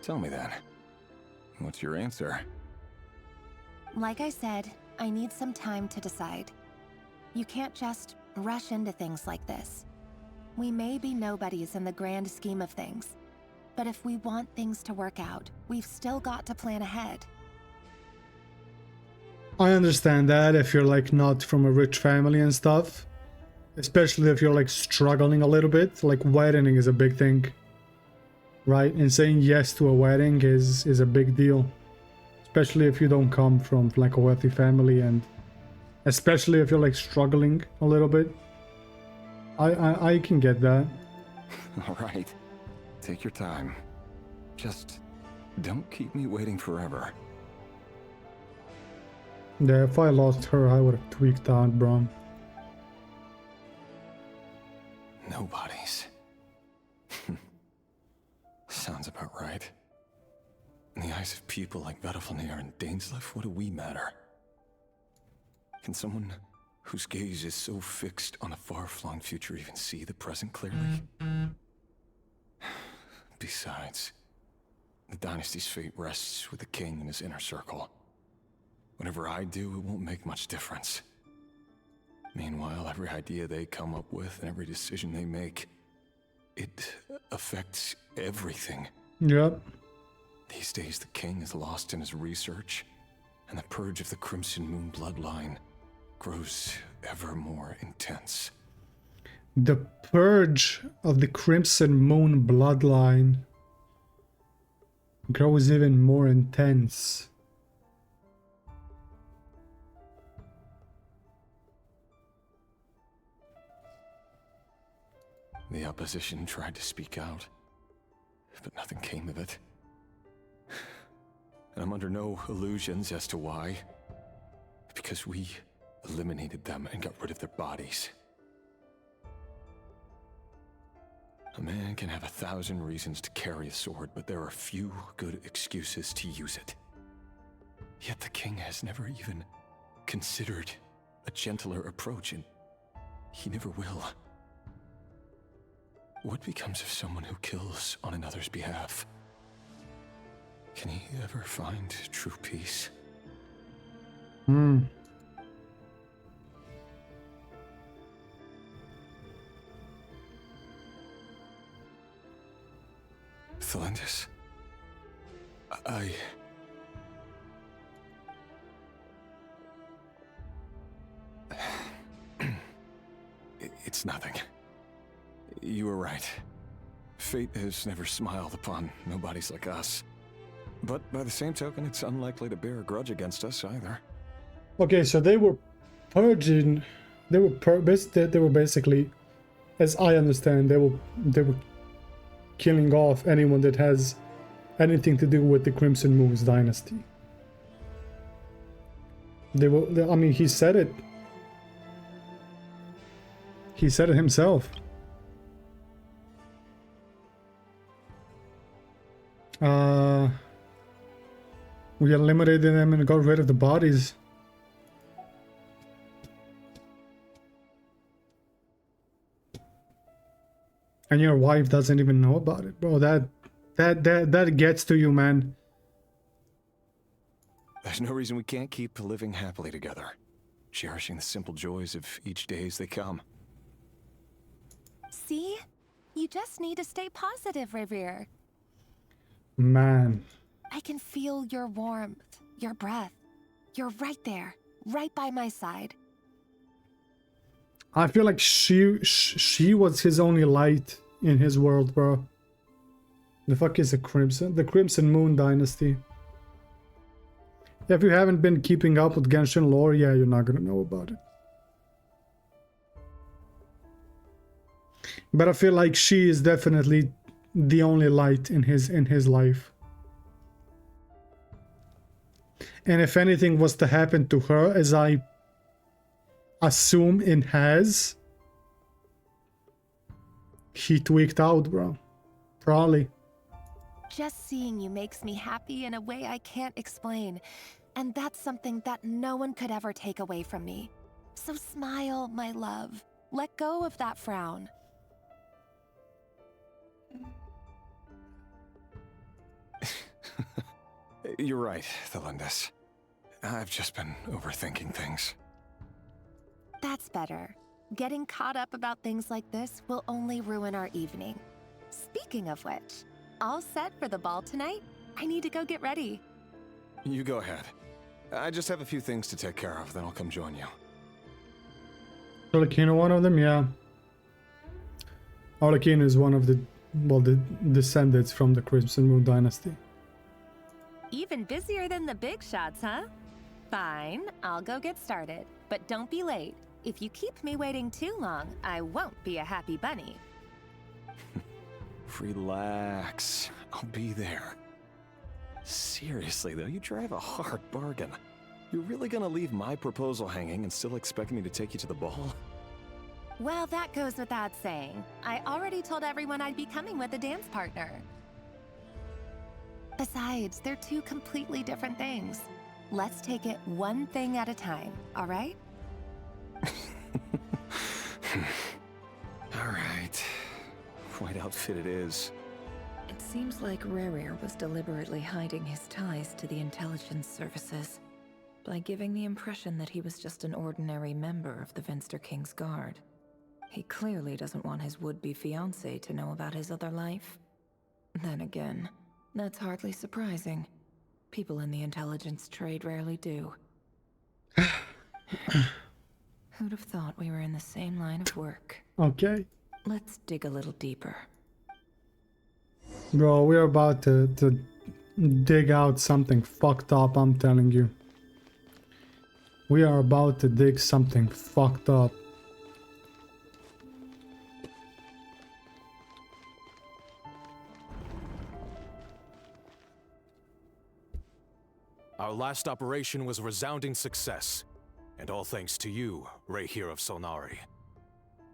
Tell me then. What's your answer? Like I said, I need some time to decide. You can't just rush into things like this. We may be nobodies in the grand scheme of things, but if we want things to work out, we've still got to plan ahead. I understand that if you're like not from a rich family and stuff. Especially if you're like struggling a little bit. Like wedding is a big thing. Right? And saying yes to a wedding is a big deal. Especially if you don't come from like a wealthy family, and especially if you're like struggling a little bit. I can get that. Alright. Take your time. Just don't keep me waiting forever. Yeah, if I lost her, I would have tweaked out, bro. Nobodies. Sounds about right. In the eyes of people like Vedifnir and Daneslif, what do we matter? Can someone whose gaze is so fixed on a far-flung future even see the present clearly? Besides, the dynasty's fate rests with the king and his inner circle. Whatever I do, it won't make much difference. Meanwhile, every idea they come up with and every decision they make, it affects everything. Yep. These days, the king is lost in his research, and the purge of the Crimson Moon bloodline grows ever more intense. The purge of the Crimson Moon bloodline grows even more intense. The opposition tried to speak out, but nothing came of it. And I'm under no illusions as to why. Because we eliminated them and got rid of their bodies. A man can have 1,000 reasons to carry a sword, but there are few good excuses to use it. Yet the king has never even considered a gentler approach, and he never will. What becomes of someone who kills on another's behalf? Can he ever find true peace? Thelendis, It's nothing. You were right. Fate has never smiled upon nobodies like us. But by the same token, it's unlikely to bear a grudge against us either. Okay, so they were purging. They were basically, as I understand, they were killing off anyone that has anything to do with the Crimson Moon's dynasty. I mean, he said it. He said it himself. We eliminated them and got rid of the bodies. And your wife doesn't even know about it, bro. That gets to you, man. There's no reason we can't keep living happily together, cherishing the simple joys of each day as they come. See? You just need to stay positive, Revere. Man. I can feel your warmth, your breath. You're right there, right by my side. I feel like she was his only light in his world, bro. The fuck is the Crimson Moon dynasty? If you haven't been keeping up with Genshin lore, yeah, you're not gonna know about it. But I feel like she is definitely the only light in his life. And if anything was to happen to her, as I assume it has, he tweaked out, bro. Probably. Just seeing you makes me happy in a way I can't explain. And that's something that no one could ever take away from me. So smile, my love. Let go of that frown. You're right, Thelendis. I've just been overthinking things. That's better. Getting caught up about things like this will only ruin our evening. Speaking of which, all set for the ball tonight? I need to go get ready. You go ahead. I just have a few things to take care of, then I'll come join you. Arlecchino, one of them, yeah. Arlecchino is one of the descendants from the Crimson Moon dynasty. Even busier than the big shots, huh? Fine, I'll go get started. But don't be late. If you keep me waiting too long, I won't be a happy bunny. Relax. I'll be there. Seriously, though, you drive a hard bargain. You're really gonna leave my proposal hanging and still expect me to take you to the ball? Well, that goes without saying. I already told everyone I'd be coming with a dance partner. Besides, they're two completely different things. Let's take it one thing at a time, all right? All right. White outfit it is. It seems like Rerir was deliberately hiding his ties to the intelligence services by giving the impression that he was just an ordinary member of the Venster King's Guard. He clearly doesn't want his would-be fiancée to know about his other life. Then again, that's hardly surprising. People in the intelligence trade rarely do. Who'd have thought we were in the same line of work? Okay. Let's dig a little deeper. Bro, we're about to dig out something fucked up, I'm telling you. We are about to dig something fucked up. Our last operation was a resounding success. And all thanks to you, Ray here of Solnari.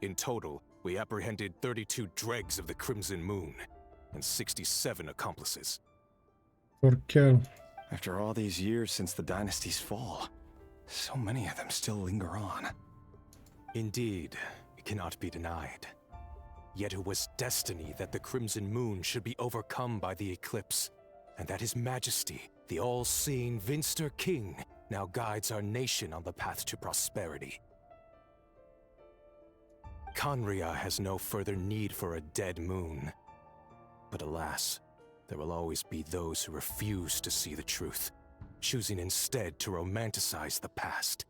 In total, we apprehended 32 dregs of the Crimson Moon, and 67 accomplices. Torkel. After all these years since the dynasty's fall, so many of them still linger on. Indeed, it cannot be denied. Yet it was destiny that the Crimson Moon should be overcome by the eclipse, and that His Majesty, the all-seeing Vinster King, now guides our nation on the path to prosperity. Conria has no further need for a dead moon. But alas, there will always be those who refuse to see the truth, choosing instead to romanticize the past.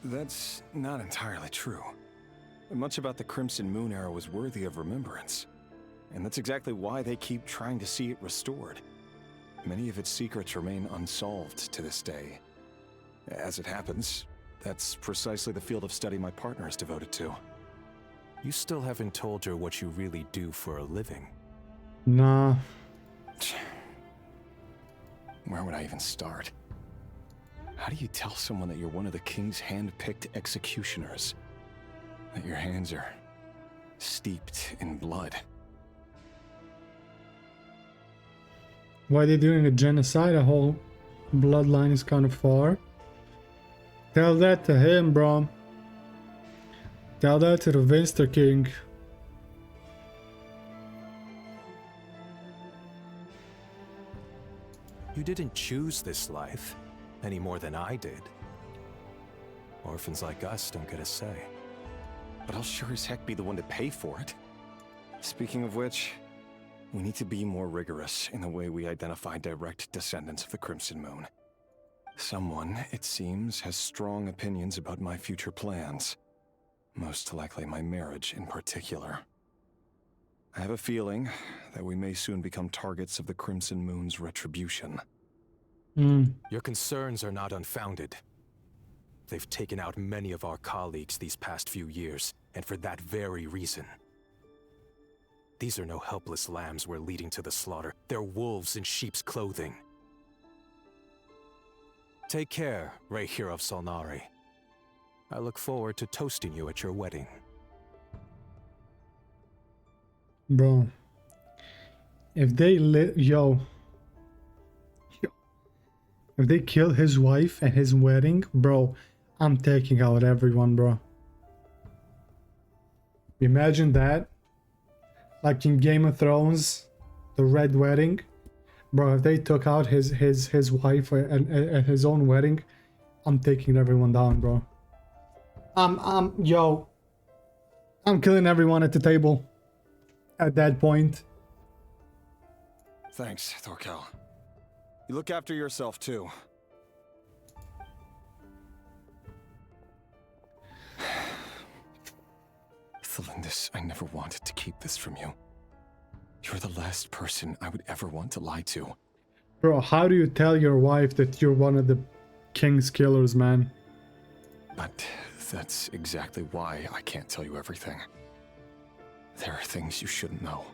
That's not entirely true. Much about the Crimson Moon era was worthy of remembrance. And that's exactly why they keep trying to see it restored. Many of its secrets remain unsolved to this day. As it happens, that's precisely the field of study my partner is devoted to. You still haven't told her what you really do for a living. Nah. Where would I even start? How do you tell someone that you're one of the king's hand-picked executioners? That your hands are steeped in blood? Why are they doing a genocide? A whole bloodline is kind of far. Tell that to him, bro. Tell that to the Vinster King. You didn't choose this life, any more than I did. Orphans like us don't get a say. But I'll sure as heck be the one to pay for it. Speaking of which, we need to be more rigorous in the way we identify direct descendants of the Crimson Moon. Someone, it seems, has strong opinions about my future plans. Most likely my marriage in particular. I have a feeling that we may soon become targets of the Crimson Moon's retribution. Your concerns are not unfounded. They've taken out many of our colleagues these past few years, and for that very reason. These are no helpless lambs we're leading to the slaughter. They're wolves in sheep's clothing. Take care, Ray here of Solnari. I look forward to toasting you at your wedding. Bro. If they If they kill his wife at his wedding, bro, I'm taking out everyone, bro. Imagine that. Like in Game of Thrones, the Red Wedding. Bro, if they took out his wife at his own wedding, I'm taking everyone down, bro. I'm killing everyone at the table. At that point. Thanks, Torkel. You look after yourself, too. Thelindis, I never wanted to keep this from you. You're the last person I would ever want to lie to. Bro, how do you tell your wife that you're one of the king's killers, man? But that's exactly why I can't tell you everything. There are things you shouldn't know.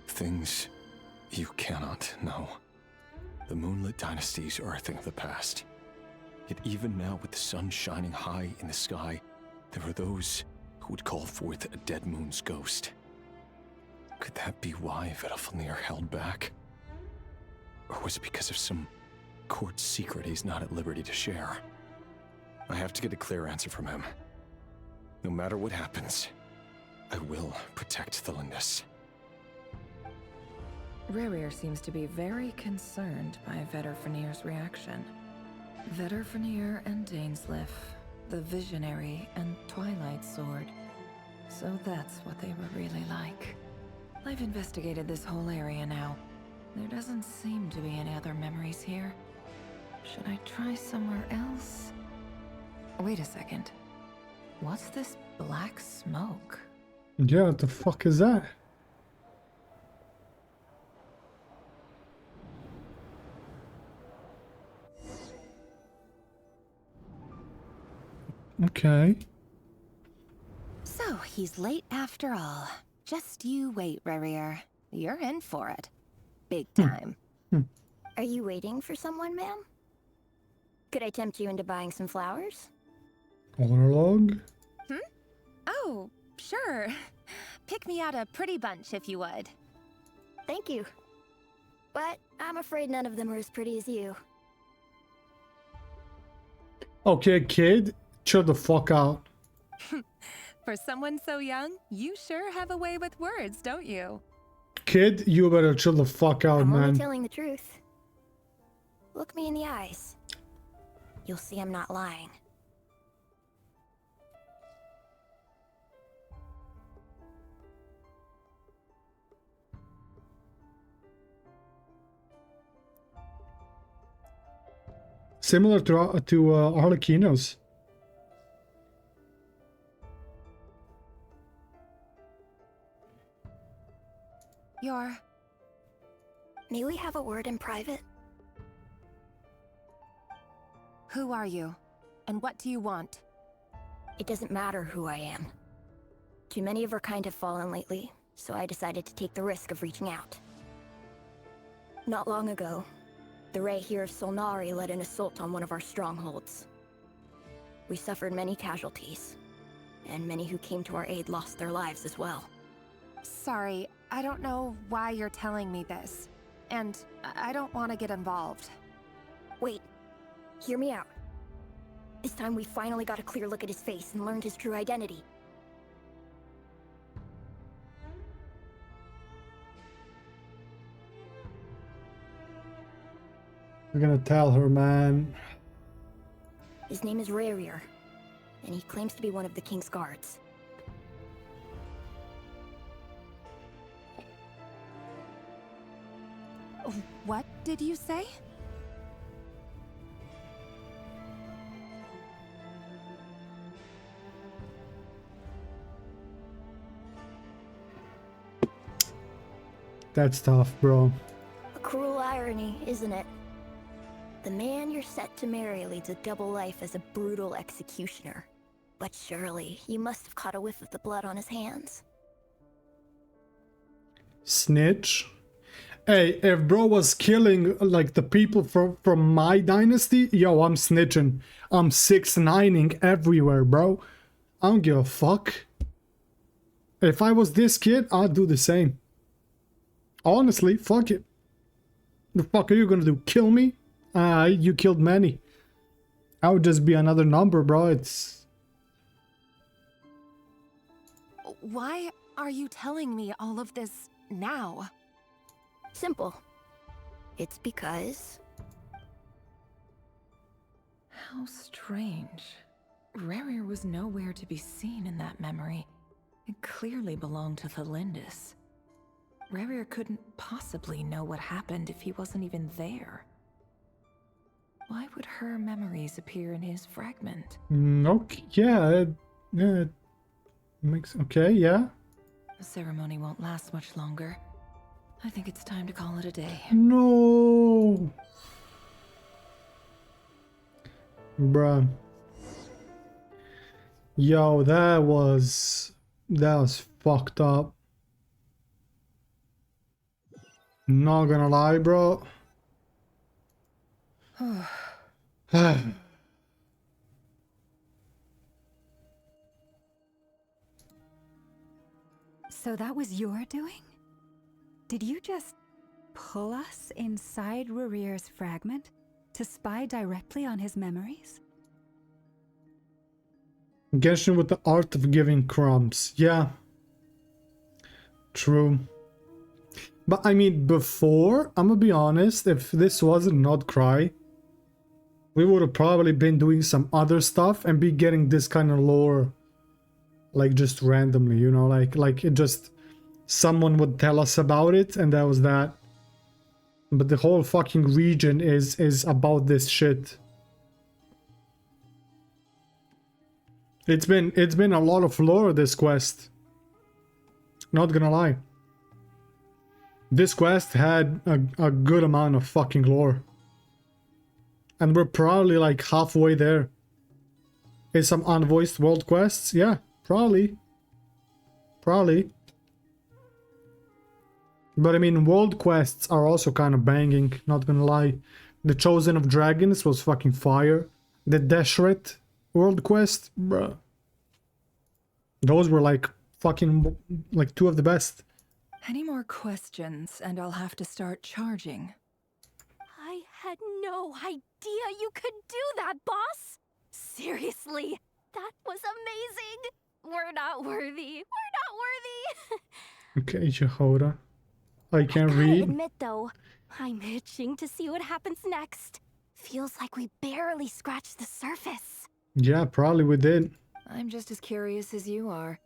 Things you cannot know. The moonlit dynasties are a thing of the past. Yet even now, with the sun shining high in the sky, there are those who would call forth a dead moon's ghost. Could that be why Vedalfnir held back? Or was it because of some court secret he's not at liberty to share? I have to get a clear answer from him. No matter what happens, I will protect Thelindis. Rerir seems to be very concerned by Vedalfnir's reaction. Vedalfnir and Dainsleif, the Visionary and Twilight Sword. So that's what they were really like. I've investigated this whole area now. There doesn't seem to be any other memories here. Should I try somewhere else? Wait a second. What's this black smoke? Yeah, what the fuck is that? Okay. So, he's late after all. Just you wait, Rerir. You're in for it. Big time. Are you waiting for someone, ma'am? Could I tempt you into buying some flowers? Honor log? Oh, sure. Pick me out a pretty bunch if you would. Thank you. But I'm afraid none of them are as pretty as you. Okay, kid, chill the fuck out. For someone so young, you sure have a way with words, don't you? Kid, you better chill the fuck out, I'm only man. telling the truth. Look me in the eyes. You'll see I'm not lying. Similar to Arlecchino's. May we have a word in private? Who are you? And what do you want? It doesn't matter who I am. Too many of our kind have fallen lately, so I decided to take the risk of reaching out. Not long ago, the Ray here of Solnari led an assault on one of our strongholds. We suffered many casualties, and many who came to our aid lost their lives as well. Sorry, I don't know why you're telling me this. And I don't want to get involved. Wait, hear me out. This time we finally got a clear look at his face and learned his true identity. I'm gonna tell her, man. His name is Rarier, and he claims to be one of the King's guards. What did you say? That's tough, bro. A cruel irony, isn't it? The man you're set to marry leads a double life as a brutal executioner. But surely, you must have caught a whiff of the blood on his hands. Snitch. Hey, if bro was killing like the people from my dynasty, yo, I'm snitching. I'm 6ix9ing everywhere, bro. I don't give a fuck. If I was this kid, I'd do the same. Honestly, fuck it. The fuck are you gonna do? Kill me? You killed many. I would just be another number, bro. It's... Why are you telling me all of this now? Simple. It's because... How strange. Rarier was nowhere to be seen in that memory. It clearly belonged to the Lindis. Rarier couldn't possibly know what happened if he wasn't even there. Why would her memories appear in his fragment? Okay, yeah, it makes... Okay, yeah. The ceremony won't last much longer. I think it's time to call it a day. No! Bruh. Yo, that was fucked up. Not gonna lie, bro. So that was your doing? Did you just pull us inside Rarier's fragment to spy directly on his memories? Genshin with the art of giving crumbs. Yeah. True. But I mean, before, I'm gonna be honest, if this wasn't Not Cry, we would have probably been doing some other stuff and be getting this kind of lore, like just randomly, you know, like it just, someone would tell us about it and that was that. But the whole fucking region is about this shit. It's been a lot of lore, this quest. Not gonna lie. This quest had a good amount of fucking lore. And we're probably like halfway there. Is some unvoiced world quests? Yeah, probably. Probably. But I mean, world quests are also kind of banging, not gonna lie. The Chosen of Dragons was fucking fire. The Deshret World Quest, bruh. Those were like fucking like 2 of the best. Any more questions, and I'll have to start charging. I had no idea you could do that, boss! Seriously, that was amazing! We're not worthy. We're not worthy! Okay, Jehoda. I can't I read. admit, though, I'm itching to see what happens next. Feels like we barely scratched the surface. Yeah, probably we did. I'm just as curious as you are.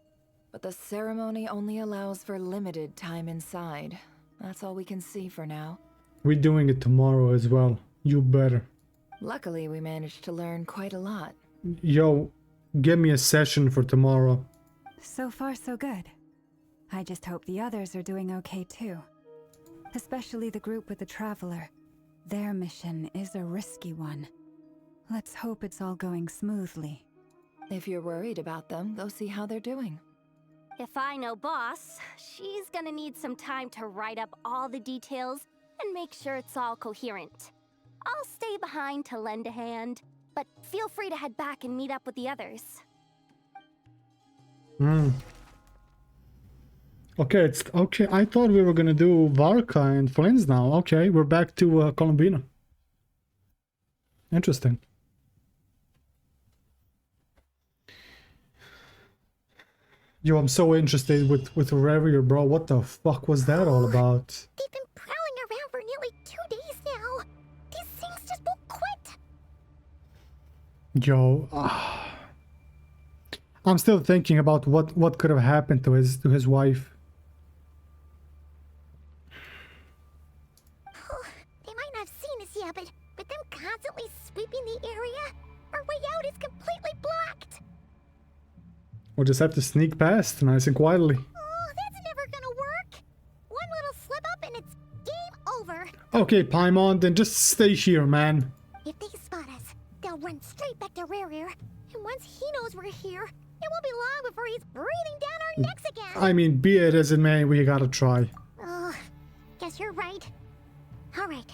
But the ceremony only allows for limited time inside. That's all we can see for now. We're doing it tomorrow as well. You better. Luckily, we managed to learn quite a lot. Yo, give me a session for tomorrow. So far, so good. I just hope the others are doing okay too. Especially the group with the Traveler. Their mission is a risky one. Let's hope it's all going smoothly. If you're worried about them, go see how they're doing. If I know boss, she's gonna need some time to write up all the details and make sure it's all coherent. I'll stay behind to lend a hand, but feel free to head back and meet up with the others. Okay, it's okay. I thought we were gonna do Varka and Flins now. Okay, we're back to Columbina. Interesting. Yo, I'm so interested with Revier, bro. What the fuck was that all about? They've been prowling around for nearly 2 days now. These things just won't quit. Yo, I'm still thinking about what could have happened to his wife. They might not have seen us yet, but them constantly sweeping the area, our way out is completely blocked. We'll just have to sneak past nice and quietly. Oh, that's never gonna work. One little slip up and it's game over. Okay, Paimon, then just stay here, man. If they spot us, they'll run straight back to Rerir. And once he knows we're here, it won't be long before he's breathing down our necks again. I mean, be it as it may, we gotta try. Oh, guess you're right. Alright,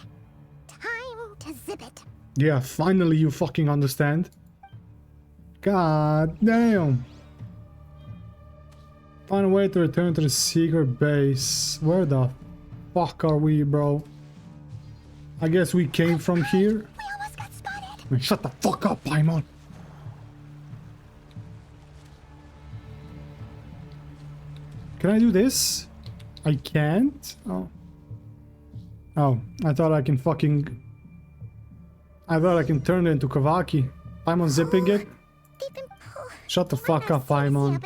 time to zip it. Yeah, finally you fucking understand. God damn. Find a way to return to the secret base. Where the fuck are we, bro? I guess we came from here. We almost got spotted. Man, shut the fuck up, Paimon. Can I do this? I can't? Oh. Oh, I thought I can fucking... I thought I can turn it into Kavaki. Paimon zipping it? Shut the fuck up, Paimon.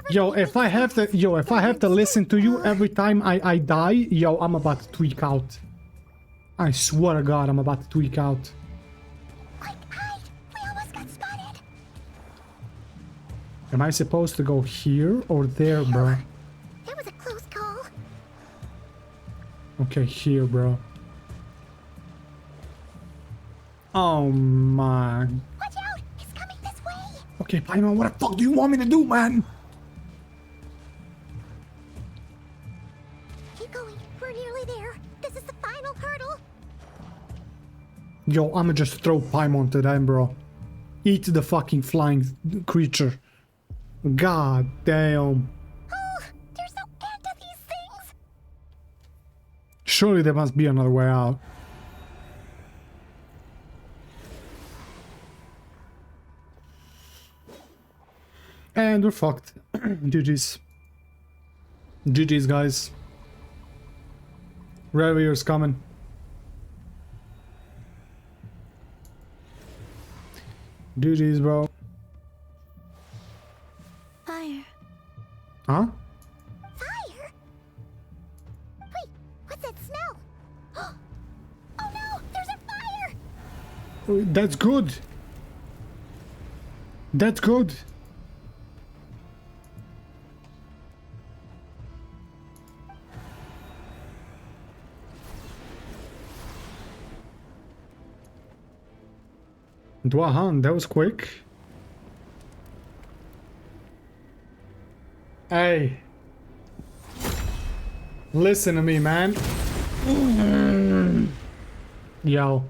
Yo, if I have to listen to you every time I die, yo, I'm about to tweak out. I swear to God, I'm about to tweak out. We almost got spotted. Am I supposed to go here or there, bro? That was a close call. Okay, here, bro. Oh my. Watch out! It's coming this way. Okay, Paimon, what the fuck do you want me to do, man? Keep going. We're nearly there. This is the final hurdle. Yo, I'ma just throw Paimon to them, bro. Eat the fucking flying creature. God damn. Oh, there's no end to these things. Surely there must be another way out. And we're fucked. GG's. GG's, guys. Revier's coming. GG's, bro. Fire. Huh? Fire? Wait, what's that smell? Oh no, there's a fire! That's good. That's good. Dwahan, that was quick. Hey. Listen to me, man. Yo.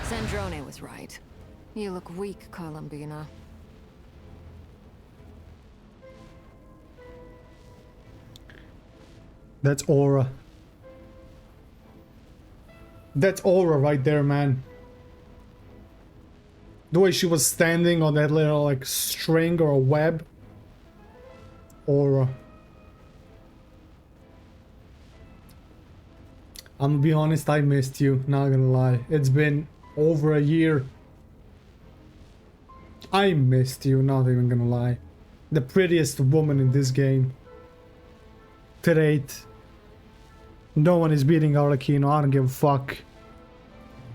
Sandrone was right. You look weak, Columbina. That's aura. That's aura right there, man. The way she was standing on that little like string or a web. Aura. I'm gonna be honest, I missed you, not gonna lie. It's been over a year. I missed you, not even gonna lie. The prettiest woman in this game. To date. No one is beating Arlecchino, I don't give a fuck.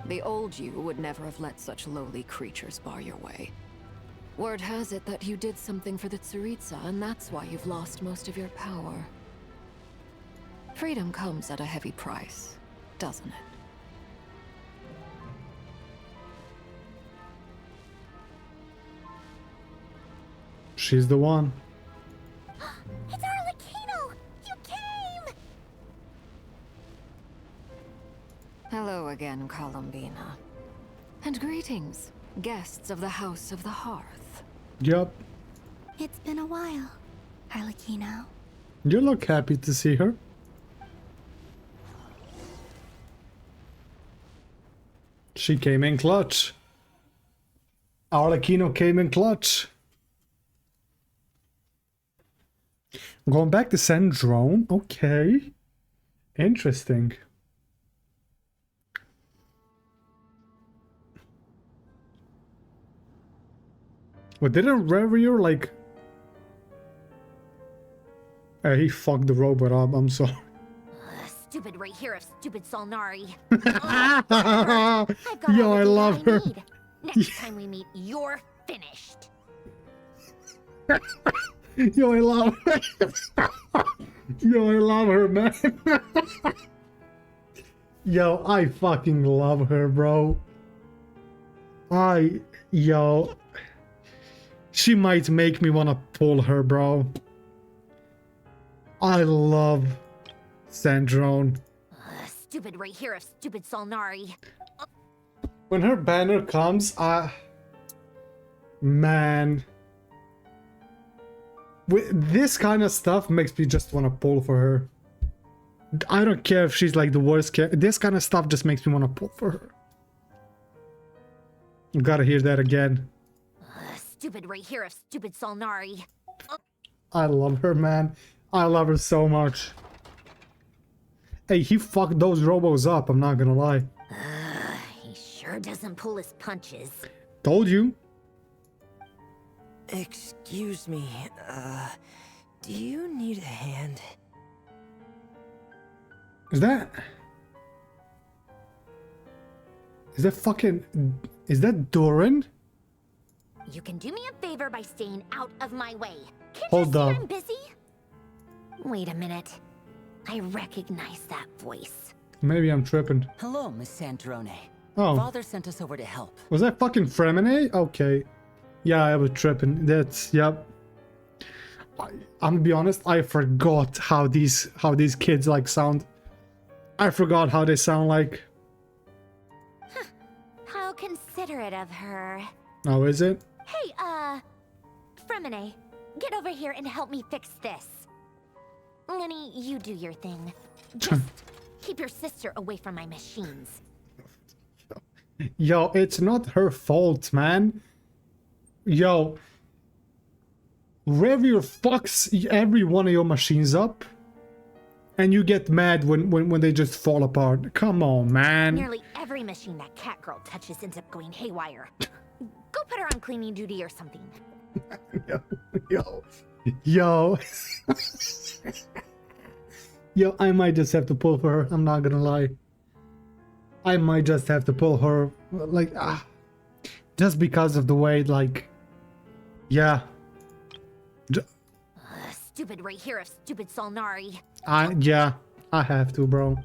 The old you would never have let such lowly creatures bar your way. Word has it that you did something for the Tsaritsa, and that's why you've lost most of your power. Freedom comes at a heavy price, doesn't it? She's the one. It's Arlecchino! You came! Hello again, Columbina. And greetings, guests of the House of the Hearth. Yup. It's been a while, Arlecchino. You look happy to see her. She came in clutch. Arlecchino came in clutch. Going back to Sandrone. Okay. Interesting. But didn't Revier like... he fucked the robot up, I'm sorry. Stupid right here of stupid Solnari. Yo, I love her. Next time we meet, you're finished. Yo, I love her. Yo, I love her, man. Yo, I fucking love her, bro. Yo. She might make me wanna pull her, bro. I love Sandrone. Stupid right here of stupid Solnari. When her banner comes, man. This kind of stuff makes me just want to pull for her. I don't care if she's like the worst character. This kind of stuff just makes me want to pull for her. You gotta hear that again. Stupid right here of stupid Solnari. I love her, man. I love her so much. Hey, he fucked those robos up, I'm not gonna lie. He sure doesn't pull his punches. Told you. Excuse me, do you need a hand? Is that fucking... Is that Doran? You can do me a favor by staying out of my way. Can't Hold you see up. I'm busy? Wait a minute. I recognize that voice. Maybe I'm tripping. Hello, Miss Sandrone. Oh. Father sent us over to help. Was that fucking Fremine? Okay. Yeah, I was tripping. That's... Yep. I'm gonna be honest, I forgot how these kids like sound. I forgot how they sound like. How considerate of her. Oh, is it? Hey, Fremine, get over here and help me fix this. Lenny, you do your thing. Just keep your sister away from my machines. Yo, it's not her fault, man. Yo. Revier fucks every one of your machines up. And you get mad when they just fall apart. Come on, man. Nearly every machine that cat girl touches ends up going haywire. Go put her on cleaning duty or something. Yo. Yo, I might just have to pull for her. I'm not gonna lie. I might just have to pull her. Like, just because of the way, like... Yeah. Stupid right here of stupid Solnari. Yeah, I have to, bro.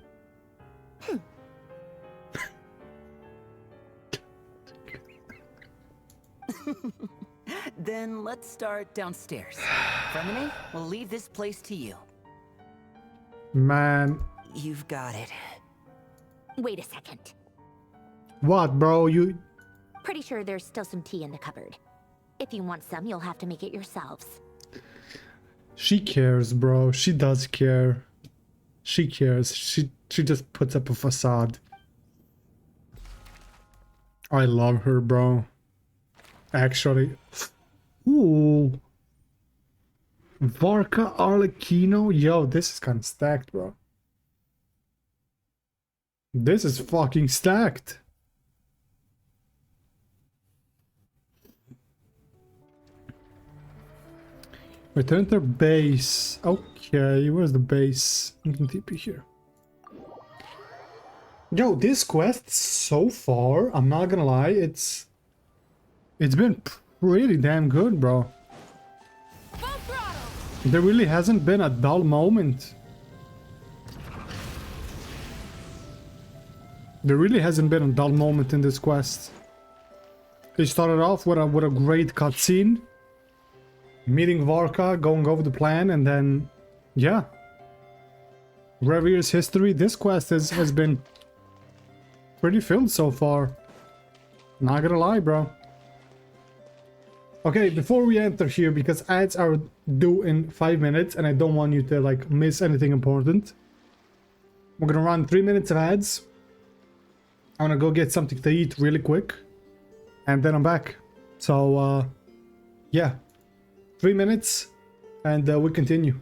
Then let's start downstairs. Fremine, we'll leave this place to you. Man. You've got it. Wait a second. What, bro? You... Pretty sure there's still some tea in the cupboard. If you want some, you'll have to make it yourselves. She cares, bro. She does care. She cares. She just puts up a facade. I love her, bro. Actually. Ooh. Varka Arlecchino? Yo, this is kind of stacked, bro. This is fucking stacked. Return to base. Okay, where's the base? You can TP here. Yo, this quest so far, I'm not gonna lie, it's been pretty damn good, bro. There really hasn't been a dull moment. There really hasn't been a dull moment in this quest. It started off with a great cutscene. Meeting Varka, going over the plan, and then, yeah. Revere's history. This quest has been pretty filled so far. Not gonna lie, bro. Okay, before we enter here, because ads are due in 5 minutes, and I don't want you to, like, miss anything important. We're gonna run 3 minutes of ads. I'm gonna go get something to eat really quick. And then I'm back. So, yeah. 3 minutes, and we continue.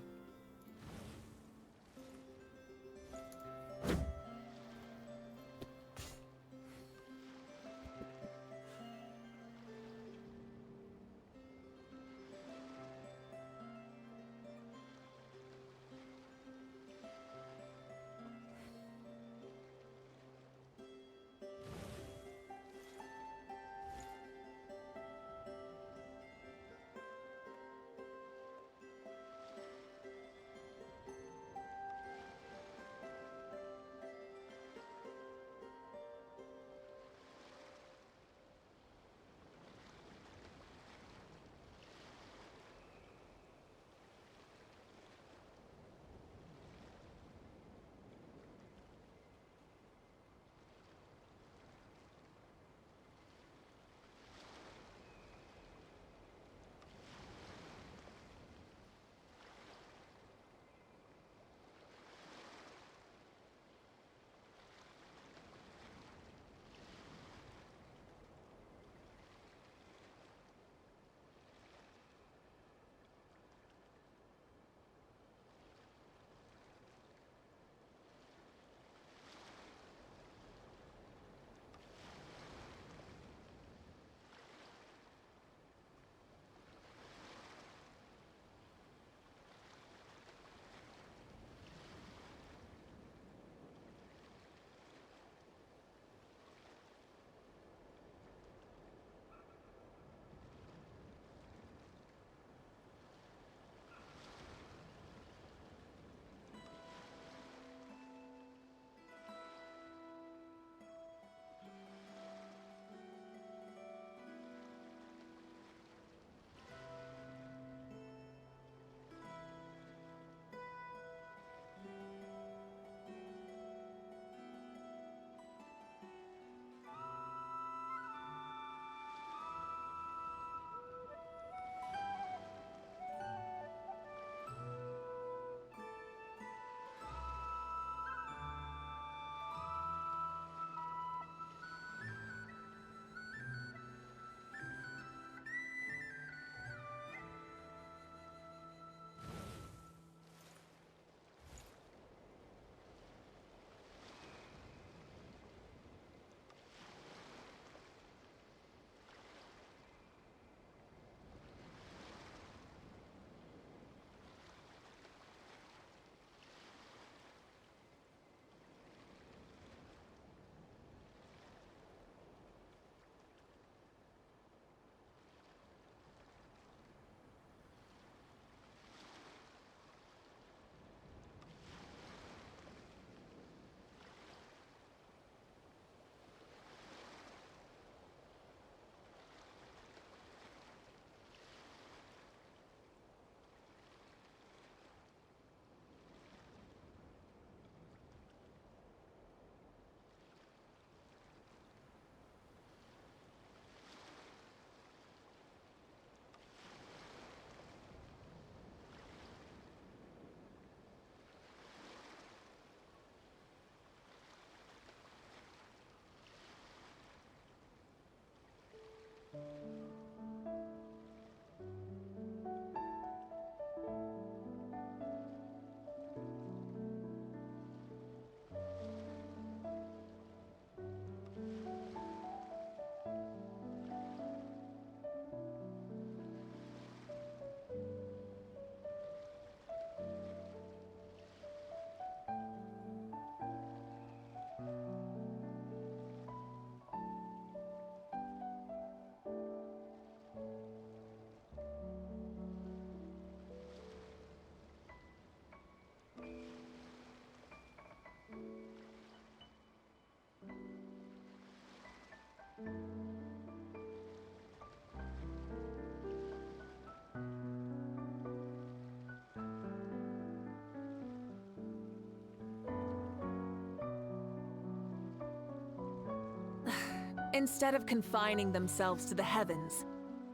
Instead of confining themselves to the heavens,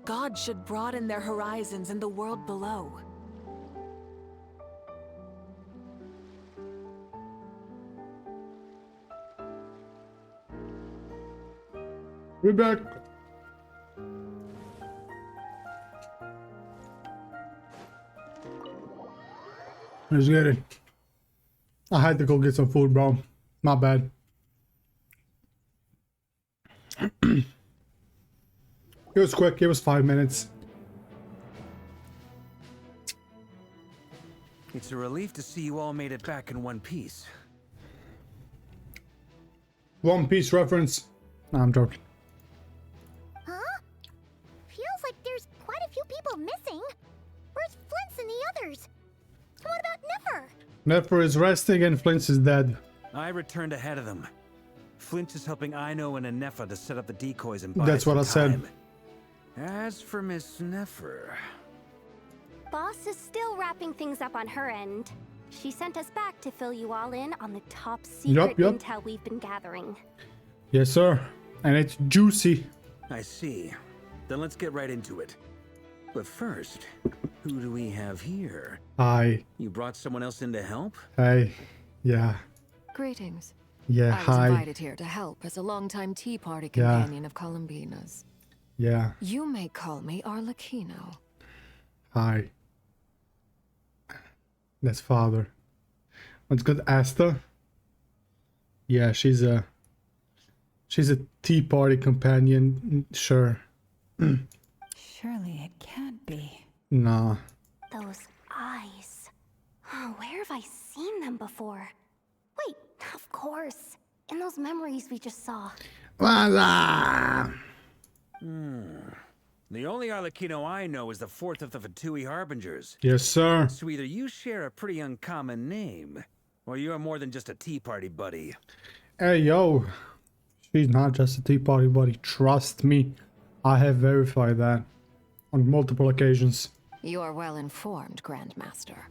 gods should broaden their horizons in the world below. We're back. Let's get it. I had to go get some food, bro. Not bad. It was quick. It was 5 minutes. It's a relief to see you all made it back in one piece. One Piece reference. No, I'm joking. Huh? Feels like there's quite a few people missing. Where's Flint's and the others? What about Nefer? Nefer is resting and Flint is dead. I returned ahead of them. Flint is helping Aino and Nefer to set up the decoys and buy That's what I said. time. As for Miss Nefer... Boss is still wrapping things up on her end. She sent us back to fill you all in on the top secret Yup. intel we've been gathering. Yes, sir. And it's juicy. I see. Then let's get right into it. But first, who do we have here? Hi. You brought someone else in to help? Hey. Yeah. Greetings. Yeah, I was hi. invited here to help as a longtime Tea Party Yeah. companion of Columbina's. Yeah. You may call me Arlecchino. Hi. That's father. What's good, Asta? Yeah, she's a Tea Party companion. Sure. Surely it can't be. Nah. Those eyes. Oh, where have I seen them before? Wait, of course. In those memories we just saw. The only Arlecchino I know is the fourth of the Fatui Harbingers. Yes, sir. So either you share a pretty uncommon name, or you're more than just a Tea Party buddy. Hey, yo. She's not just a Tea Party buddy. Trust me. I have verified that on multiple occasions. You are well informed, Grandmaster.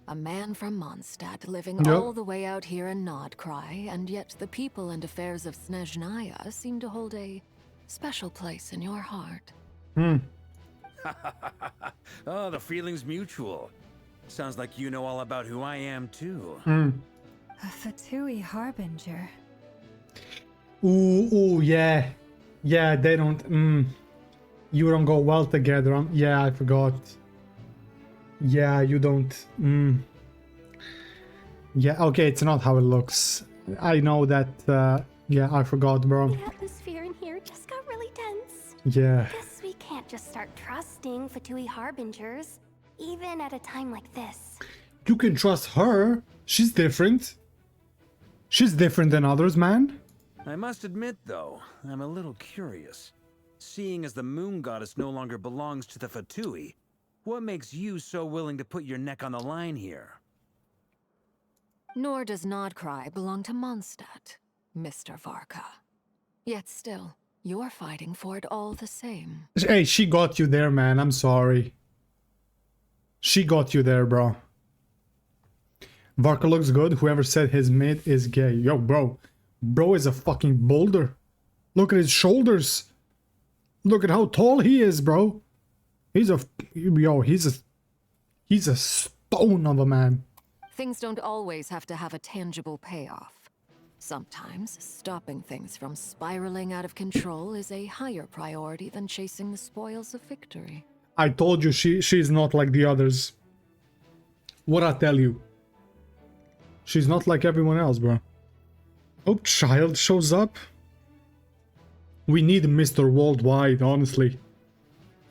A man from Mondstadt living Yep. all the way out here in Nodcry, and yet the people and affairs of Snezhnaya seem to hold a special place in your heart. Oh, the feeling's mutual. Sounds like you know all about who I am, too. A Fatui Harbinger. Ooh, yeah. Yeah, they don't, you don't go well together. Yeah, I forgot. Yeah, you don't, Yeah, okay, it's not how it looks. I know that, yeah, I forgot, bro. The atmosphere in here just got really tense. Yeah. Guess we can't just start trusting Fatui Harbingers, even at a time like this. You can trust her. She's different. She's different than others, man. I must admit, though, I'm a little curious. Seeing as the moon goddess no longer belongs to the Fatui, what makes you so willing to put your neck on the line here? Nor does Nodcry belong to Mondstadt, Mr. Varka. Yet still, you're fighting for it all the same. Hey, she got you there, man. I'm sorry. She got you there, bro. Varka looks good. Whoever said his mid is gay. Yo, bro. Bro is a fucking boulder. Look at his shoulders. Look at how tall he is, bro. He's a stone of a man. Things don't always have to have a tangible payoff. Sometimes, stopping things from spiraling out of control is a higher priority than chasing the spoils of victory. I told you she's not like the others. What I tell you? She's not like everyone else, bro. Hope Child shows up. We need Mr. Worldwide, honestly.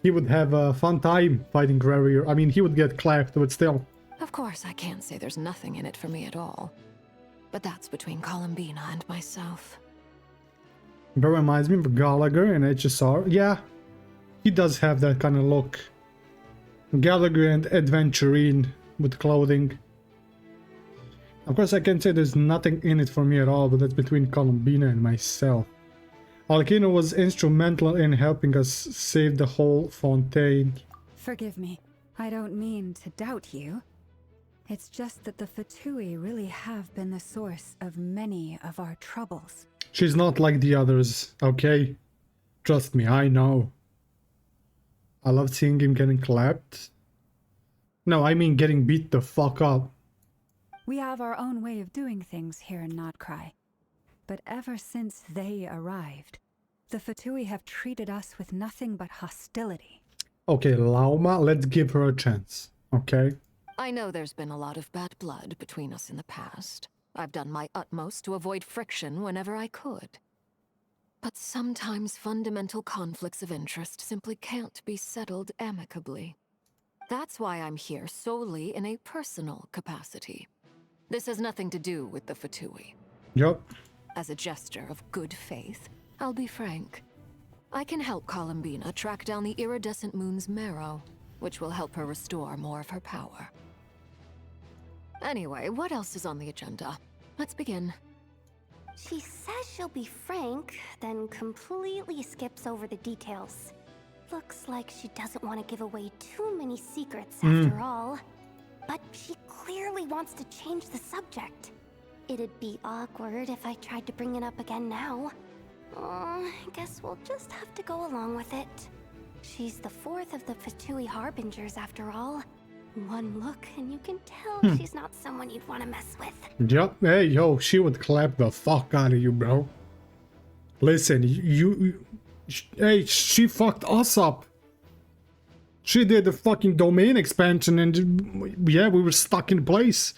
He would have a fun time fighting Guerrier. I mean, he would get clapped, but still. Of course, I can't say there's nothing in it for me at all. But that's between Columbina and myself. Bro reminds me of Gallagher in HSR. Yeah, he does have that kind of look. Gallagher and Adventurine with clothing. Of course, I can say there's nothing in it for me at all, but that's between Columbina and myself. Arlecchino was instrumental in helping us save the whole Fontaine. Forgive me. I don't mean to doubt you. It's just that the Fatui really have been the source of many of our troubles. She's not like the others, okay? Trust me, I know. I love seeing him getting clapped. No, I mean getting beat the fuck up. We have our own way of doing things here in Notcry. But ever since they arrived, the Fatui have treated us with nothing but hostility. Okay, Lauma, let's give her a chance, okay? I know there's been a lot of bad blood between us in the past. I've done my utmost to avoid friction whenever I could. But sometimes fundamental conflicts of interest simply can't be settled amicably. That's why I'm here solely in a personal capacity. This has nothing to do with the Fatui. Yup. As a gesture of good faith, I'll be frank. I can help Columbina track down the iridescent moon's marrow, which will help her restore more of her power. Anyway, what else is on the agenda? Let's begin. She says she'll be frank, then completely skips over the details. Looks like she doesn't want to give away too many secrets after all. But she clearly wants to change the subject. It'd be awkward if I tried to bring it up again now. I guess we'll just have to go along with it. She's the fourth of the Fatui Harbingers after all. One look and you can tell she's not someone you'd want to mess with. Yup. Hey, yo, she would clap the fuck out of you, bro. Listen, hey, she fucked us up. She did the fucking domain expansion and yeah, we were stuck in place.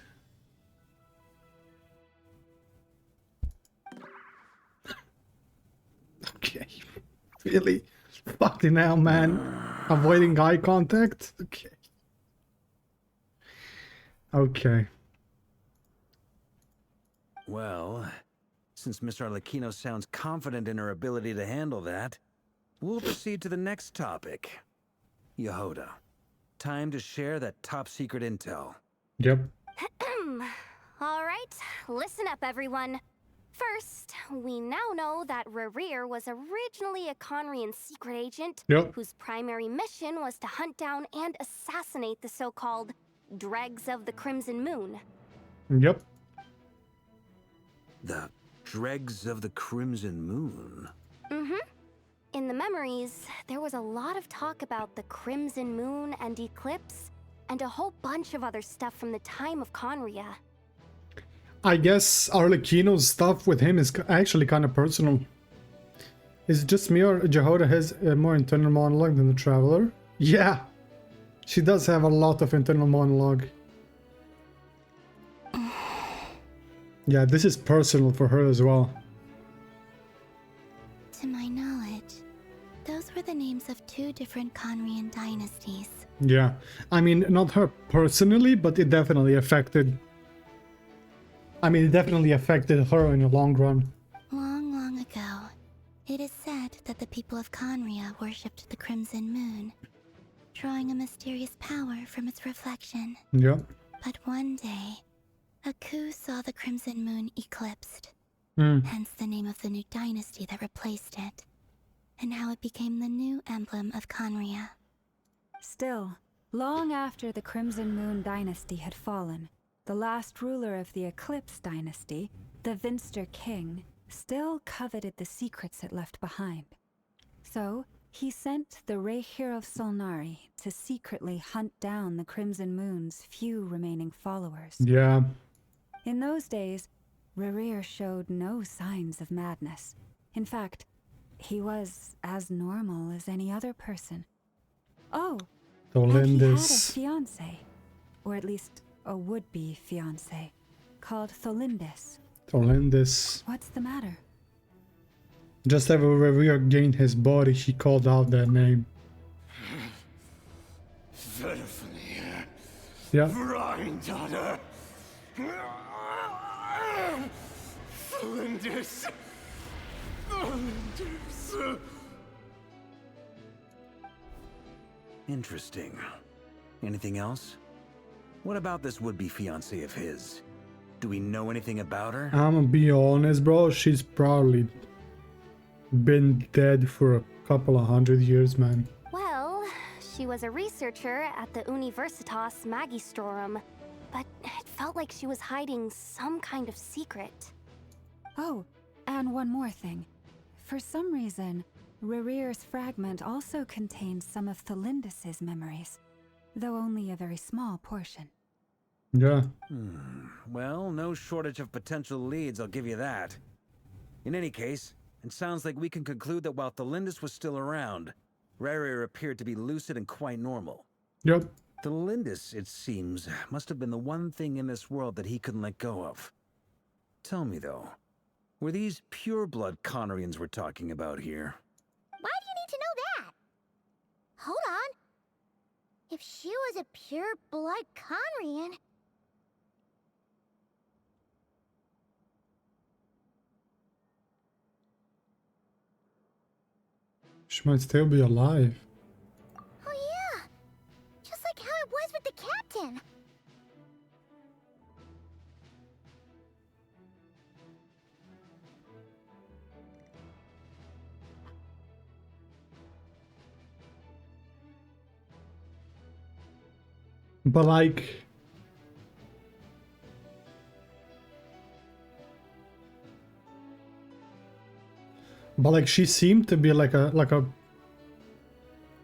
Okay. Really? Fucking hell, man. Avoiding eye contact? Okay. Okay. Well, since Miss Arlecchino sounds confident in her ability to handle that, we'll proceed to the next topic. Yehoda, time to share that top-secret intel. Yep. All right, listen up, everyone. First, we now know that Rerir was originally a Conrian secret agent whose primary mission was to hunt down and assassinate the so-called Dregs of the Crimson Moon. Yep. The Dregs of the Crimson Moon? In the memories, there was a lot of talk about the Crimson Moon and Eclipse, and a whole bunch of other stuff from the time of Conria. I guess Arlecchino's stuff with him is actually kind of personal. Is it just me or Yehoda has a more internal monologue than the Traveler? Yeah! She does have a lot of internal monologue. Yeah, this is personal for her as well. To my knowledge, those were the names of two different Conrian dynasties. Yeah, I mean, not her personally, but it definitely affected... I mean, it definitely affected her in the long run. Long, long ago, it is said that the people of Conria worshipped the Crimson Moon, drawing a mysterious power from its reflection. Yeah. But one day, a coup saw the Crimson Moon eclipsed, hence the name of the new dynasty that replaced it, and how it became the new emblem of Conria. Still, long after the Crimson Moon dynasty had fallen, the last ruler of the Eclipse dynasty, the Vinster King, still coveted the secrets it left behind. So, he sent the Rehir of Solnari to secretly hunt down the Crimson Moon's few remaining followers. Yeah. In those days, Rerir showed no signs of madness. In fact, he was as normal as any other person. Oh, and he had a fiancé, or at least a would-be fiancé, called Tholindis. Tholindis. What's the matter? Just after Rerir gained his body, he called out that name. Yeah. Granddaughter. Tholindis. Interesting. Anything else? What about this would-be fiancé of his? Do we know anything about her? I'ma be honest, bro. She's probably been dead for a couple of 100 years, man. Well, she was a researcher at the Universitas Magistrorum, but it felt like she was hiding some kind of secret. Oh, And one more thing. For some reason, Rerear's fragment also contains some of Thelindis's memories, though only a very small portion. Yeah. Well, no shortage of potential leads, I'll give you that. In any case, it sounds like we can conclude that while Thelindis was still around, Rerir appeared to be lucid and quite normal. Yep. Thelindis, it seems, must have been the one thing in this world that he couldn't let go of. Tell me, though, were these pure-blood Conorians we're talking about here? Why do you need to know that? Hold on. If she was a pure-blood Conrian... She might still be alive. Oh yeah! Just like how it was with the captain! But like... But like she seemed to be like a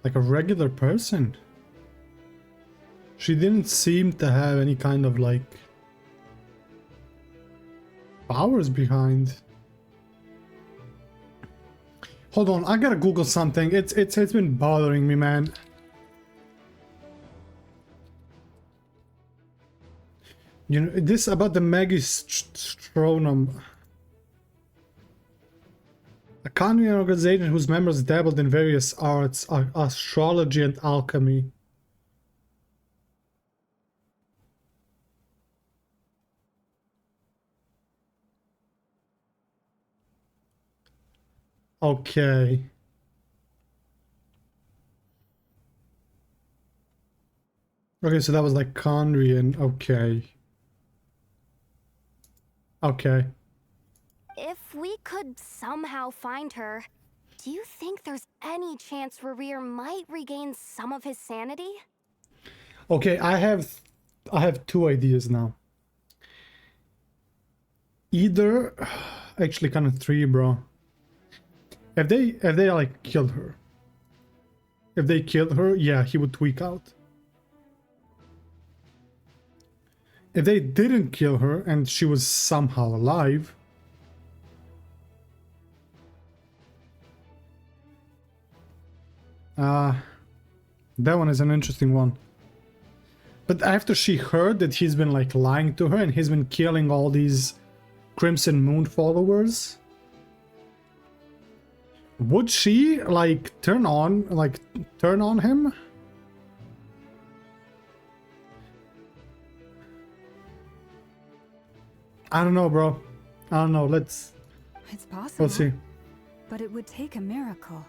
regular person. She didn't seem to have any kind of like powers behind. Hold on, I gotta Google something. It's been bothering me, man. You know, this about the Magistronum. A Conrian organization whose members dabbled in various arts, astrology and alchemy. Okay. Okay, so that was like Conrian. Okay. Okay. If we could somehow find her, do you think there's any chance Rerir might regain some of his sanity? Okay, I have two ideas now. Either, actually kind of three, bro. If they like killed her. If they killed her, yeah, he would tweak out. If they didn't kill her and she was somehow alive, that one is an interesting one. But after she heard that he's been like lying to her and he's been killing all these Crimson Moon followers, would she like turn on him? I don't know, bro. I don't know. It's possible. Let's see. But it would take a miracle.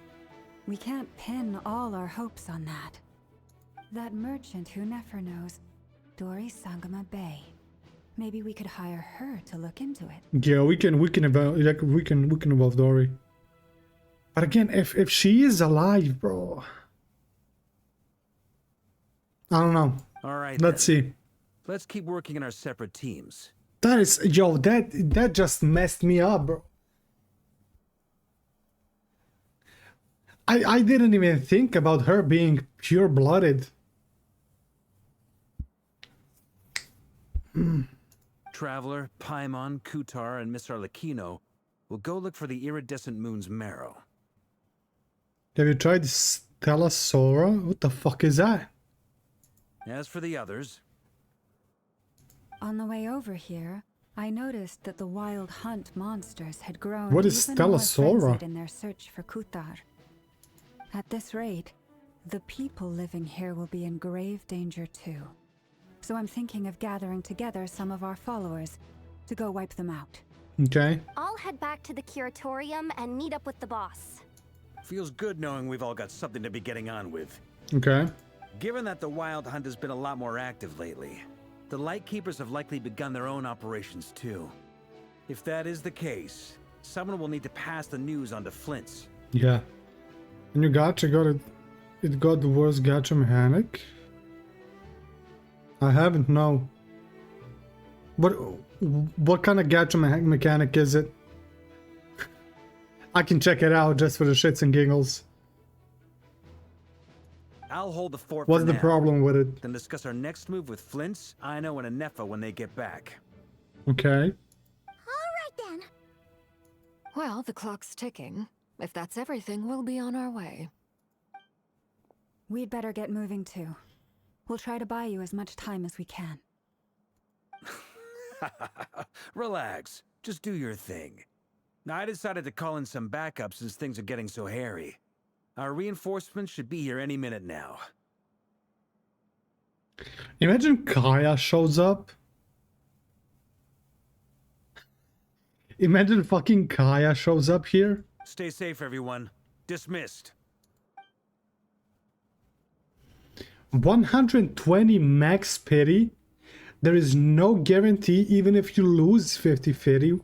We can't pin all our hopes on that. That merchant who never knows, Dori Sangama Bay. Maybe we could hire her to look into it. Yeah, we can involve Dori. But again, if she is alive, bro, I don't know. All right. Let's see. Let's keep working in our separate teams. That is, yo, that just messed me up, bro. I didn't even think about her being pure-blooded. Traveler, Paimon, Kutar, and Miss Arlecchino will go look for the iridescent moon's marrow. Have you tried Stella Sora? What the fuck is that? As for the others... On the way over here, I noticed that the wild hunt monsters had grown What is even Stella more Sora? frenzied in their search for Kutar. At this rate, the people living here will be in grave danger too. So I'm thinking of gathering together some of our followers to go wipe them out. Okay. I'll head back to the curatorium and meet up with the boss. Feels good knowing we've all got something to be getting on with. Okay. Given that the Wild Hunt has been a lot more active lately, the Lightkeepers have likely begun their own operations too. If that is the case, someone will need to pass the news on to Flint's. Yeah. And you gacha it got the worst gacha mechanic? I haven't, no. What kind of gacha mechanic is it? I can check it out just for the shits and giggles. I'll hold the fort What's for the now, problem with it? then discuss our next move with Flint's, Ino, and Anefa when they get back. Okay. Alright then. Well, the clock's ticking. If that's everything, we'll be on our way. We'd better get moving too. We'll try to buy you as much time as we can. Relax. Just do your thing. Now, I decided to call in some backup since things are getting so hairy. Our reinforcements should be here any minute now. Imagine Kaya shows up. Imagine fucking Kaya shows up here. Stay safe, everyone. Dismissed. 120 max pity. There is no guarantee even if you lose 50 pity.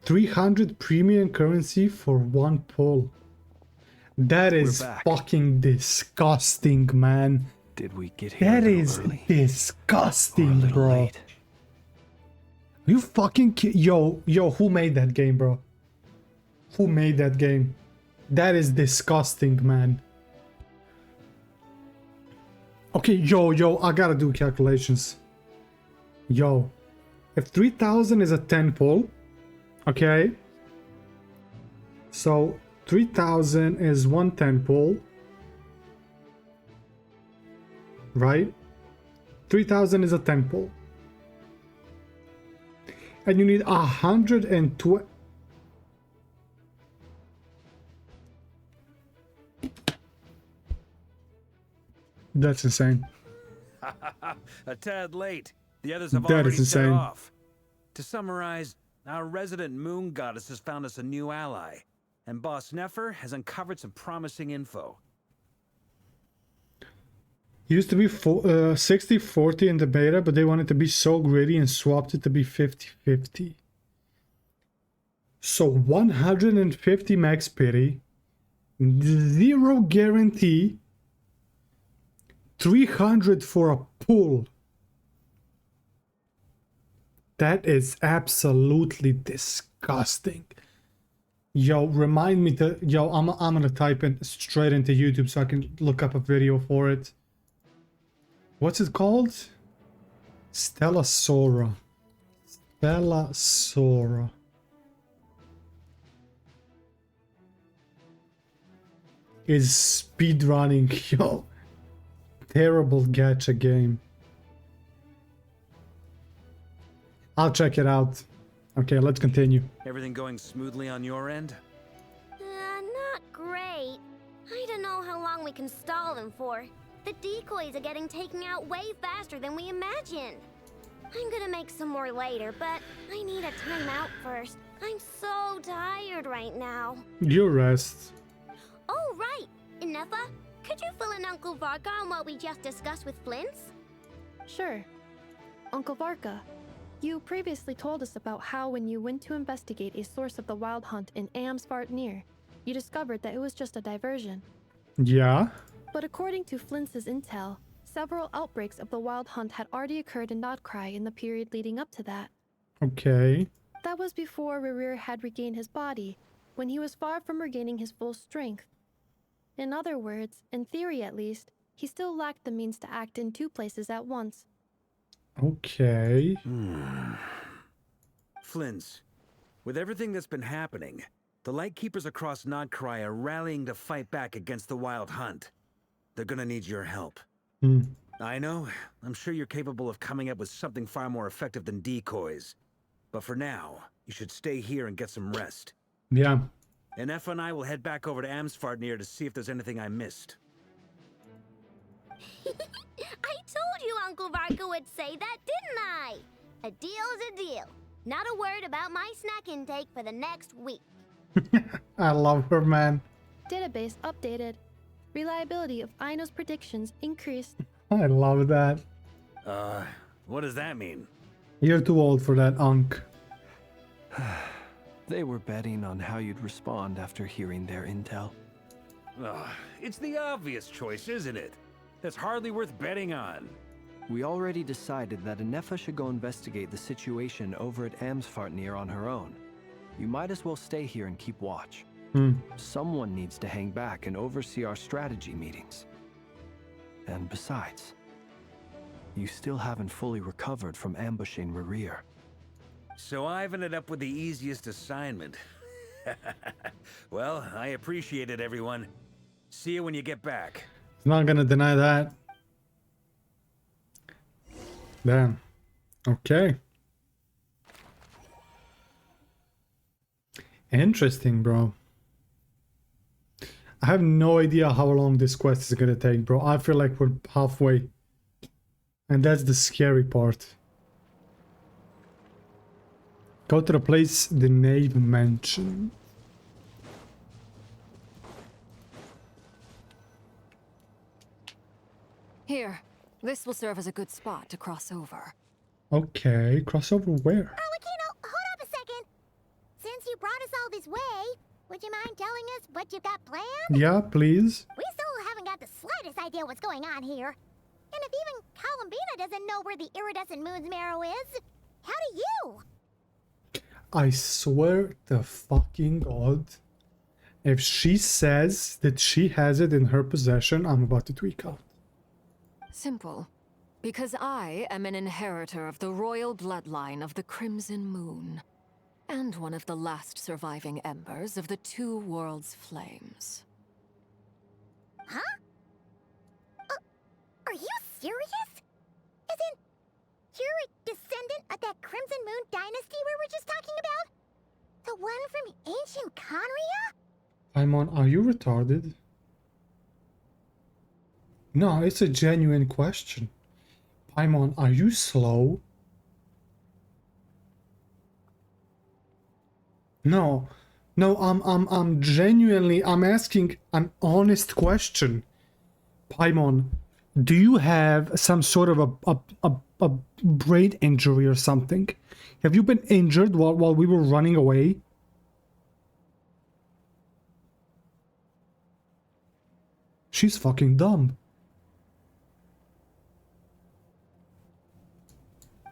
300 premium currency for one pull. That is fucking disgusting, man. Did we get here? That is disgusting, bro. You fucking yo, who made that game, bro? Who made that game? That is disgusting, man. Okay, yo, I gotta do calculations. Yo, if 3000 is a 10 pull, okay, so 3000 is 110 pull, right? 3000 is a 10 pull, and you need 120. That's insane. A tad late. The others have That already is set insane. off. To summarize, our resident moon goddess has found us a new ally, and Boss Nefer has uncovered some promising info. Used to be 60-40 in the beta, but they wanted to be so greedy and swapped it to be 50-50. So 150 max pity, 0 guarantee, 300 for a pull. That is absolutely disgusting. Yo, remind me to... Yo, I'm gonna type it straight into YouTube so I can look up a video for it. What's it called? Stella Sora. Stella Sora. Is speedrunning. Yo. Terrible gacha game. I'll check it out. Okay, let's continue. Everything going smoothly on your end? Not great. I don't know how long we can stall them for. The decoys are getting taken out way faster than we imagined. I'm gonna make some more later, but I need a timeout first. I'm so tired right now. You rest. Oh, right. Inefa, could you fill in Uncle Varka on what we just discussed with Flint's? Sure. Uncle Varka, you previously told us about how when you went to investigate a source of the Wild Hunt in Amsvartnir, you discovered that it was just a diversion. Yeah. But according to Flint's intel, several outbreaks of the Wild Hunt had already occurred in Nodcry in the period leading up to that. Okay. That was before Rerir had regained his body, when he was far from regaining his full strength. In other words, in theory at least, he still lacked the means to act in two places at once. Okay. Flint's, with everything that's been happening, the Lightkeepers across Nodcry are rallying to fight back against the Wild Hunt. They're gonna need your help. I know, I'm sure you're capable of coming up with something far more effective than decoys. But for now, you should stay here and get some rest. Yeah. And Efa and I will head back over to Amsvartnir to see if there's anything I missed. I told you Uncle Varka would say that, didn't I? A deal's a deal. Not a word about my snack intake for the next week. I love her, man. Database updated. Reliability of Ino's predictions increased. I love that. What does that mean? You're too old for that, Unc. They were betting on how you'd respond after hearing their intel. It's the obvious choice, isn't it? That's hardly worth betting on. We already decided that Anefa should go investigate the situation over at Amsvartnir on her own. You might as well stay here and keep watch. Someone needs to hang back and oversee our strategy meetings. And besides, you still haven't fully recovered from ambushing Rerir. So I've ended up with the easiest assignment. Well, I appreciate it, everyone. See you when you get back. Not gonna deny that. Damn. Okay. Interesting, bro. I have no idea how long this quest is gonna take, bro. I feel like we're halfway. And that's the scary part. Go to the place the knave mentioned. Here, this will serve as a good spot to cross over. Okay, crossover where? Arlecchino, hold up a second. Since you brought us all this way, would you mind telling us what you got planned? Yeah, please. We still haven't got the slightest idea what's going on here. And if even Columbina doesn't know where the iridescent moon's marrow is, how do you? I swear to fucking God, if she says that she has it in her possession, I'm about to tweak out. Simple. Because I am an inheritor of the royal bloodline of the Crimson Moon, and one of the last surviving embers of the Two Worlds' flames. Huh? Are you serious? As in, you're a descendant of that Crimson Moon dynasty we were just talking about? The one from ancient Conria? Paimon, are you retarded? No, it's a genuine question. Paimon, are you slow? No, I'm genuinely, I'm asking an honest question. Paimon, do you have some sort of a brain injury or something? Have you been injured while we were running away? She's fucking dumb.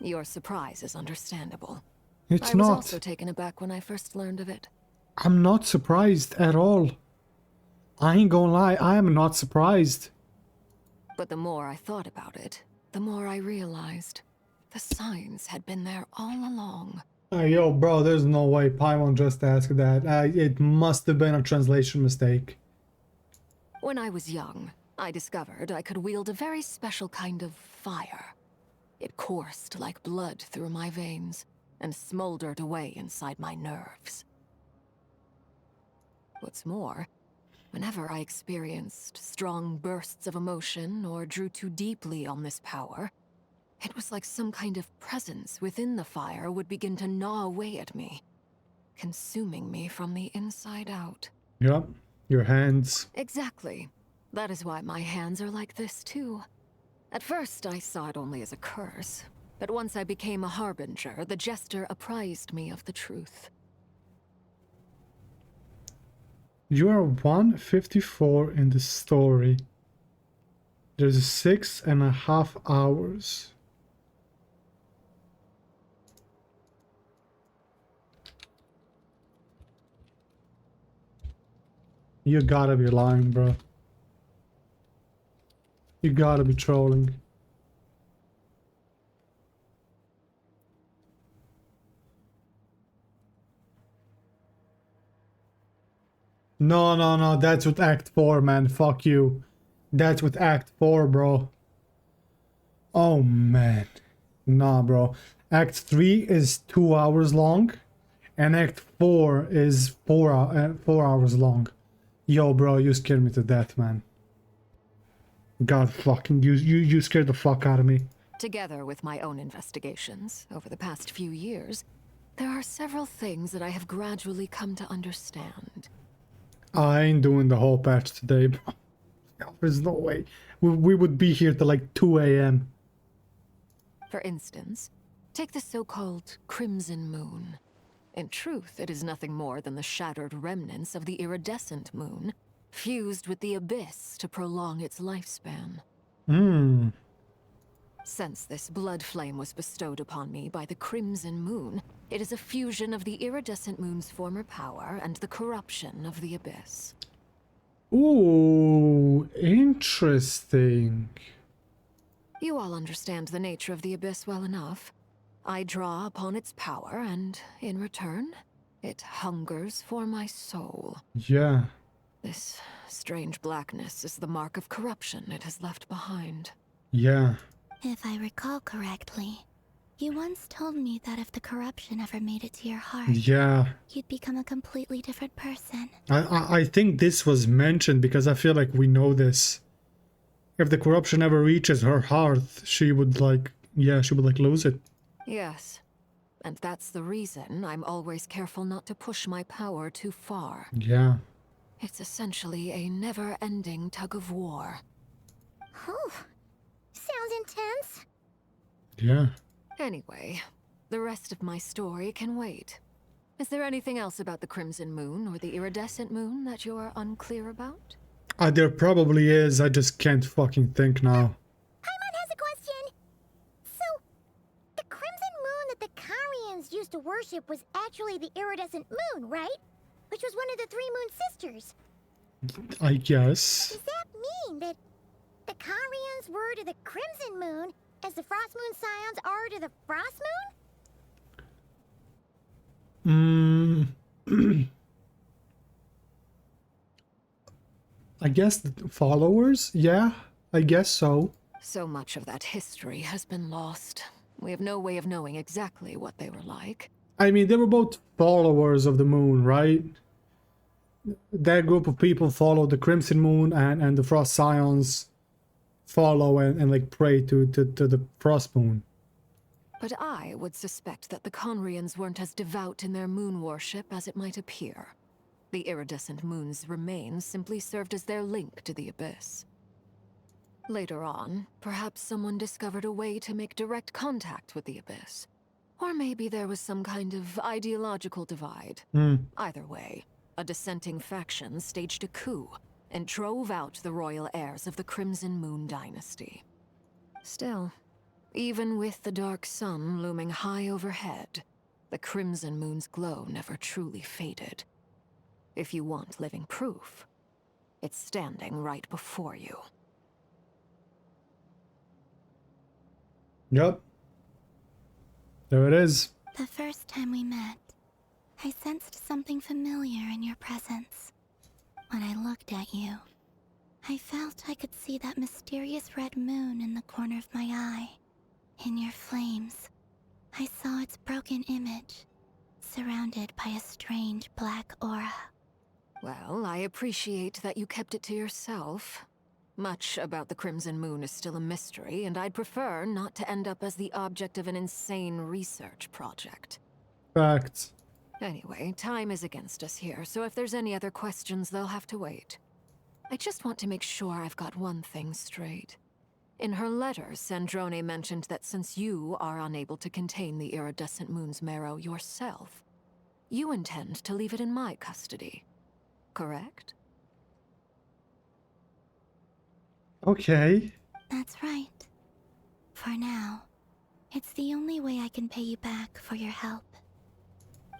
Your surprise is understandable. It's I was not. also taken aback when I first learned of it. I'm not surprised at all. I ain't gonna lie, I am not surprised. But the more I thought about it, the more I realized the signs had been there all along. Yo, bro, there's no way Paimon just asked that. It must have been a translation mistake. When I was young, I discovered I could wield a very special kind of fire. It coursed like blood through my veins and smoldered away inside my nerves. What's more, whenever I experienced strong bursts of emotion or drew too deeply on this power, it was like some kind of presence within the fire would begin to gnaw away at me, consuming me from the inside out. Yep, your hands. Exactly. That is why my hands are like this too. At first, I saw it only as a curse, but once I became a harbinger, the jester apprised me of the truth. You are 154 in the story. There's 6.5 hours. You gotta be lying, bro. You gotta be trolling. No, that's with Act 4, man. Fuck you. That's with Act 4, bro. Oh, man. Nah, bro. Act 3 is 2 hours long, and Act 4 is 4 hours long. Yo, bro, you scared me to death, man. God fucking, you scared the fuck out of me. Together with my own investigations over the past few years, there are several things that I have gradually come to understand. I ain't doing the whole patch today, bro. There's no way. We would be here till like 2 a.m. For instance, take the so-called Crimson Moon. In truth, it is nothing more than the shattered remnants of the iridescent moon, fused with the abyss to prolong its lifespan. Since this blood flame was bestowed upon me by the Crimson Moon, it is a fusion of the iridescent moon's former power and the corruption of the Abyss. Ooh, interesting. You all understand the nature of the Abyss well enough. I draw upon its power, and in return, it hungers for my soul. Yeah. This strange blackness is the mark of corruption it has left behind. Yeah. If I recall correctly, you once told me that if the corruption ever made it to your heart, Yeah. you'd become a completely different person. I think this was mentioned because I feel like we know this. If the corruption ever reaches her heart, she would like lose it. Yes. And that's the reason I'm always careful not to push my power too far. Yeah. It's essentially a never-ending tug of war. Oh, sounds intense. Yeah. Anyway, the rest of my story can wait. Is there anything else about the Crimson Moon or the Iridescent Moon that you're unclear about? There probably is, I just can't fucking think now. Paimon has a question. So, the crimson moon that the Karians used to worship was actually the iridescent moon, right? Which was one of the three moon sisters. I guess. Does that mean that the Karians were to the crimson moon as the frost moon scions are to the frost moon? I guess the followers? Yeah, I guess so. So much of that history has been lost. We have no way of knowing exactly what they were like. I mean, they were both followers of the moon, right? That group of people follow the Crimson Moon, and the Frost Scions follow and like pray to the Frost Moon. But I would suspect that the Conrians weren't as devout in their moon worship as it might appear. The iridescent moon's remains simply served as their link to the Abyss. Later on, perhaps someone discovered a way to make direct contact with the Abyss. Or maybe there was some kind of ideological divide. Either way, a dissenting faction staged a coup and drove out the royal heirs of the Crimson Moon dynasty. Still, even with the dark sun looming high overhead, the Crimson Moon's glow never truly faded. If you want living proof, it's standing right before you. Yep. There it is. The first time we met, I sensed something familiar in your presence. When I looked at you, I felt I could see that mysterious red moon in the corner of my eye. In your flames, I saw its broken image, surrounded by a strange black aura. Well, I appreciate that you kept it to yourself. Much about the Crimson Moon is still a mystery, and I'd prefer not to end up as the object of an insane research project. Facts. Anyway, time is against us here, so if there's any other questions, they'll have to wait. I just want to make sure I've got one thing straight. In her letter, Sandrone mentioned that since you are unable to contain the iridescent moon's marrow yourself, you intend to leave it in my custody. Correct? Okay. That's right. For now, it's the only way I can pay you back for your help.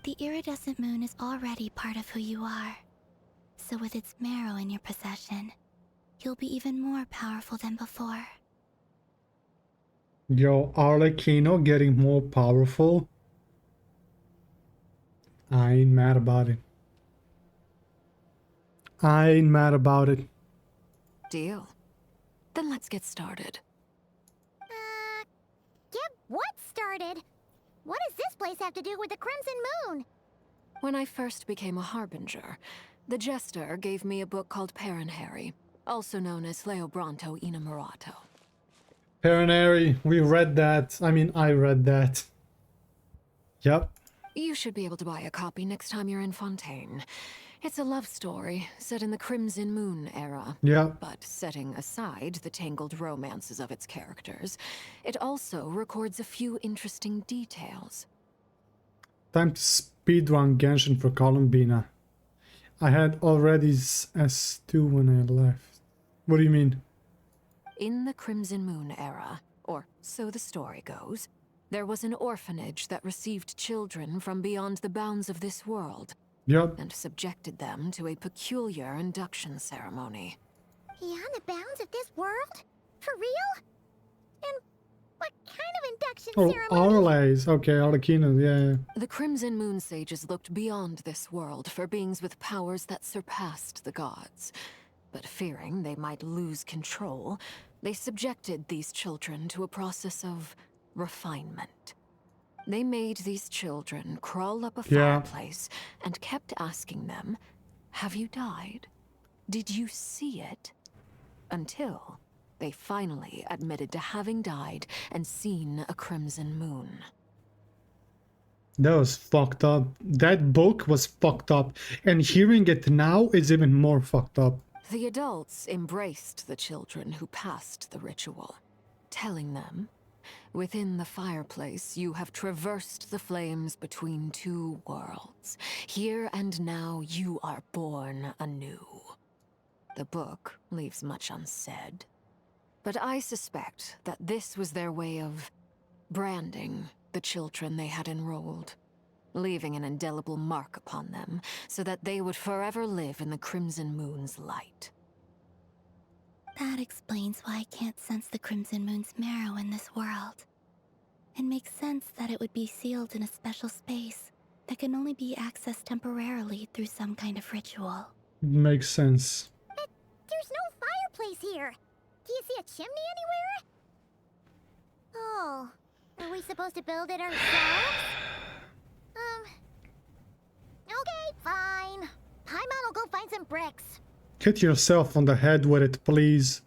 The iridescent moon is already part of who you are. So with its marrow in your possession, you'll be even more powerful than before. Yo, Arlecchino getting more powerful. I ain't mad about it. I ain't mad about it. Deal. Then let's get started. Get what started? What does this place have to do with the Crimson Moon? When I first became a Harbinger, the Jester gave me a book called Paranhari, also known as Leobranto Inamorato. Paranhari, we read that. I mean, I read that. Yep. You should be able to buy a copy next time you're in Fontaine. It's a love story set in the Crimson Moon era. Yeah. But setting aside the tangled romances of its characters, it also records a few interesting details. Time to speedrun Genshin for Columbina. I had already S2 when I left. What do you mean? In the Crimson Moon era, or so the story goes, there was an orphanage that received children from beyond the bounds of this world. Yep. And subjected them to a peculiar induction ceremony. Beyond the bounds of this world? For real? And what kind of induction ceremony? Arlays. Okay, Arlecchino, yeah. The Crimson Moon Sages looked beyond this world for beings with powers that surpassed the gods. But fearing they might lose control, they subjected these children to a process of refinement. They made these children crawl up a fireplace and kept asking them, "Have you died? Did you see it?" Until they finally admitted to having died and seen a crimson moon. That was fucked up. That book was fucked up. And hearing it now is even more fucked up. The adults embraced the children who passed the ritual, telling them, "Within the fireplace, you have traversed the flames between two worlds. Here and now, you are born anew." The book leaves much unsaid, but I suspect that this was their way of branding the children they had enrolled, leaving an indelible mark upon them so that they would forever live in the Crimson Moon's light. That explains why I can't sense the Crimson Moon's marrow in this world. It makes sense that it would be sealed in a special space that can only be accessed temporarily through some kind of ritual. Makes sense. But there's no fireplace here. Do you see a chimney anywhere? Oh, are we supposed to build it ourselves? Okay, fine. Paimon will go find some bricks. Hit yourself on the head with it, please.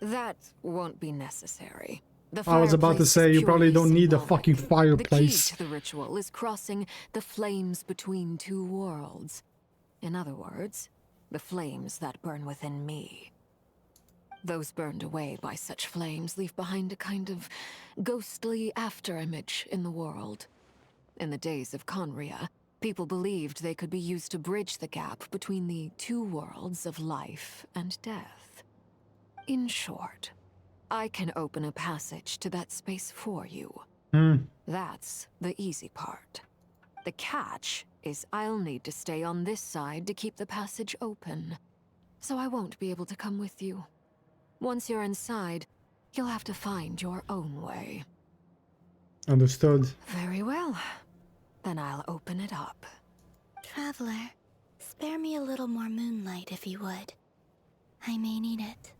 That won't be necessary. I was about to say, you probably don't need a fucking fireplace. The key to the ritual is crossing the flames between two worlds. In other words, the flames that burn within me. Those burned away by such flames leave behind a kind of ghostly afterimage in the world. In the days of Conria, people believed they could be used to bridge the gap between the two worlds of life and death. In short, I can open a passage to that space for you. That's the easy part. The catch is I'll need to stay on this side to keep the passage open, so I won't be able to come with you. Once you're inside, you'll have to find your own way. Understood. Very well. Then I'll open it up. Traveler, spare me a little more moonlight if you would. I may need it.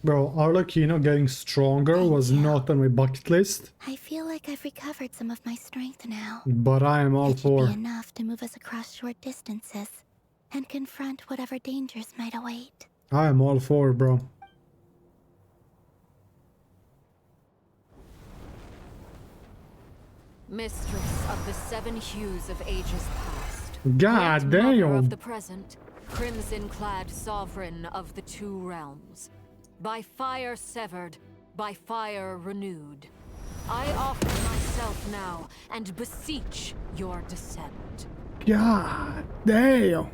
Bro, Arlecchino getting stronger was not on my bucket list. I feel like I've recovered some of my strength now. But I am all It should for. be enough to move us across short distances and confront whatever dangers might await. I am all for, bro. Mistress of the seven hues of ages past. God Great mother damn. of the present, crimson-clad sovereign of the two realms. By fire severed, by fire renewed. I offer myself now and beseech your descent. God damn.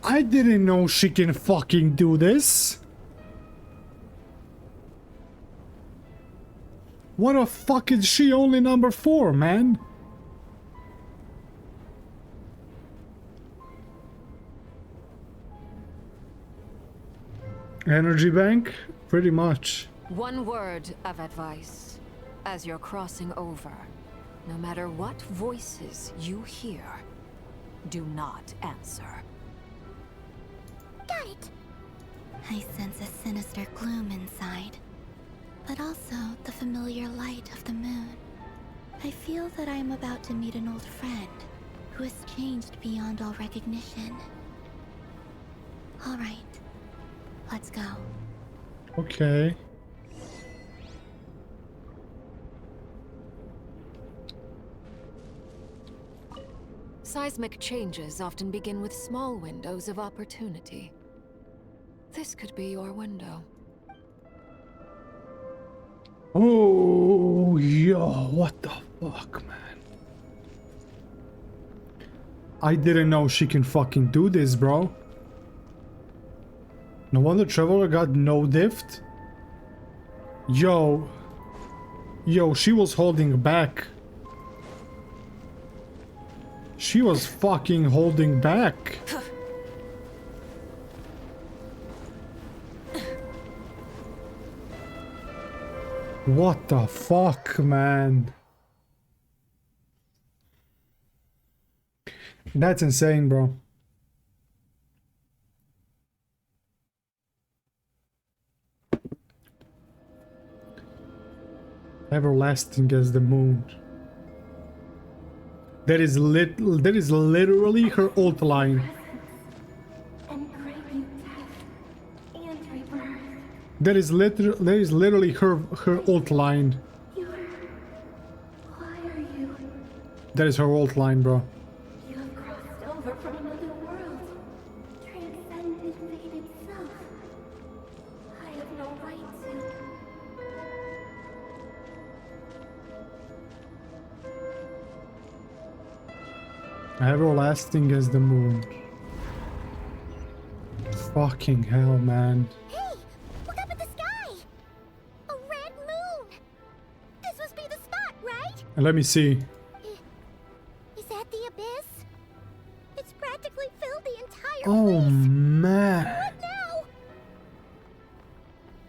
I didn't know she can fucking do this. What the fuck is she only number 4, man? Energy bank? Pretty much. One word of advice. As you're crossing over, no matter what voices you hear, do not answer. Got it. I sense a sinister gloom inside, but also the familiar light of the moon. I feel that I am about to meet an old friend who has changed beyond all recognition. All right, let's go. Okay. Seismic changes often begin with small windows of opportunity. This could be your window. Oh, yo, what the fuck, man? I didn't know she can fucking do this, bro. No wonder Traveler got no diffed. Yo. Yo, she was holding back. She was fucking holding back. What the fuck, man? That's insane, bro. Everlasting as the moon. That is literally her ult line. That is literally her ult line. That is her ult line, bro. You have crossed over from another world, transcended fate itself. I have no right to. Everlasting as the moon. Fucking hell, man. Hey, look up at the sky! A red moon! This must be the spot, right? Let me see. Is that the abyss? It's practically filled the entire Oh, place. man. What now?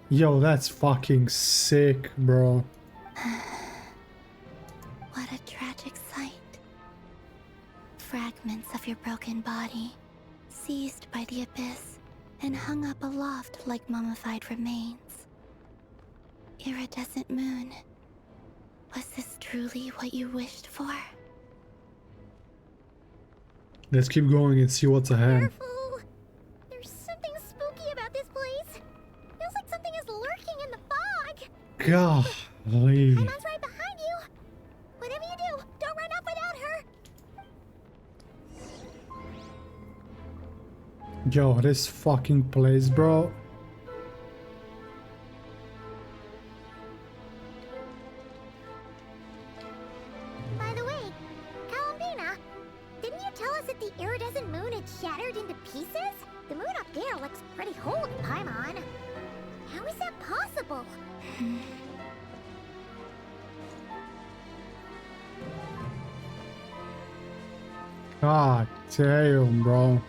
Yo, that's fucking sick, bro. What a tragic sight. Fragments of your broken body, seized by the abyss, and hung up aloft like mummified remains. Iridescent moon. Was this truly what you wished for? Let's keep going and see what's ahead. Careful. There's something spooky about this place. Feels like something is lurking in the fog. Golly. Paimon's right behind you. Whatever you do, don't run off without her. Yo, this fucking place, bro. By the way, Columbina, didn't you tell us that the iridescent moon had shattered into pieces? The moon up there looks pretty whole, Paimon. How is that possible? God damn, bro.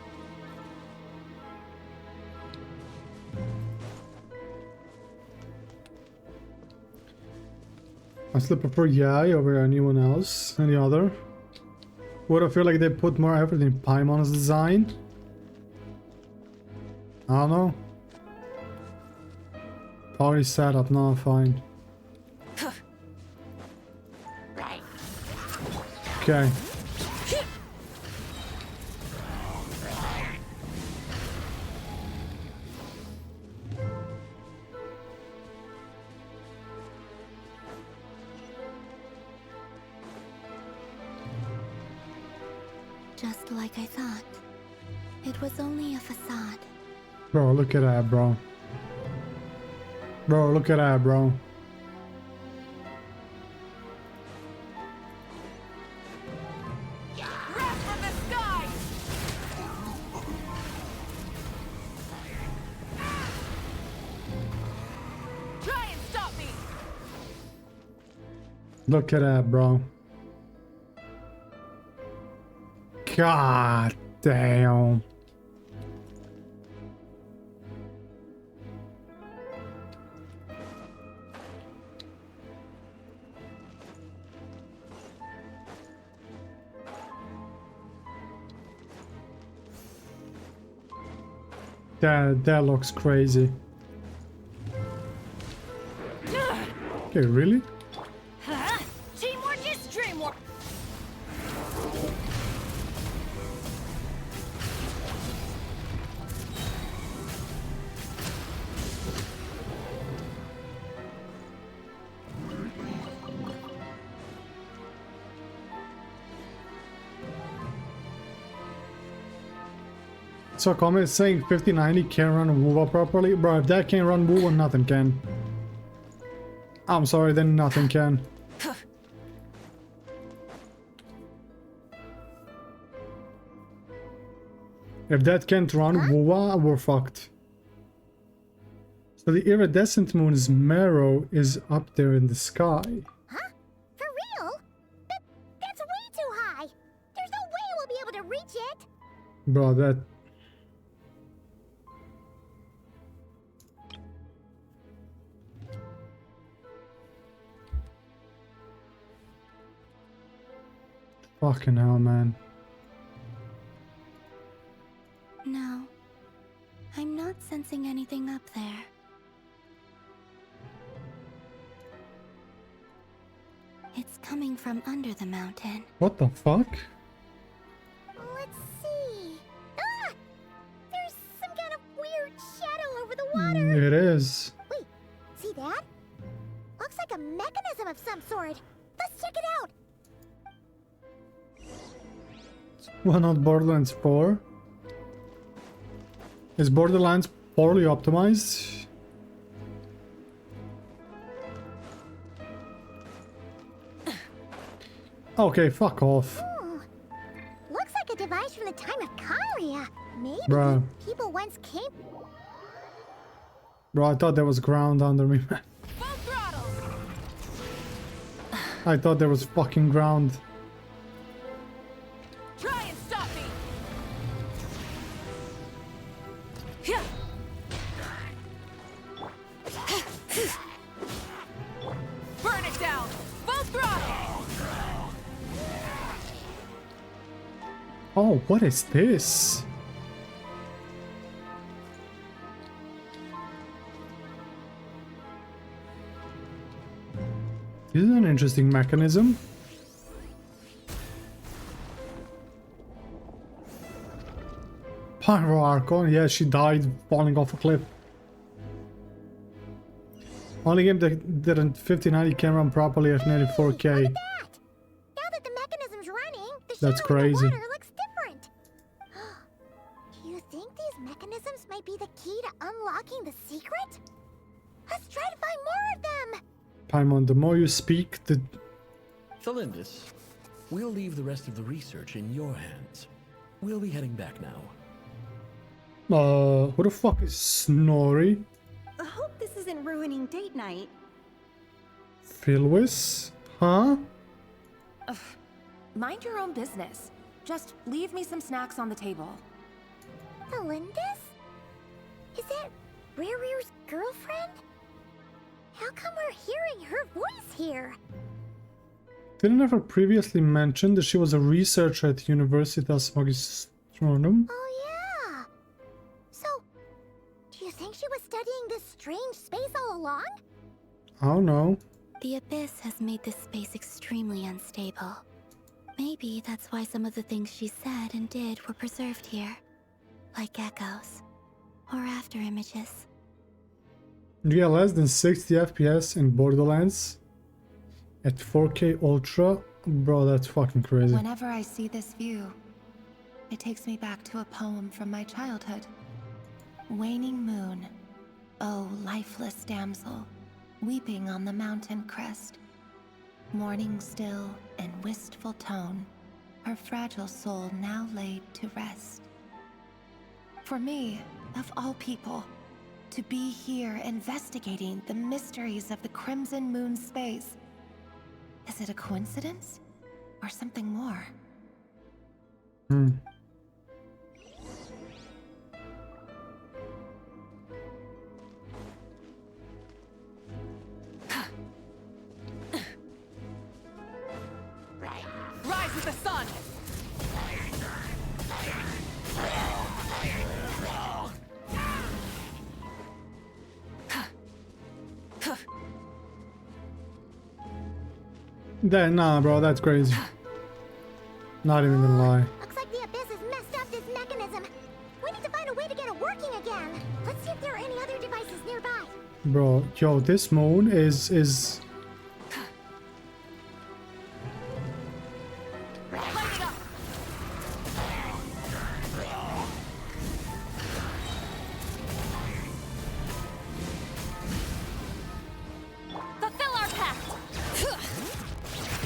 I still prefer Yai over anyone else. Any other? Would I feel like they put more effort in Paimon's design? I don't know. Party setup, no, fine. Okay. Just like I thought. It was only a facade. Bro, look at that, bro. Bro, look at that, bro. Wrath from the sky! Try and stop me! Look at that, bro. God damn. That looks crazy. Okay, really? Teamwork is dreamwork. So comment is saying 5090 can't run WoWa properly. Bro, if that can't run WoWa, nothing can. I'm sorry, then nothing can. If that can't run WoWa, we're fucked. So the iridescent moon's marrow is up there in the sky. Huh? For real? That's way too high. There's no way we'll be able to reach it. Bro, that... Fucking hell, man. No, I'm not sensing anything up there. It's coming from under the mountain. What the fuck? Let's see. Ah! There's some kind of weird shadow over the water. It is. Wait, see that? Looks like a mechanism of some sort. Let's check it out. Why not Borderlands 4? Is Borderlands poorly optimized? Okay, fuck off. Ooh, looks like a device from the time of Kalia. Maybe Bruh. people once came. Bro, I thought there was ground under me, man. I thought there was fucking ground. Try and stop me. Yeah. Burn it down. Full throttle. Oh, what is this? This is an interesting mechanism. Pyro Archon, yeah, she died falling off a cliff. Only game that didn't 5090 can run properly at nearly 4K. Now that the mechanism's running, the That's shadow in the crazy. water looks different. Do you think these mechanisms might be the key to unlocking the secret? Let's try to find more of them. Paimon, the more you speak, the... Thelindis, we'll leave the rest of the research in your hands. We'll be heading back now. Who the fuck is Snorri? I hope this isn't ruining date night. Philwis? Huh? Ugh. Mind your own business. Just leave me some snacks on the table. Thelindis? Is that Rear's girlfriend? How come we're hearing her voice here? Didn't ever previously mention that she was a researcher at Universitas Magistronum? Oh yeah. So, do you think she was studying this strange space all along? I don't know. The Abyss has made this space extremely unstable. Maybe that's why some of the things she said and did were preserved here. Like echoes. Or after images. You get less than 60 FPS in Borderlands at 4K Ultra? Bro, that's fucking crazy. Whenever I see this view, it takes me back to a poem from my childhood. Waning moon, oh lifeless damsel, weeping on the mountain crest. Mourning still and wistful tone, her fragile soul now laid to rest. For me, of all people, to be here investigating the mysteries of the Crimson Moon space. Is it a coincidence? Or something more? Rise with the sun. Nah, bro, that's crazy. Not even gonna lie. Looks like the Abyss has messed up this mechanism. We need to find a way to get it working again. Let's see if there are any other devices nearby. Bro, yo, this moon is...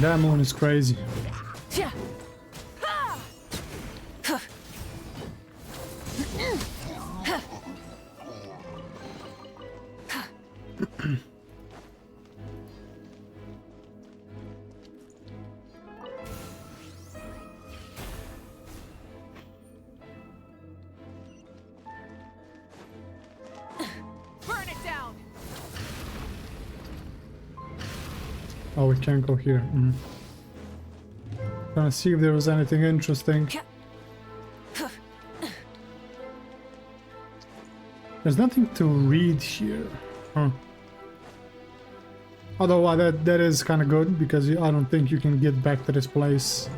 That moon is crazy. Burn it down. Oh, we can't go here. Trying to see if there was anything interesting. There's nothing to read here. Huh. Although that is kind of good because I don't think you can get back to this place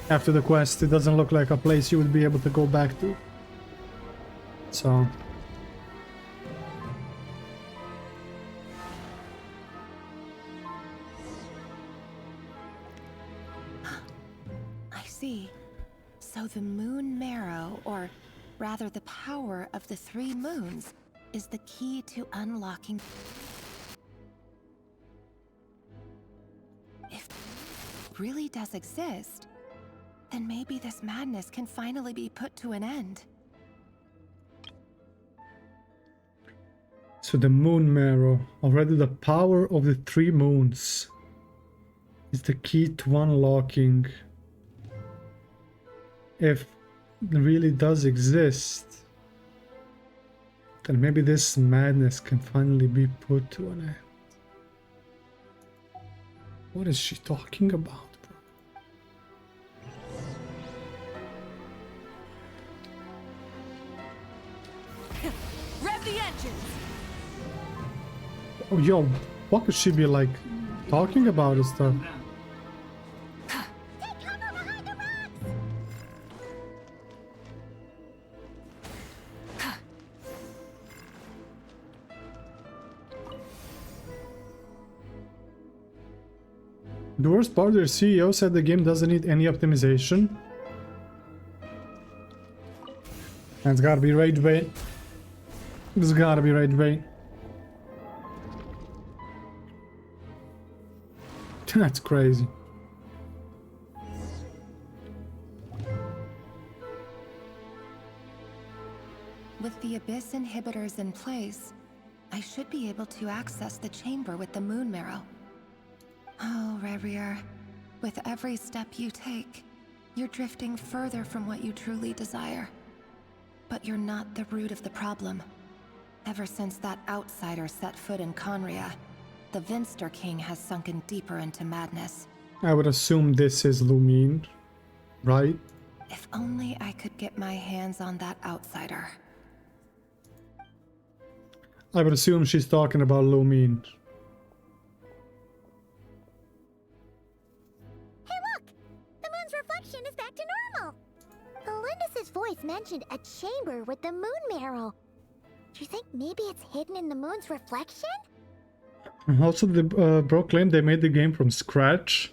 after the quest. It doesn't look like a place you would be able to go back to. So... I see. So the moon marrow, or rather the power of the 3 moons, is the key to unlocking... If it really does exist, then maybe this madness can finally be put to an end. So the moon marrow, already the power of the 3 moons, is the key to unlocking. If it really does exist, then maybe this madness can finally be put to an end. What is she talking about, bro? Rev the engines. Oh, yo, what could she be like talking about and stuff? The worst part, their CEO said the game doesn't need any optimization. That's gotta be rage bait. This gotta be rage bait. That's crazy. With the Abyss inhibitors in place, I should be able to access the chamber with the moon marrow. Oh, Rerir, with every step you take, you're drifting further from what you truly desire. But you're not the root of the problem. Ever since that outsider set foot in Conria, the Vinster King has sunken deeper into madness. I would assume this is Lumine, right? If only I could get my hands on that outsider. I would assume she's talking about Lumine. Reflection is back to normal. Elendis' voice mentioned a chamber with the moon marrow. Do you think maybe it's hidden in the moon's reflection? Also, the bro claimed they made the game from scratch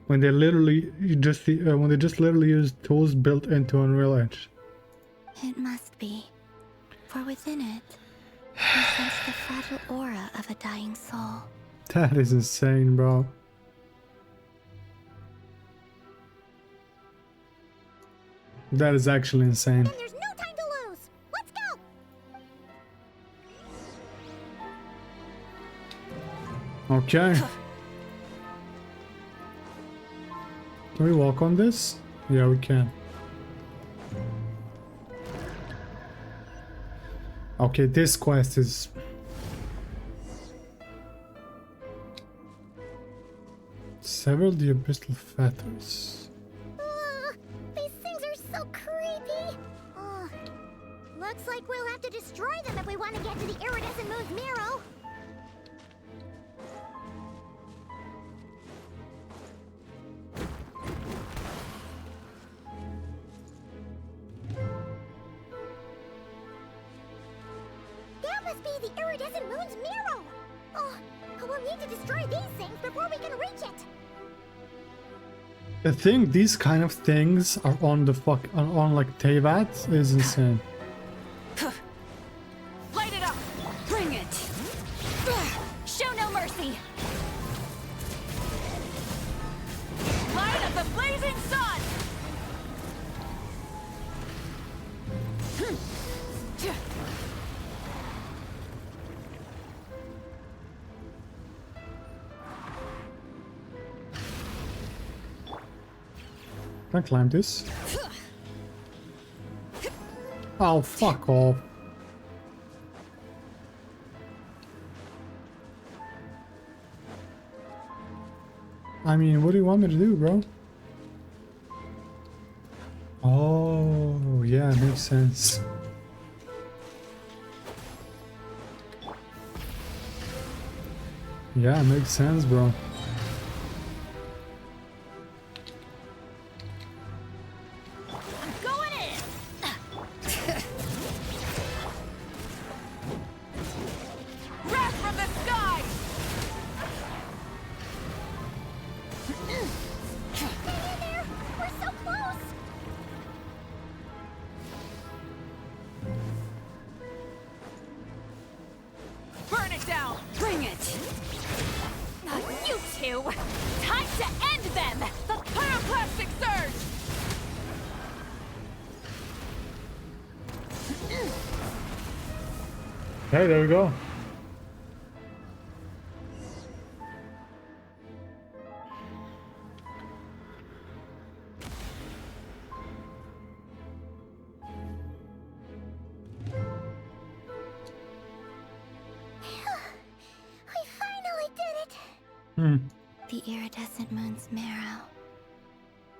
when they literally just literally used tools built into Unreal Engine. It must be, for within it, I sense the fragile aura of a dying soul. That is insane, bro. That is actually insane. Then there's no time to lose. Let's go. Okay. Can we walk on this? Yeah, we can. Okay, this quest is... Sever the abyssal fetters. These things are so creepy. Looks like we'll have to destroy them if we want to get to the iridescent moon's marrow. That must be the iridescent moon's marrow. We'll need to destroy these things before we can reach it. I think these kind of things are on the on like Teyvat is insane. Light it up! Bring it! Show no mercy! blazing sun! Can I climb this? Oh, fuck off. I mean, what do you want me to do, bro? Oh, yeah, makes sense. Yeah, makes sense, bro. Okay, there we go. We finally did it! The iridescent moon's marrow.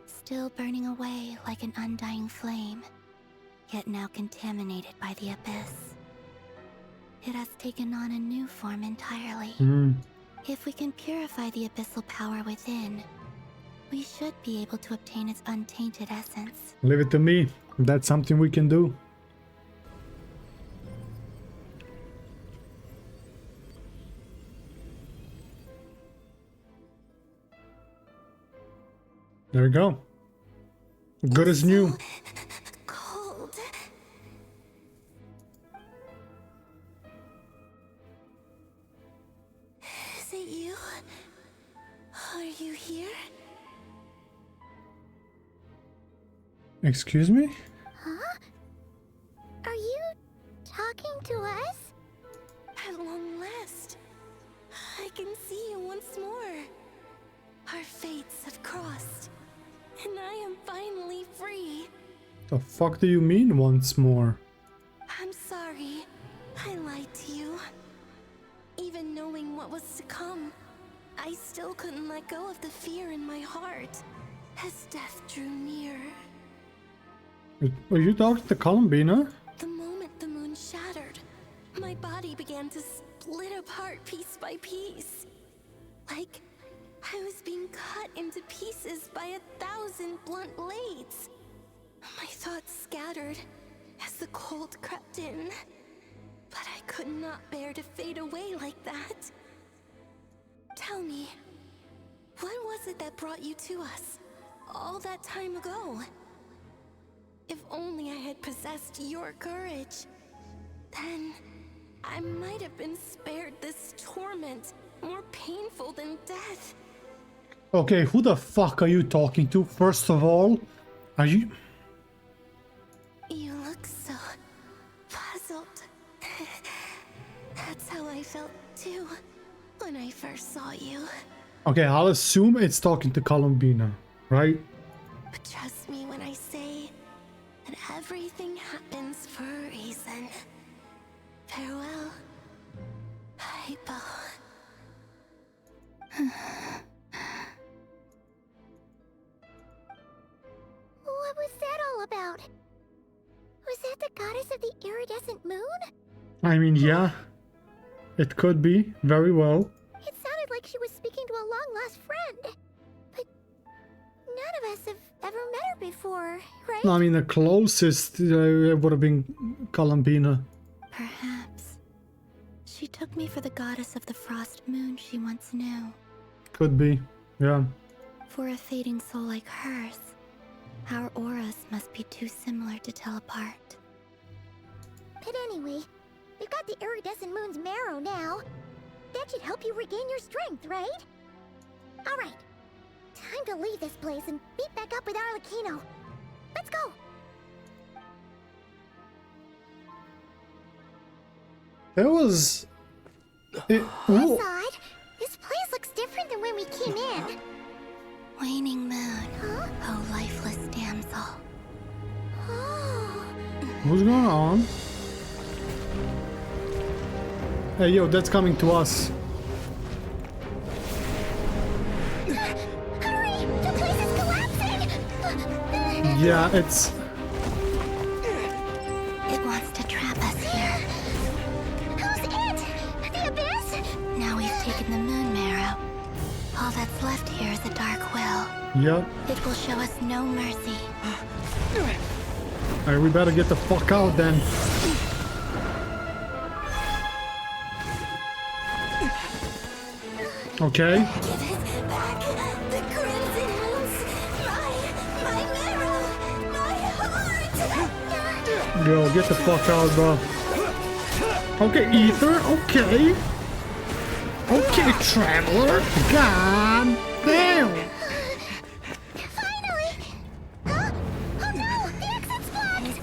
Still burning away like an undying flame, yet now contaminated by the abyss. It has taken on a new form entirely. If we can purify the abyssal power within, we should be able to obtain its untainted essence. Leave it to me. That's something we can do. There we go. Good as new. Cold. Is it you? Are you here? Excuse me? Huh? Are you talking to us? At long last, I can see you once more. Our fates have crossed, and I am finally free. The fuck do you mean once more? I'm sorry. I lied to you. Even knowing what was to come, I still couldn't let go of the fear in my heart as death drew near. Are you talking to Columbina? The moment the moon shattered, my body began to split apart piece by piece. Like I was being cut into pieces by 1,000 blunt blades. My thoughts scattered as the cold crept in. But I could not bear to fade away like that. Tell me, what was it that brought you to us all that time ago? If only I had possessed your courage, then I might have been spared this torment more painful than death. Okay, who the fuck are you talking to, first of all? Are you... You look so puzzled. That's how I felt too when I first saw you. Okay, I'll assume it's talking to Columbina, right? But trust me when I say that everything happens for a reason. Farewell, Hypo. What was that all about? Was that the goddess of the iridescent moon? I mean, yeah. It could be, very well. It sounded like she was speaking to a long-lost friend. But none of us have ever met her before, right? I mean, the closest would have been Columbina. Perhaps. She took me for the goddess of the frost moon she once knew. Could be, yeah. For a fading soul like hers, our auras must be too similar to tell apart. But anyway, we've got the iridescent moon's marrow now. That should help you regain your strength, right? Alright, time to leave this place and be up with Arlecchino. Let's go. There was... Outside, this place looks different than when we came in. Waning moon. Oh, lifeless damsel. What's going on? Hey, yo, that's coming to us. Hurry! The place is collapsing! Yeah, it's... It wants to trap us here. Who's it? The Abyss? Now we've taken the moon marrow. All that's left here is a dark will. Yep. It will show us no mercy. Alright, we better get the fuck out then. Okay. Give it back! The crimson moons! My marrow! My heart! Yo, get the fuck out, bro. Okay, Ether. Okay. Okay, Traveler. God damn. Finally! Huh? Oh no! The exit's blocked!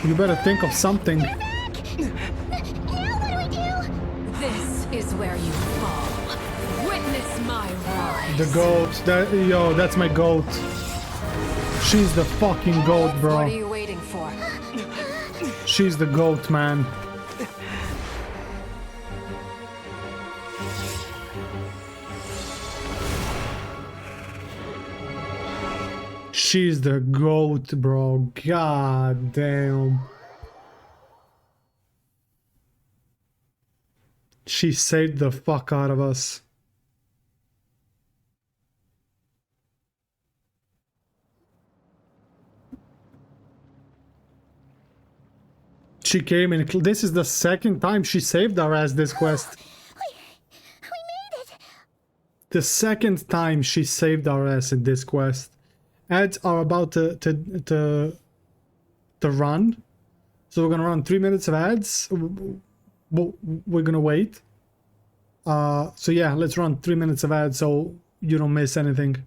You better think of something. Now what do we do? This is where you fall. Witness my rise. The goat. That, yo, that's my goat. She's the fucking goat, bro. What are you waiting for? She's the goat, man. She's the goat, bro. God damn. She saved the fuck out of us. She came in. This is the second time she saved our ass this quest. We made it! The second time she saved our ass in this quest. Ads are about to run. So we're gonna run 3 minutes of ads. We're gonna wait. So yeah, let's run 3 minutes of ads so you don't miss anything.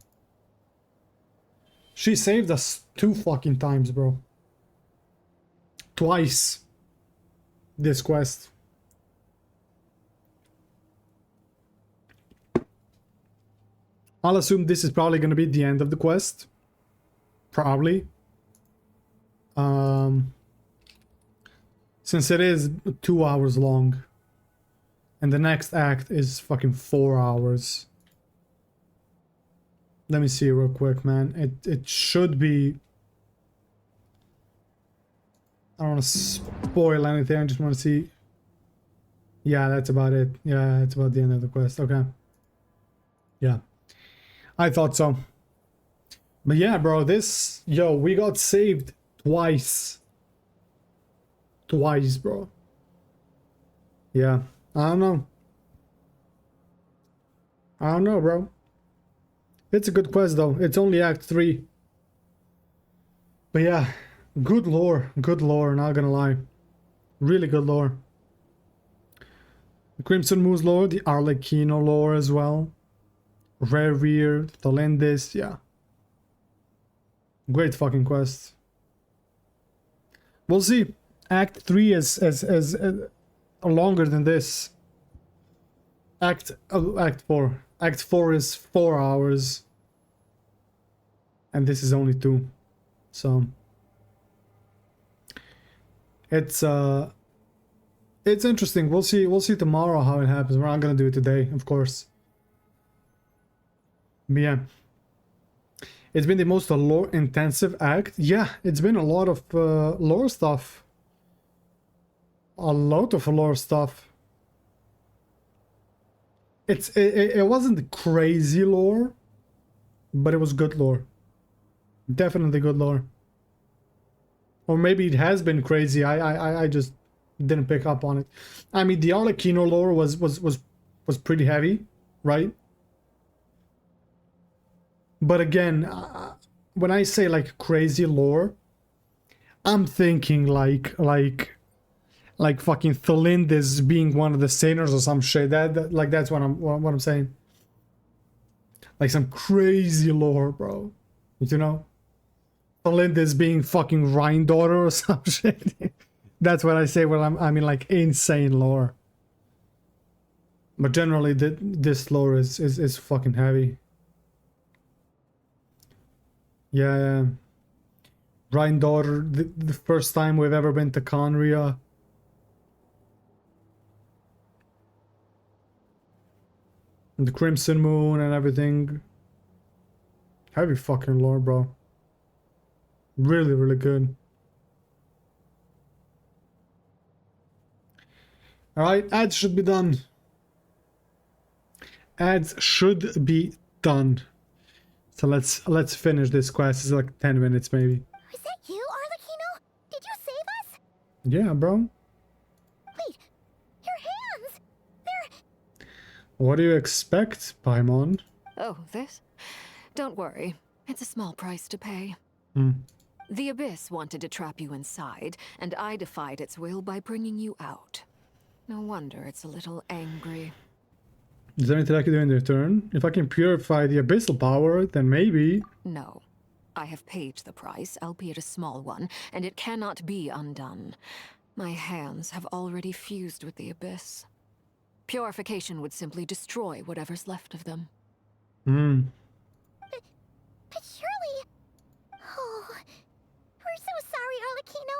She saved us 2 fucking times, bro. Twice. This quest. I'll assume this is probably gonna be the end of the quest. Probably. Since it is 2 hours long. And the next act is fucking 4 hours. Let me see real quick, man. It should be... I don't want to spoil anything, I just want to see... Yeah, that's about it. Yeah, it's about the end of the quest. Okay. Yeah. I thought so. But yeah, bro, this... Yo, we got saved twice. Twice, bro. Yeah. I don't know. I don't know, bro. It's a good quest, though. It's only Act 3. But yeah. Good lore. Good lore, not gonna lie. Really good lore. The Crimson Moon's lore, the Arlecchino lore as well. Rerear, Thalindis, yeah. Great fucking quest. We'll see. Act 3 is longer than this. Act 4. Act 4 is 4 hours. And this is only 2. So it's interesting. We'll see tomorrow how it happens. We're not gonna do it today, of course. But yeah. It's been the most lore intensive act. Yeah, it's been a lot of lore stuff. A lot of lore stuff. It wasn't crazy lore, but it was good lore. Definitely good lore. Or maybe it has been crazy. I just didn't pick up on it. I mean, the Arlecchino lore was pretty heavy, right? But again, when I say like crazy lore, I'm thinking like fucking Thalindis being one of the saints or some shit. That's what I'm saying. Like some crazy lore, bro. You know? Olyndis being fucking Rhine daughter or some shit. That's what I say when I mean like insane lore. But generally this lore is fucking heavy. Yeah. Rhine daughter, the first time we've ever been to Conria. And the Crimson Moon and everything. Heavy fucking lore, bro. Really, really good. Alright, ads should be done. Ads should be done. So let's finish this quest. It's like 10 minutes maybe. Is that you, Arlecchino? Did you save us? Yeah, bro. Wait, your hands! They're... What do you expect, Paimon? Oh, this? Don't worry. It's a small price to pay. The Abyss wanted to trap you inside, and I defied its will by bringing you out. No wonder it's a little angry. Is there anything I can do in return? If I can purify the abyssal power, then maybe. No. I have paid the price, albeit a small one, and it cannot be undone. My hands have already fused with the Abyss. Purification would simply destroy whatever's left of them. But surely... Oh... We're so sorry, Arlecchino.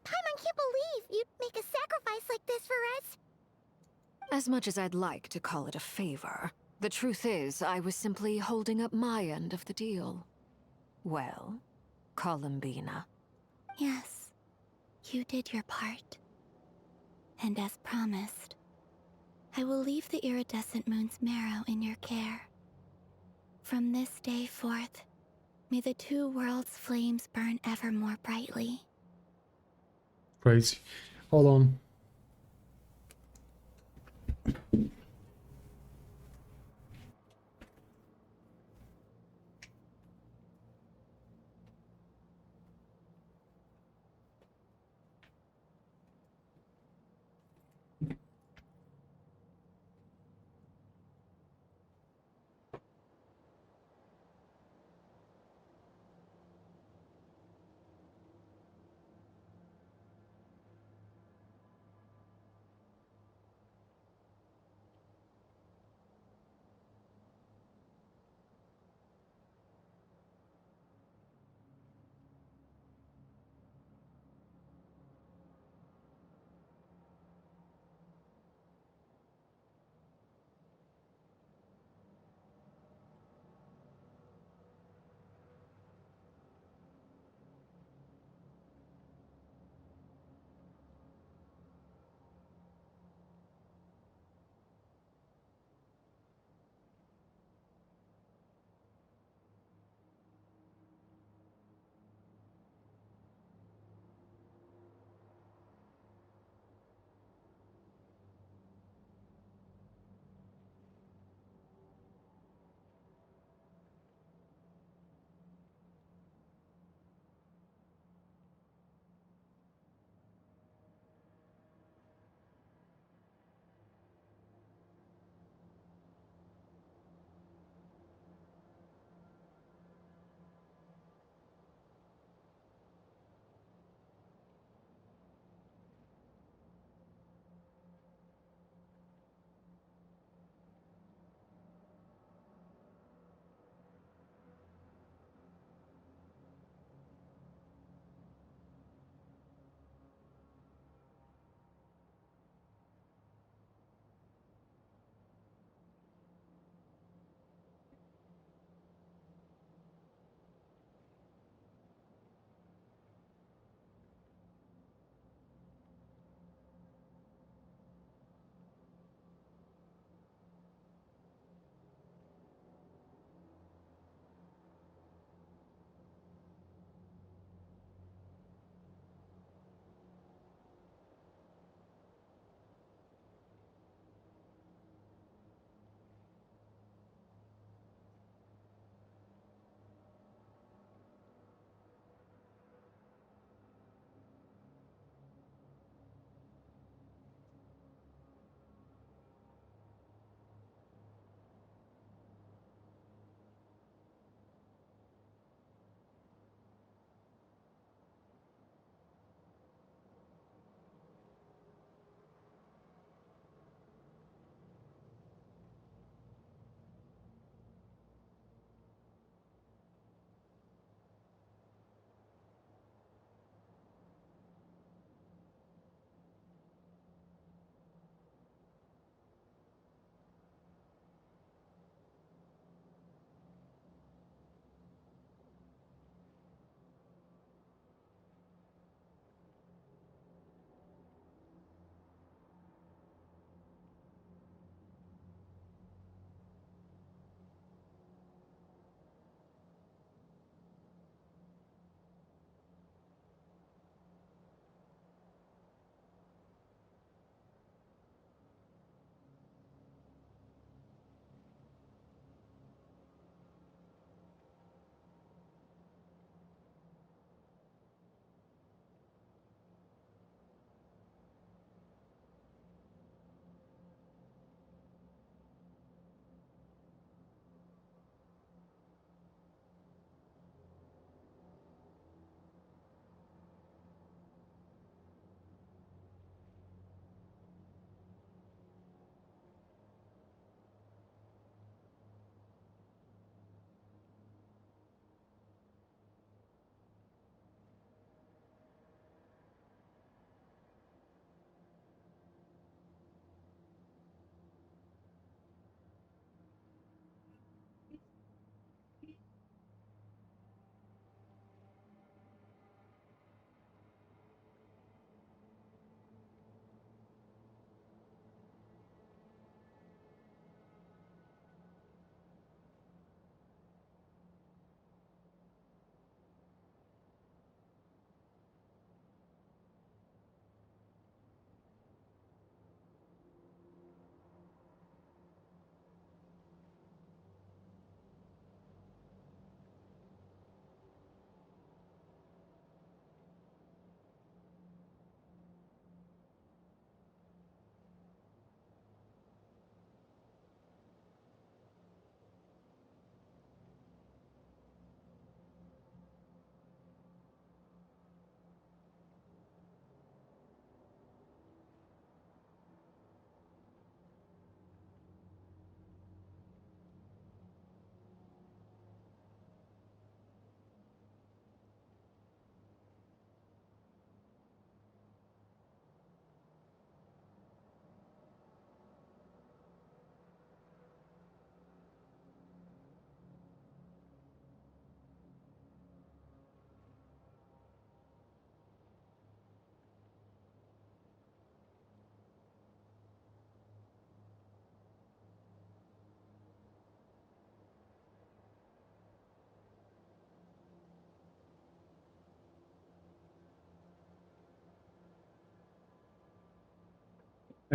Paimon can't believe you'd make a sacrifice like this for us. As much as I'd like to call it a favor, the truth is I was simply holding up my end of the deal. Well, Columbina. Yes, you did your part. And as promised, I will leave the iridescent moon's marrow in your care. From this day forth, may the two worlds' flames burn ever more brightly. Crazy. Hold on.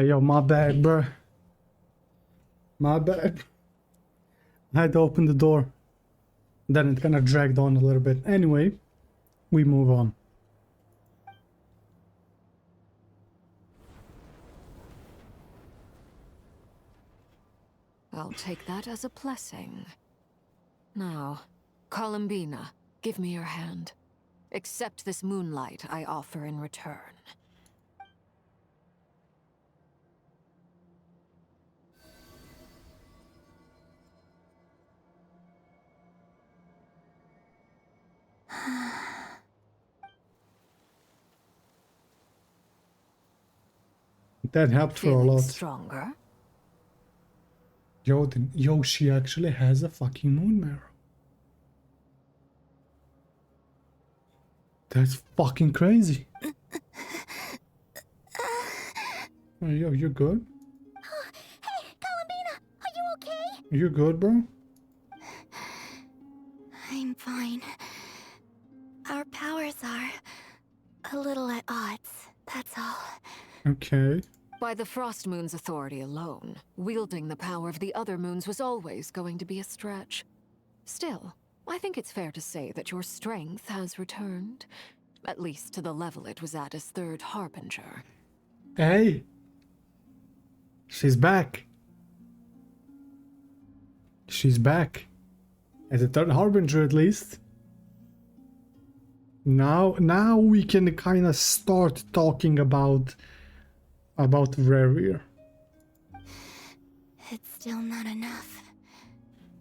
Hey, yo, my bad, bro. My bad. I had to open the door. Then it kind of dragged on a little bit. Anyway, we move on. I'll take that as a blessing. Now, Columbina, give me your hand. Accept this moonlight I offer in return. That helped for a Feeling lot. Stronger? Yo, she actually has a fucking moon marrow. That's fucking crazy. Oh, yo, you good? Hey, Columbina, are you okay? You good, bro? I'm fine. Our powers are a little at odds, that's all. Okay. By the Frost Moon's authority alone, wielding the power of the other moons was always going to be a stretch. Still, I think it's fair to say that your strength has returned. At least to the level it was at as Third Harbinger. Hey! She's back. She's back. As a Third Harbinger, at least. Now we can kind of start talking about Rarier. It's still not enough.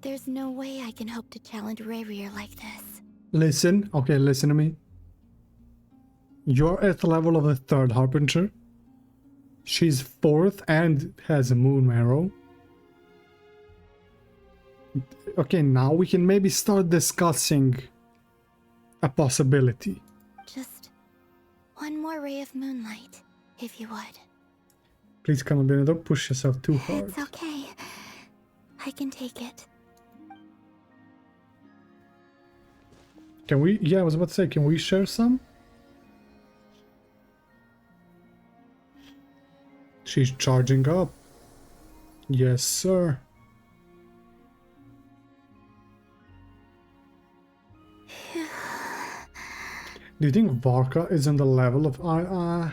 There's no way I can hope to challenge Rarier like this. Listen, okay, listen to me. You're at the level of a Third Harbinger. She's 4th and has a moon marrow. Okay, now we can maybe start discussing a possibility. Just one more ray of moonlight, if you would. Please, Columbina, don't push yourself too hard. It's okay. I can take it. Can we? Yeah, I was about to say, can we share some? She's charging up. Yes, sir. Do you think Varka is on the level of I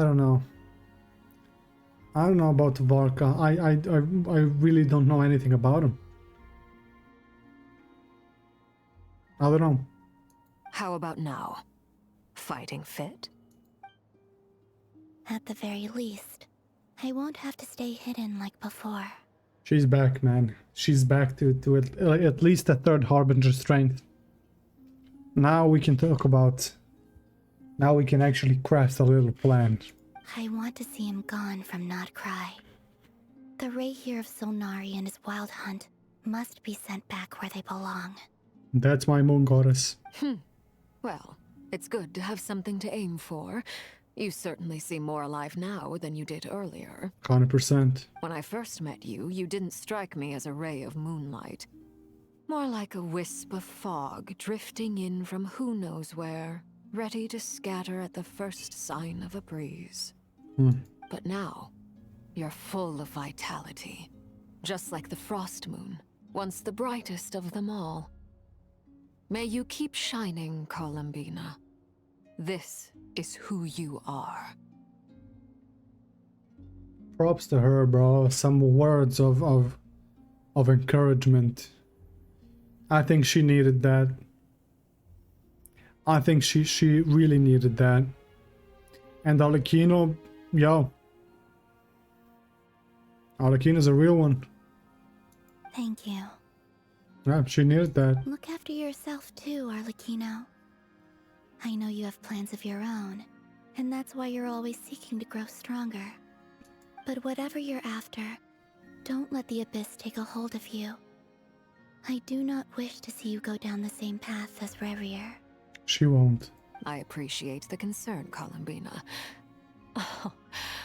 don't know. I don't know about Varka. I really don't know anything about him. I don't know. How about now? Fighting fit? At the very least, I won't have to stay hidden like before. She's back, man. She's back to at least a Third Harbinger strength. Now we can talk about... Now we can actually craft a little plan. I want to see him gone from Not Cry. The Ray here of Solnari and his wild hunt must be sent back where they belong. That's my moon goddess. Well, it's good to have something to aim for. You certainly seem more alive now than you did earlier. 100%. When I first met you, you didn't strike me as a ray of moonlight. More like a wisp of fog drifting in from who knows where, ready to scatter at the first sign of a breeze. But now, you're full of vitality. Just like the Frost Moon, once the brightest of them all. May you keep shining, Columbina. This is who you are. Props to her, bro. Some words of encouragement. I think she needed that. I think she really needed that. And Arlecchino, yo. Arlecchino's a real one. Thank you. Yeah, she needed that. Look after yourself too, Arlecchino. I know you have plans of your own, and that's why you're always seeking to grow stronger. But whatever you're after, don't let the Abyss take a hold of you. I do not wish to see you go down the same path as Rarier. She won't. I appreciate the concern, Columbina.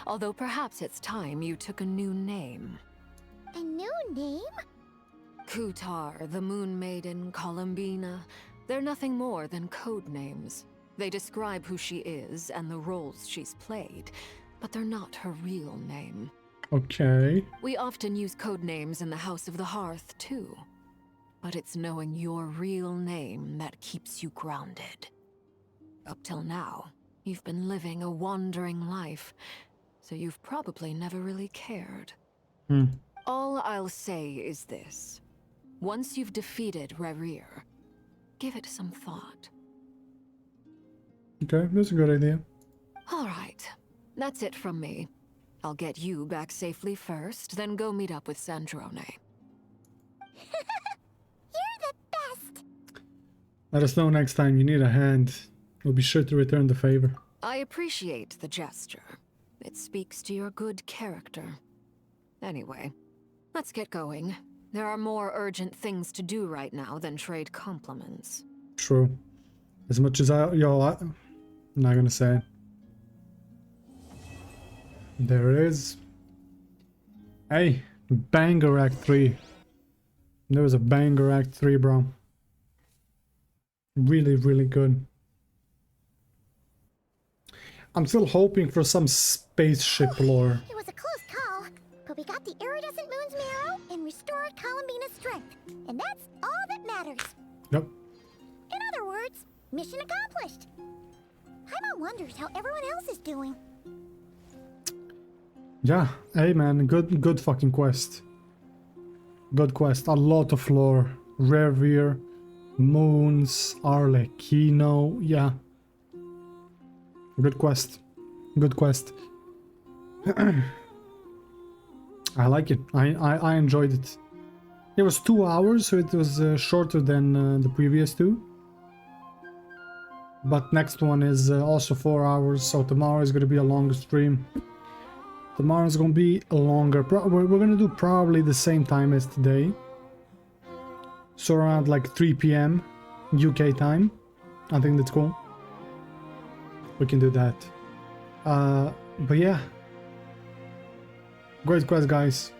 Although perhaps it's time you took a new name. A new name? Kutar, the Moon Maiden, Columbina. They're nothing more than code names. They describe who she is and the roles she's played, but they're not her real name. Okay. We often use code names in the House of the Hearth, too. But it's knowing your real name that keeps you grounded. Up till now, you've been living a wandering life, so you've probably never really cared. All I'll say is this. Once you've defeated Rerir, give it some thought. Okay, that's a good idea. All right, that's it from me. I'll get you back safely first, then go meet up with Sandrone. Let us know next time you need a hand. We'll be sure to return the favor. I appreciate the gesture. It speaks to your good character. Anyway, let's get going. There are more urgent things to do right now than trade compliments. True. As much as I'm not gonna say. There it is. Hey, banger Act 3. There was a banger Act 3, bro. Really, really good. I'm still hoping for some spaceship lore. It was a close call, but we got the iridescent moon's marrow and restored Columbina's strength. And that's all that matters. Yep. In other words, mission accomplished. Paimon wonders how everyone else is doing. Yeah, hey man, good fucking quest. Good quest, a lot of lore. Rerir, Moons, Arlecchino, yeah. Good quest. Good quest. I like it. I enjoyed it. It was 2 hours, so it was shorter than the previous two. But next one is also 4 hours, so tomorrow is going to be a longer stream. Tomorrow's going to be longer. We're going to do probably the same time as today. So around like 3 p.m. UK time. I think that's cool. We can do that. But yeah. Great quest, guys.